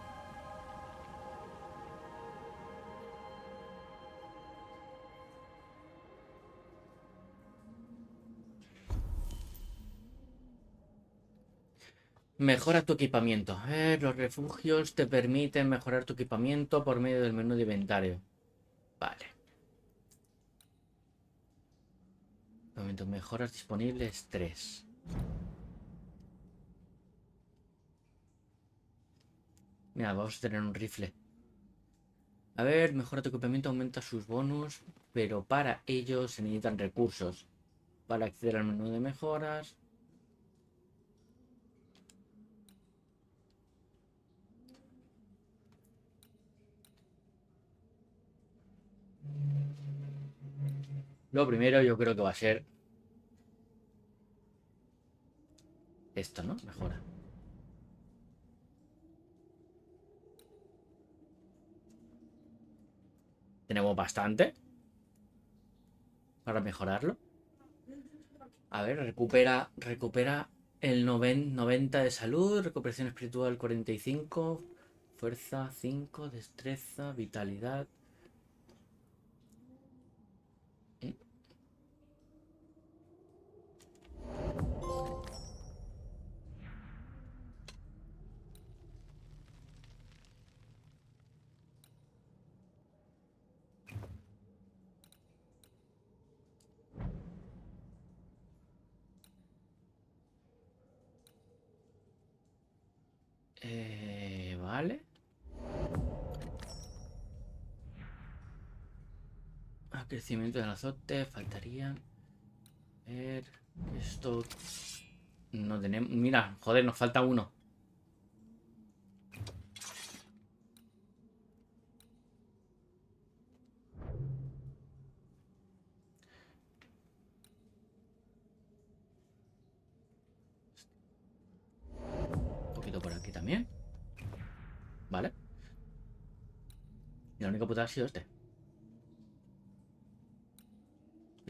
Mejora tu equipamiento. Los refugios te permiten mejorar tu equipamiento por medio del menú de inventario. Vale. Mejoras disponibles 3. Mira, vamos a tener un rifle. A ver, mejora tu equipamiento, aumenta sus bonus, pero para ello se necesitan recursos. Para acceder al menú de mejoras. Lo primero yo creo que va a ser esto, ¿no? Mejora. Tenemos bastante para mejorarlo. A ver, recupera el 90 de salud, recuperación espiritual 45, fuerza 5, destreza, vitalidad. Vale. Crecimiento del azote, faltaría. A ver, esto no tenemos. Mira, joder, nos falta uno. también. Vale. Y la única putada ha sido este.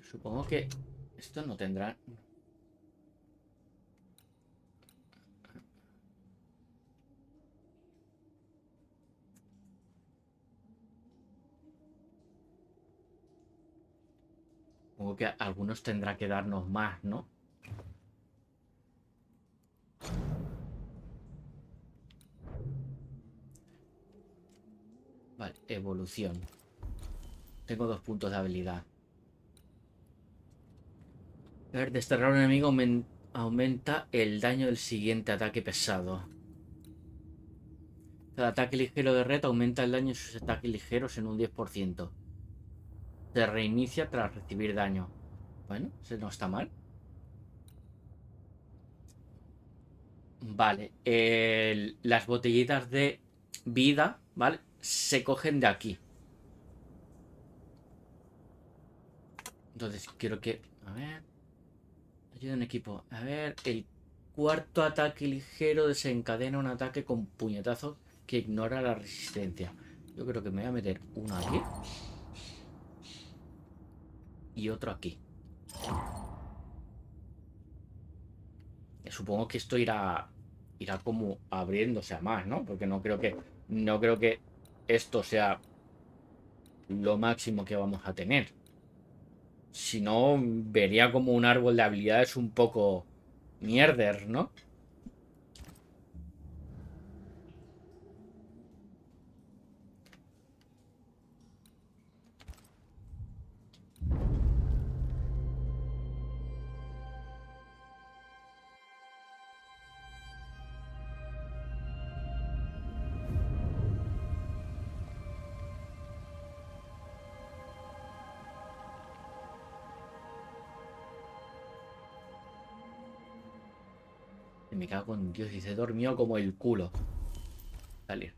Supongo que esto no tendrá... Supongo que algunos tendrá que darnos más, ¿no? Vale, evolución. Tengo 2 puntos de habilidad. A ver, desterrar a un enemigo aumenta el daño del siguiente ataque pesado. Cada ataque ligero de red aumenta el daño de sus ataques ligeros en un 10%. Se reinicia tras recibir daño. Bueno, eso no está mal. Vale, las botellitas de vida, ¿vale? Se cogen de aquí. Entonces quiero que... A ver... Ayuda en equipo. A ver, el cuarto ataque ligero desencadena un ataque con puñetazo que ignora la resistencia. Yo creo que me voy a meter uno aquí. Y otro aquí. Supongo que esto irá como abriéndose a más, ¿no? Porque no creo que esto sea lo máximo que vamos a tener. Si no, vería como un árbol de habilidades un poco mierder, ¿no? Me cago en Dios, y se dormió como el culo. Salir.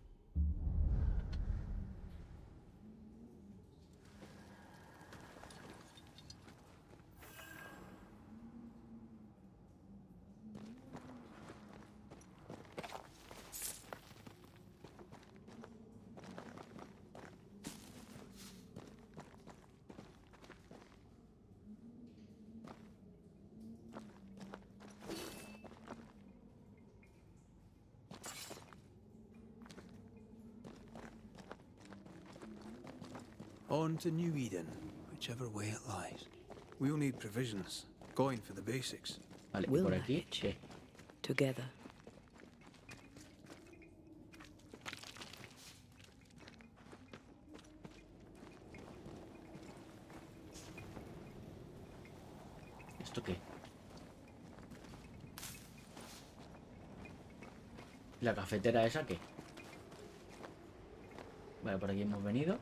On to New Eden, whichever way it lies. We'll need provisions, going for the basics. Vale, We'll por aquí, manage. ¿qué? Together. ¿Esto qué? ¿La cafetera esa qué? Vale, por aquí hemos venido.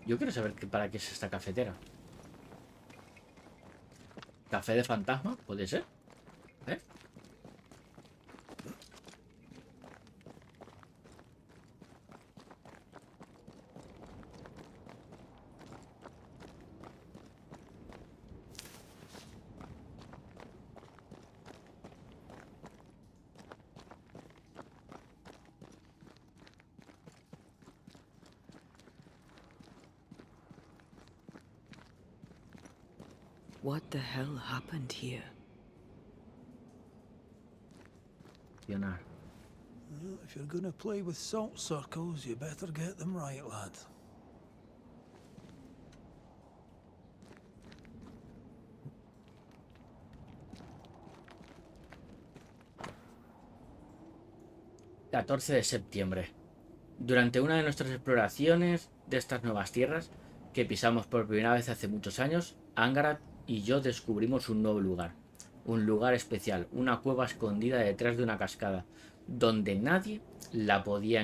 Yo quiero saber para qué es esta cafetera. ¿Café de fantasma? ¿Puede ser? ¿Eh? What the hell happened here? Well, if you're gonna play with salt circles, you better get them right, lad. ...14 de septiembre... Durante una de nuestras exploraciones de estas nuevas tierras... ...que pisamos por primera vez hace muchos años... Angara y yo descubrimos un nuevo lugar. Un lugar especial, una cueva escondida detrás de una cascada, donde nadie la podría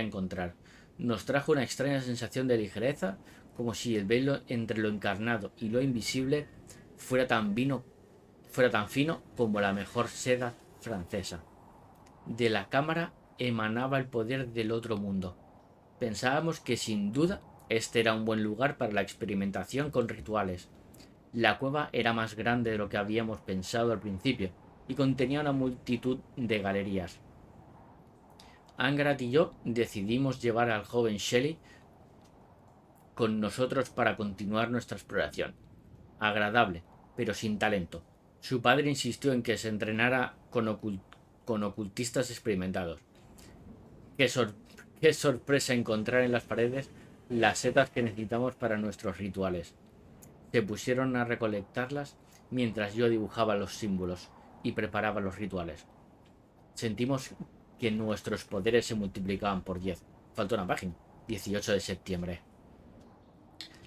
encontrar. Nos trajo una extraña sensación de ligereza, como si el velo entre lo encarnado y lo invisible fuera tan fino como la mejor seda francesa. De la cámara emanaba el poder del otro mundo. Pensábamos que sin duda este era un buen lugar para la experimentación con rituales. La cueva era más grande de lo que habíamos pensado al principio y contenía una multitud de galerías. Angrat y yo decidimos llevar al joven Shelley con nosotros para continuar nuestra exploración. Agradable, pero sin talento. Su padre insistió en que se entrenara con ocultistas experimentados. Qué sorpresa encontrar en las paredes las setas que necesitamos para nuestros rituales. Se pusieron a recolectarlas mientras yo dibujaba los símbolos y preparaba los rituales. Sentimos que nuestros poderes se multiplicaban por 10. Falta una página. 18 de septiembre.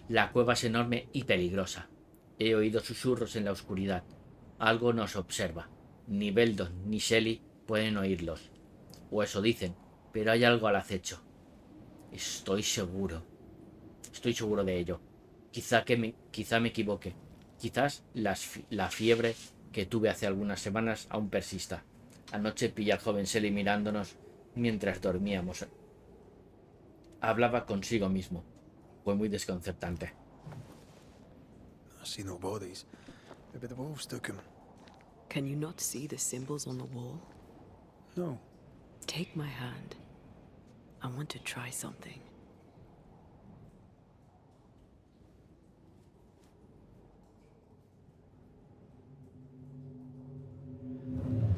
La cueva es enorme y peligrosa. He oído susurros en la oscuridad. Algo nos observa. Ni Beldon ni Shelley pueden oírlos. O eso dicen, pero hay algo al acecho. Estoy seguro de ello. Quizá me equivoque. Quizás la fiebre que tuve hace algunas semanas aún persista. Anoche pillé al joven Shelley mirándonos mientras dormíamos. Hablaba consigo mismo. Fue muy desconcertante. I see no bodies. Maybe the wolves took him. Can you not see the symbols on the wall? No. Take my hand. I want to try something.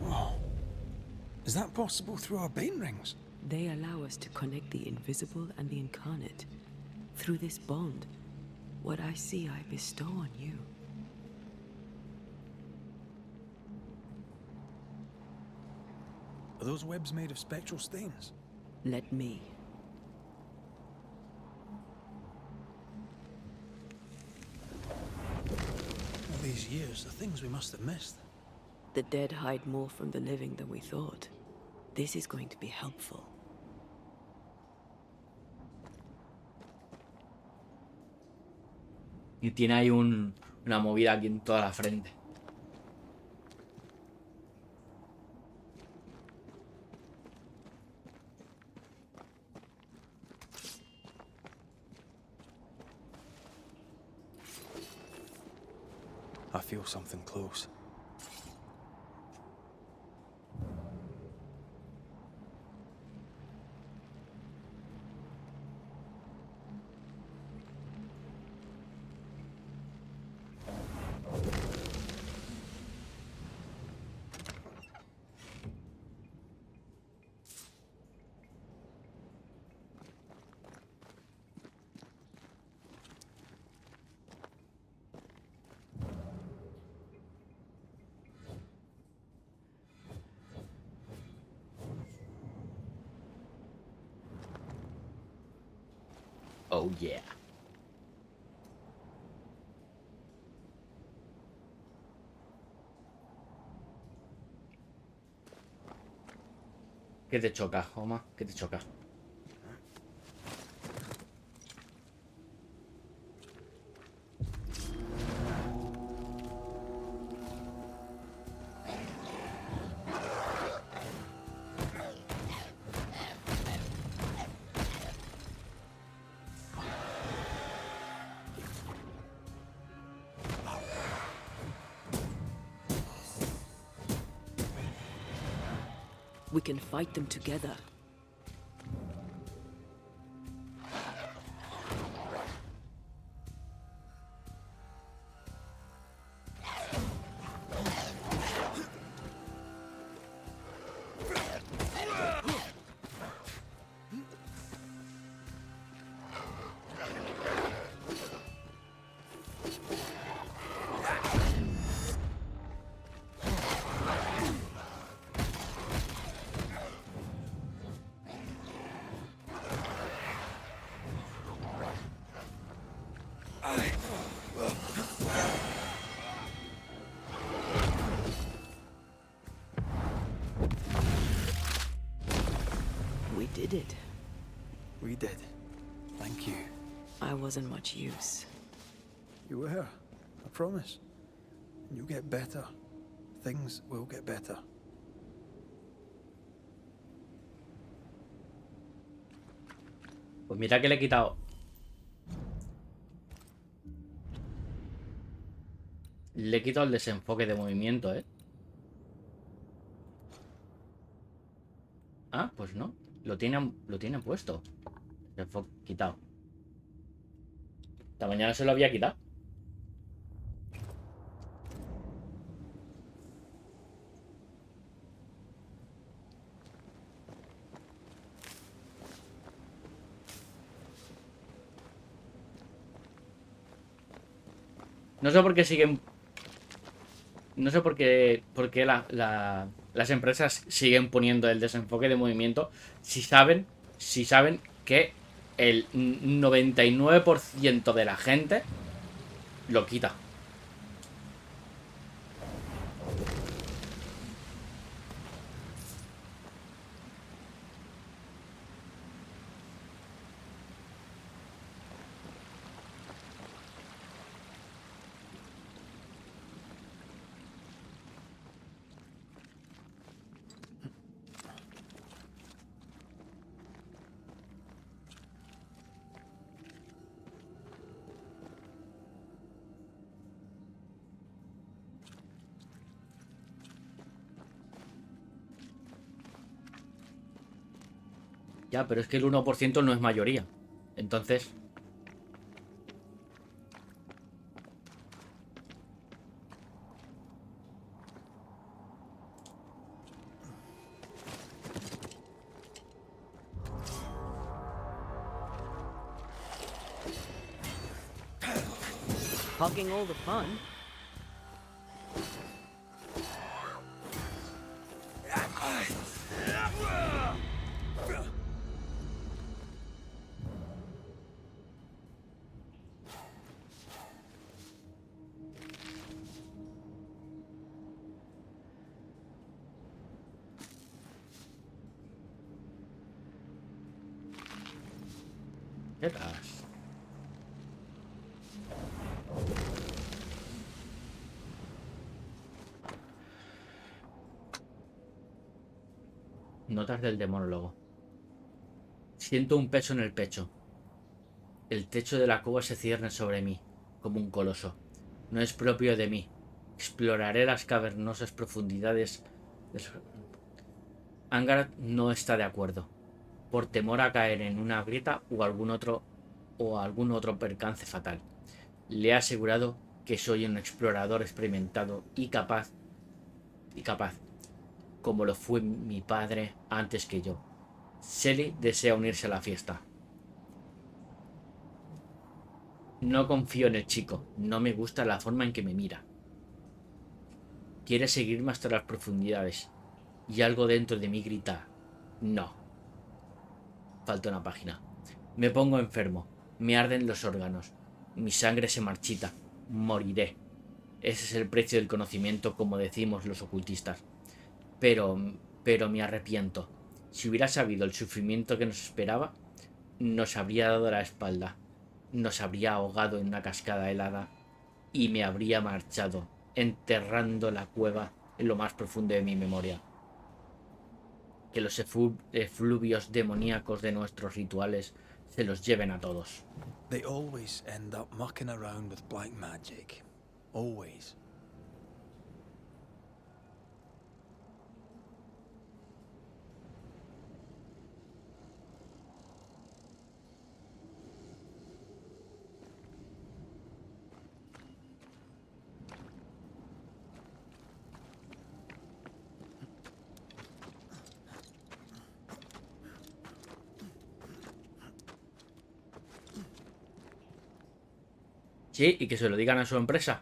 Oh. Is that possible through our bane rings? They allow us to connect the invisible and the incarnate. Through this bond, what I see I bestow on you. Are those webs made of spectral stains? Let me. All these years, the things we must have missed. The dead hide more from the living than we thought. This is going to be helpful. Y tiene ahí una movida aquí en toda la frente. I feel something close. Oh yeah. ¿Qué te choca, Oma? ¿Qué te choca? We can fight them together. We did it. We did. Thank you. I wasn't much use. You were, I promise. You'll get better. Things will get better. Pues mira que le he quitado. Le he quitado el desenfoque de movimiento, ¿eh? Ah, pues no. Lo tienen puesto. Se fue quitado. Esta mañana se lo había quitado. No sé por qué siguen... No sé por qué las empresas siguen poniendo el desenfoque de movimiento si saben que el 99% de la gente lo quita. Ya, pero es que el 1% no es mayoría. Entonces... Hogging all the fun. ¿Qué das? Notas del demonólogo. Siento un peso en el pecho. El techo de la cueva se cierne sobre mí, como un coloso. No es propio de mí. Exploraré las cavernosas profundidades. Angar no está de acuerdo, por temor a caer en una grieta o algún otro percance fatal. Le he asegurado que soy un explorador experimentado y capaz, como lo fue mi padre antes que yo. Sally desea unirse a la fiesta. No confío en el chico, no me gusta la forma en que me mira. Quiere seguirme hasta las profundidades, y algo dentro de mí grita, no. Falta una página. Me pongo enfermo, me arden los órganos, mi sangre se marchita, moriré. Ese es el precio del conocimiento, como decimos los ocultistas. Pero me arrepiento. Si hubiera sabido el sufrimiento que nos esperaba, nos habría dado la espalda, nos habría ahogado en una cascada helada y me habría marchado, enterrando la cueva en lo más profundo de mi memoria. Que los efluvios demoníacos de nuestros rituales se los lleven a todos. They always end up mucking around with black magic. Always. Sí, y que se lo digan a su empresa.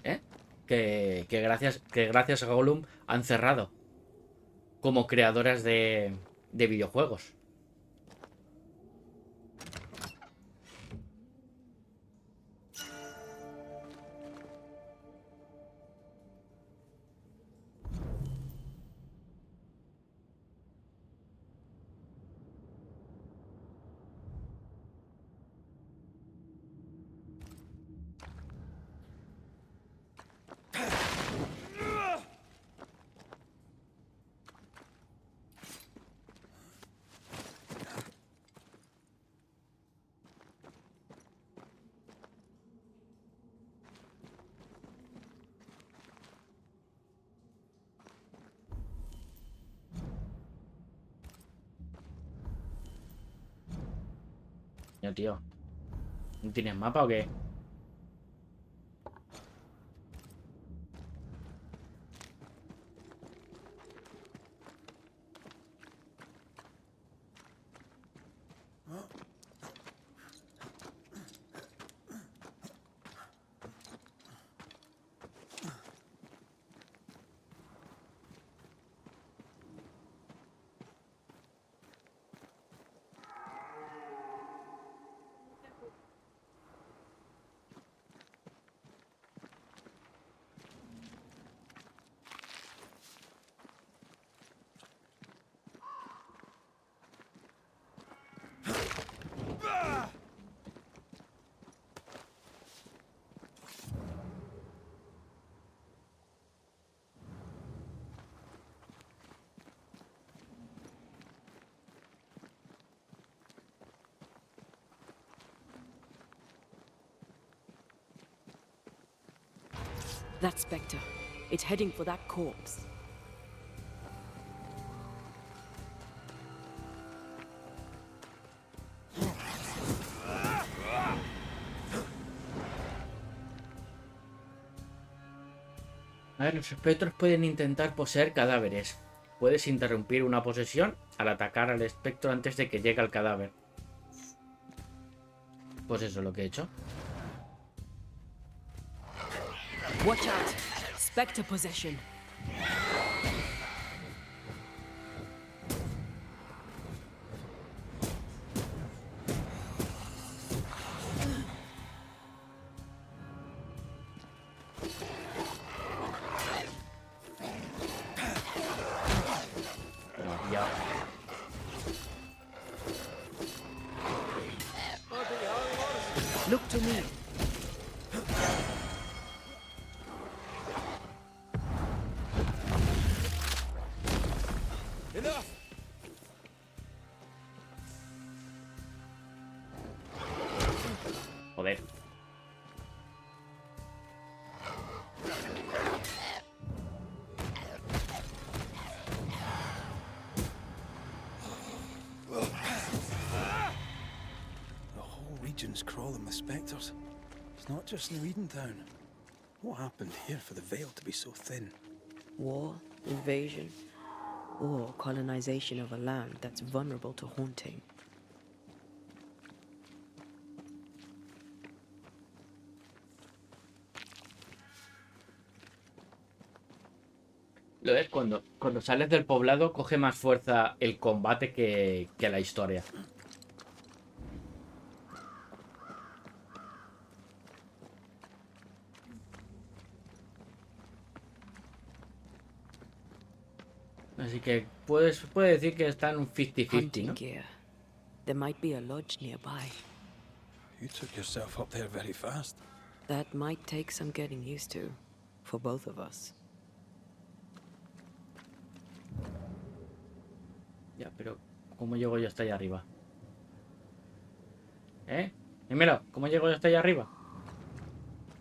¿Eh? Que gracias a Gollum han cerrado como creadoras de videojuegos. Coño, tío. ¿No tienes mapa o qué? That spectre. It's heading for that corpse. A ver, los espectros pueden intentar poseer cadáveres. Puedes interrumpir una posesión al atacar al espectro antes de que llegue al cadáver. Pues eso es lo que he hecho. Watch out! Spectre possession. Look to me. Enough! Joder. The whole region's crawling with spectres. It's not just New Edentown. What happened here for the veil to be so thin? War, invasion, or colonization of a land that's vulnerable to haunting. Lo es, cuando sales del poblado coge más fuerza el combate que la historia. Así que puede decir que está en un 50-50, ¿no? Gear. There might be a lodge nearby. You took yourself up there very fast. That might take some getting used to, for both of us. Ya, pero ¿cómo llego yo hasta allá arriba? ¿Eh? Dímelo, ¿cómo llego yo hasta allá arriba?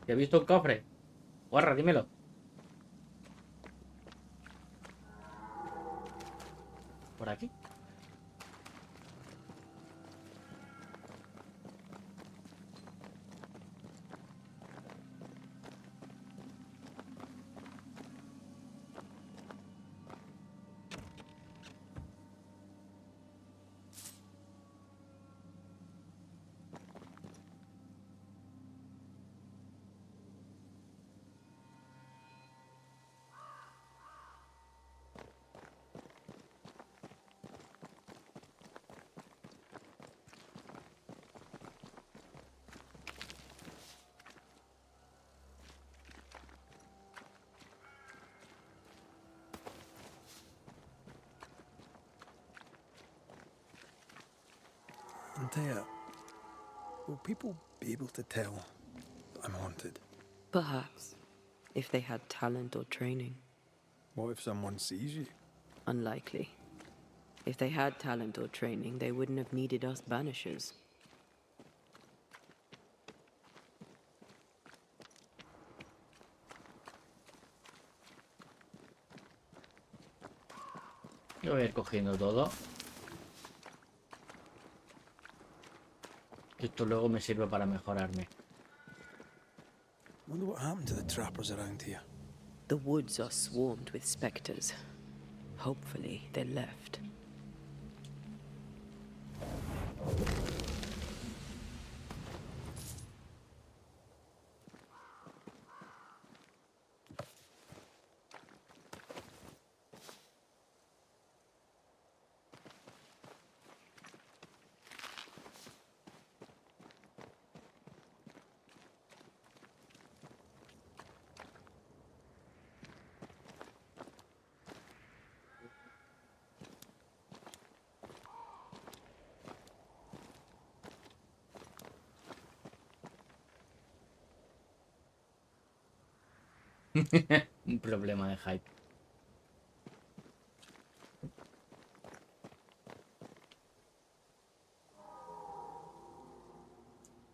¿Que he visto un cofre? Guarra, dímelo. ¿Por aquí? Antea, will people be able to tell that I'm haunted? Perhaps, if they had talent or training. What if someone sees you? Unlikely. If they had talent or training, they wouldn't have needed us Banishers. Yo voy a ir cogiendo todo. Esto luego me sirve para mejorarme. Wonder what happened to the trappers around here. The woods are swarmed with specters. Hopefully, they left. Un problema de hype.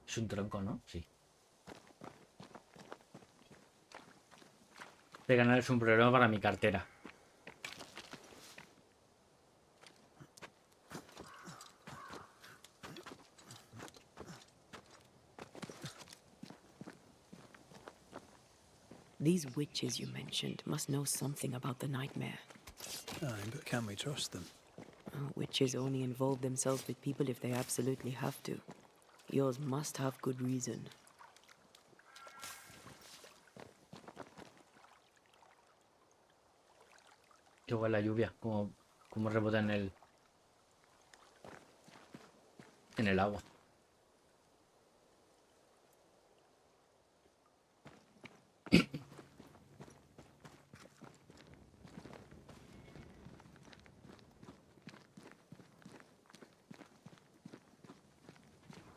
Es un tronco, ¿no? Sí. Este canal es un problema para mi cartera. These witches you mentioned must know something about the nightmare. Aye, but can we trust them? Witches only involve themselves with people if they absolutely have to. Yours must have good reason. Qué guay la lluvia, como rebota en el agua.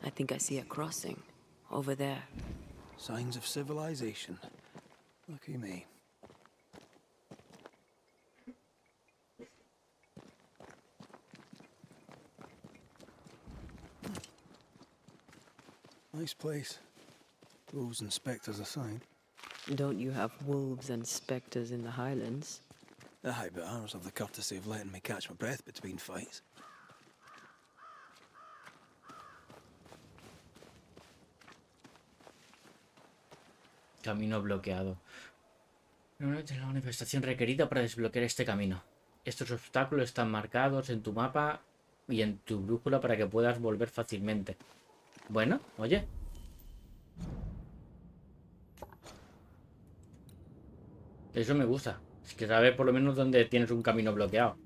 I think I see a crossing over there. Signs of civilization. Lucky me. Nice place. Wolves and spectres aside. Don't you have wolves and spectres in the Highlands? Aye, but ours have the courtesy of letting me catch my breath between fights. Camino bloqueado. No es la manifestación requerida para desbloquear este camino. Estos obstáculos están marcados en tu mapa y en tu brújula para que puedas volver fácilmente. Bueno, oye. Eso me gusta. Es que sabes por lo menos dónde tienes un camino bloqueado.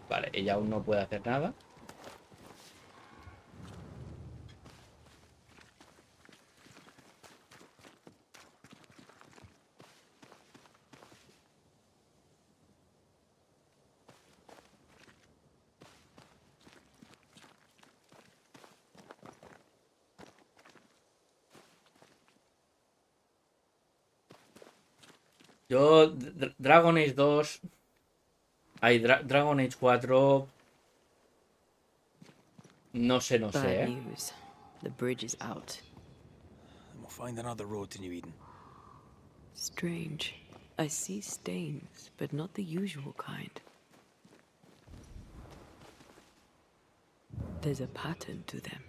Vale, ella aún no puede hacer nada. Yo, Dragon Age 2... Hay Dragon Age 4... No sé, Bad news. The bridge is out. Then we'll find another road to New Eden. Strange. I see stains, but not the usual kind. There's a pattern to them.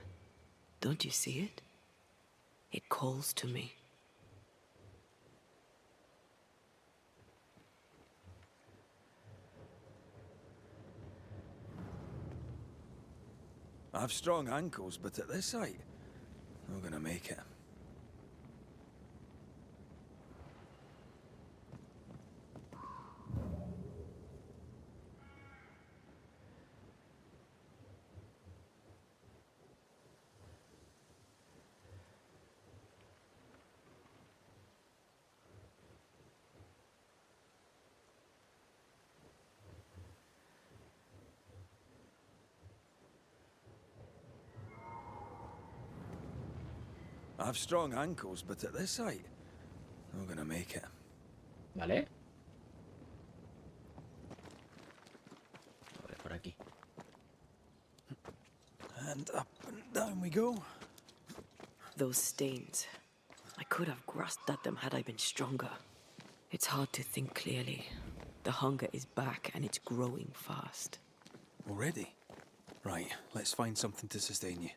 Don't you see it? It calls to me. I've strong ankles, but at this height, not gonna make it. I've strong ankles, but at this height, not gonna make it. Vale. A ver, por aquí. And up and down we go. Those stains. I could have grasped at them had I been stronger. It's hard to think clearly. The hunger is back and it's growing fast. Already? Right, let's find something to sustain you.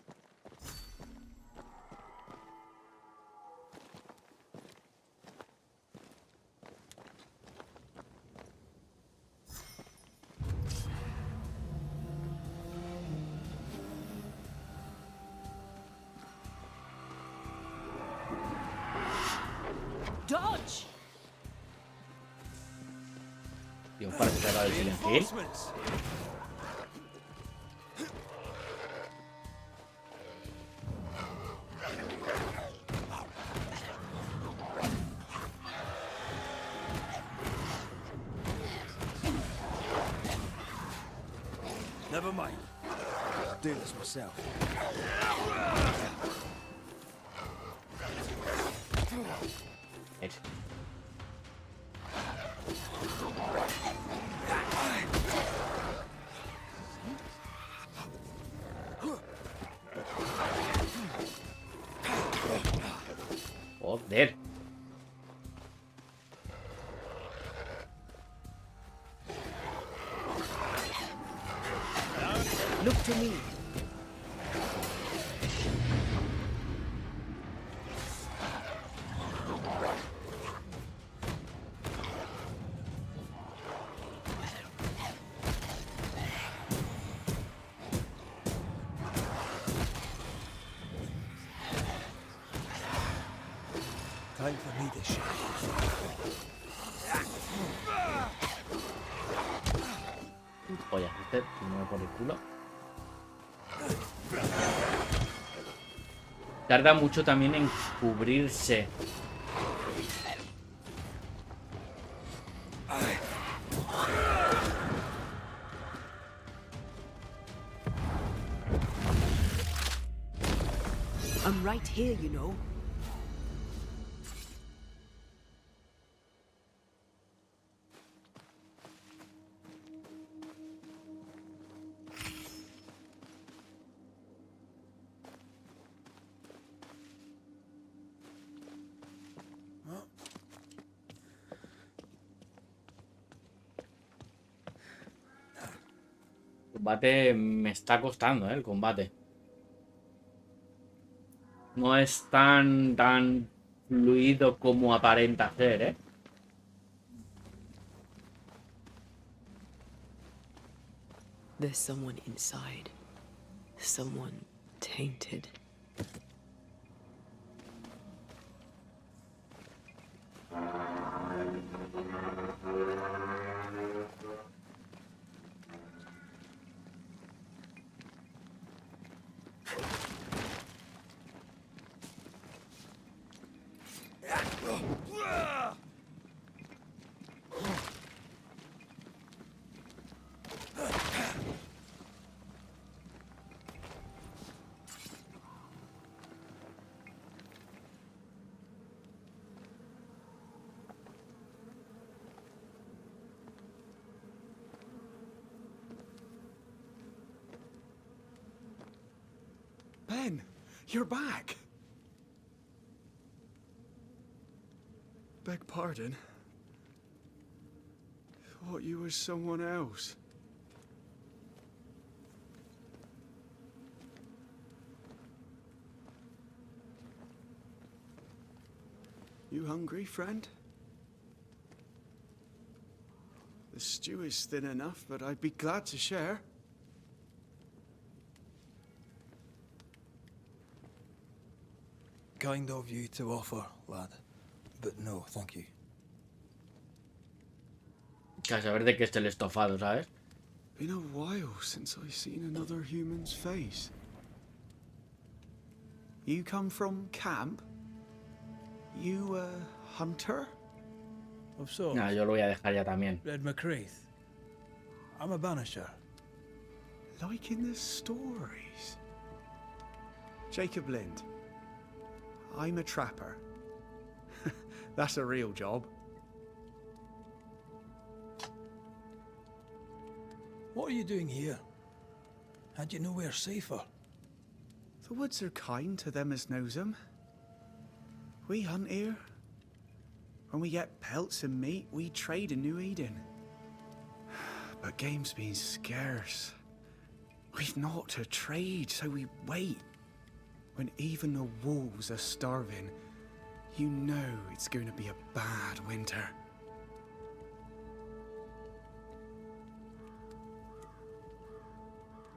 Dodge! Tío, parece que acaba de silenciar. Never mind. I'll do this myself. Eso. Joder. Look to me. Time for me to shine. Oye, este primero por el culo. Tarda mucho también en cubrirse. I'm right here, you know. El combate me está costando, el combate. No es tan fluido como aparenta ser, ¿eh? There's someone inside. Someone tainted. Ben, you're back. Beg pardon. Thought you were someone else. You hungry, friend? The stew is thin enough, but I'd be glad to share. Kind of you to offer, lad. But no, thank you. A saber de qué es el estofado, ¿sabes? Been a while since I've seen another human's face. You come from camp? You a hunter? Of sorts. No, yo lo voy a dejar ya también. Red McCreath. I'm a banisher. Like in the stories. Jacob Lind. I'm a trapper. That's a real job. What are you doing here? Had you nowhere safer? The woods are kind to them as knows 'em. We hunt here. When we get pelts and meat, we trade in New Eden. But game's been scarce. We've naught to trade, so we wait. When even the wolves are starving, you know it's going to be a bad winter.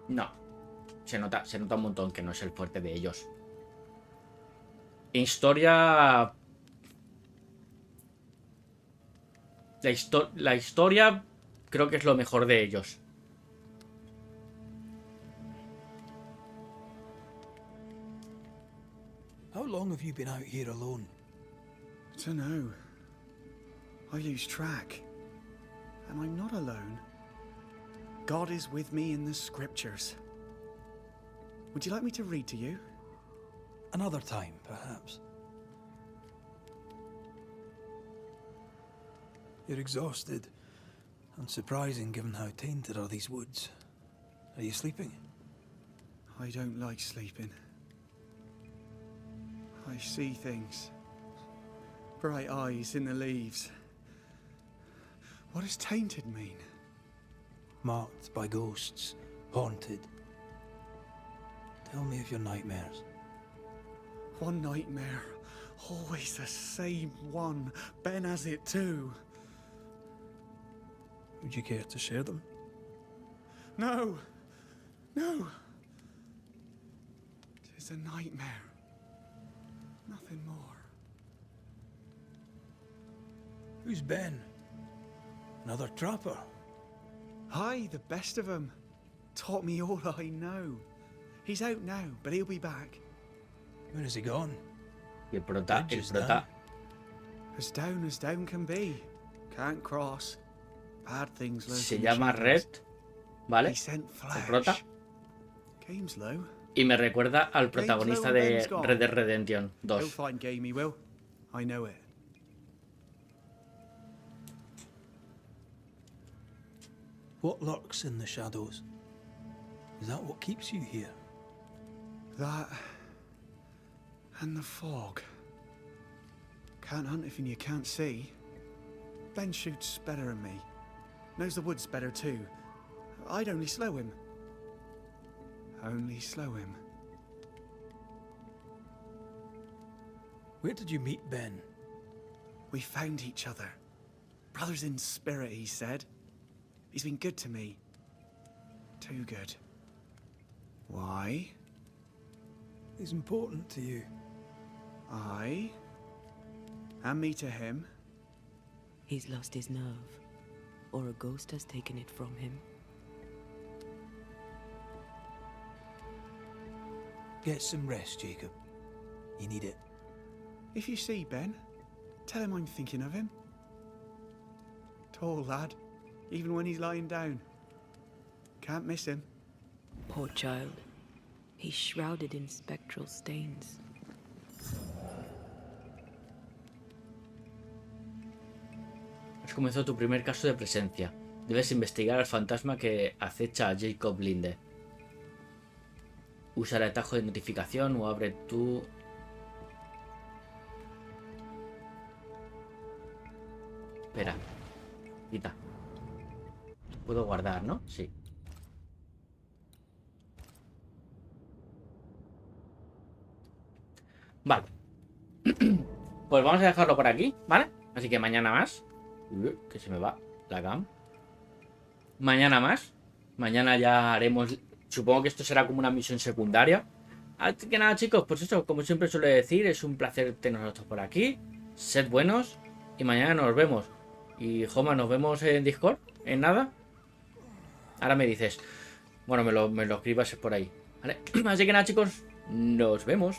No. Se nota un montón que no es el fuerte de ellos. Historia... La historia creo que es lo mejor de ellos. How long have you been out here alone? Dunno. I lose track. And I'm not alone. God is with me in the scriptures. Would you like me to read to you? Another time, perhaps. You're exhausted. Unsurprising given how tainted are these woods. Are you sleeping? I don't like sleeping. I see things. Bright eyes in the leaves. What does tainted mean? Marked by ghosts. Haunted. Tell me of your nightmares. One nightmare. Always the same one. Ben has it too. Would you care to share them? No. No. Tis a nightmare. Nothing more. Who's Ben? Another trapper? Aye, the best of 'em. Taught me all I know. He's out now, but he'll be back. Where has he gone? Y el prota. As down can be. Can't cross. Bad things lurk Se in llama shadows. Red, ¿vale? He sent El prota. flesh. Game's low. Y me recuerda al protagonista de Red Dead Redemption He'll 2. find game, he will. I know it. What lurks in the shadows? Is that what keeps you here? That and the fog. Can't hunt if you can't see. Ben shoots better than me. Knows the woods better too. I'd only slow him. Only slow him. Where did you meet Ben? We found each other. Brothers in spirit, he said. He's been good to me. Too good. Why? He's important to you. I? And me to him? He's lost his nerve, or a ghost has taken it from him. Get some rest, Jacob. You need it. If you see Ben, tell him I'm thinking of him. Tall lad, even when he's lying down. Can't miss him. Poor child. He's shrouded in spectral stains. Has comenzado tu primer caso de presencia. Debes investigar al fantasma que acecha a Jacob Linde. Usa el atajo de notificación o abre tu... Espera. Quita. Puedo guardar, ¿no? Sí. Vale. Pues vamos a dejarlo por aquí, ¿vale? Así que mañana más. Que se me va la cam. Mañana más. Mañana ya haremos... Supongo que esto será como una misión secundaria. Así que nada, chicos, pues eso, como siempre suele decir, es un placer tenernos por aquí. Sed buenos y mañana nos vemos. Y Joma, nos vemos en Discord, en nada. Ahora me dices. Bueno, me lo escribas por ahí, ¿vale? Así que nada, chicos, nos vemos.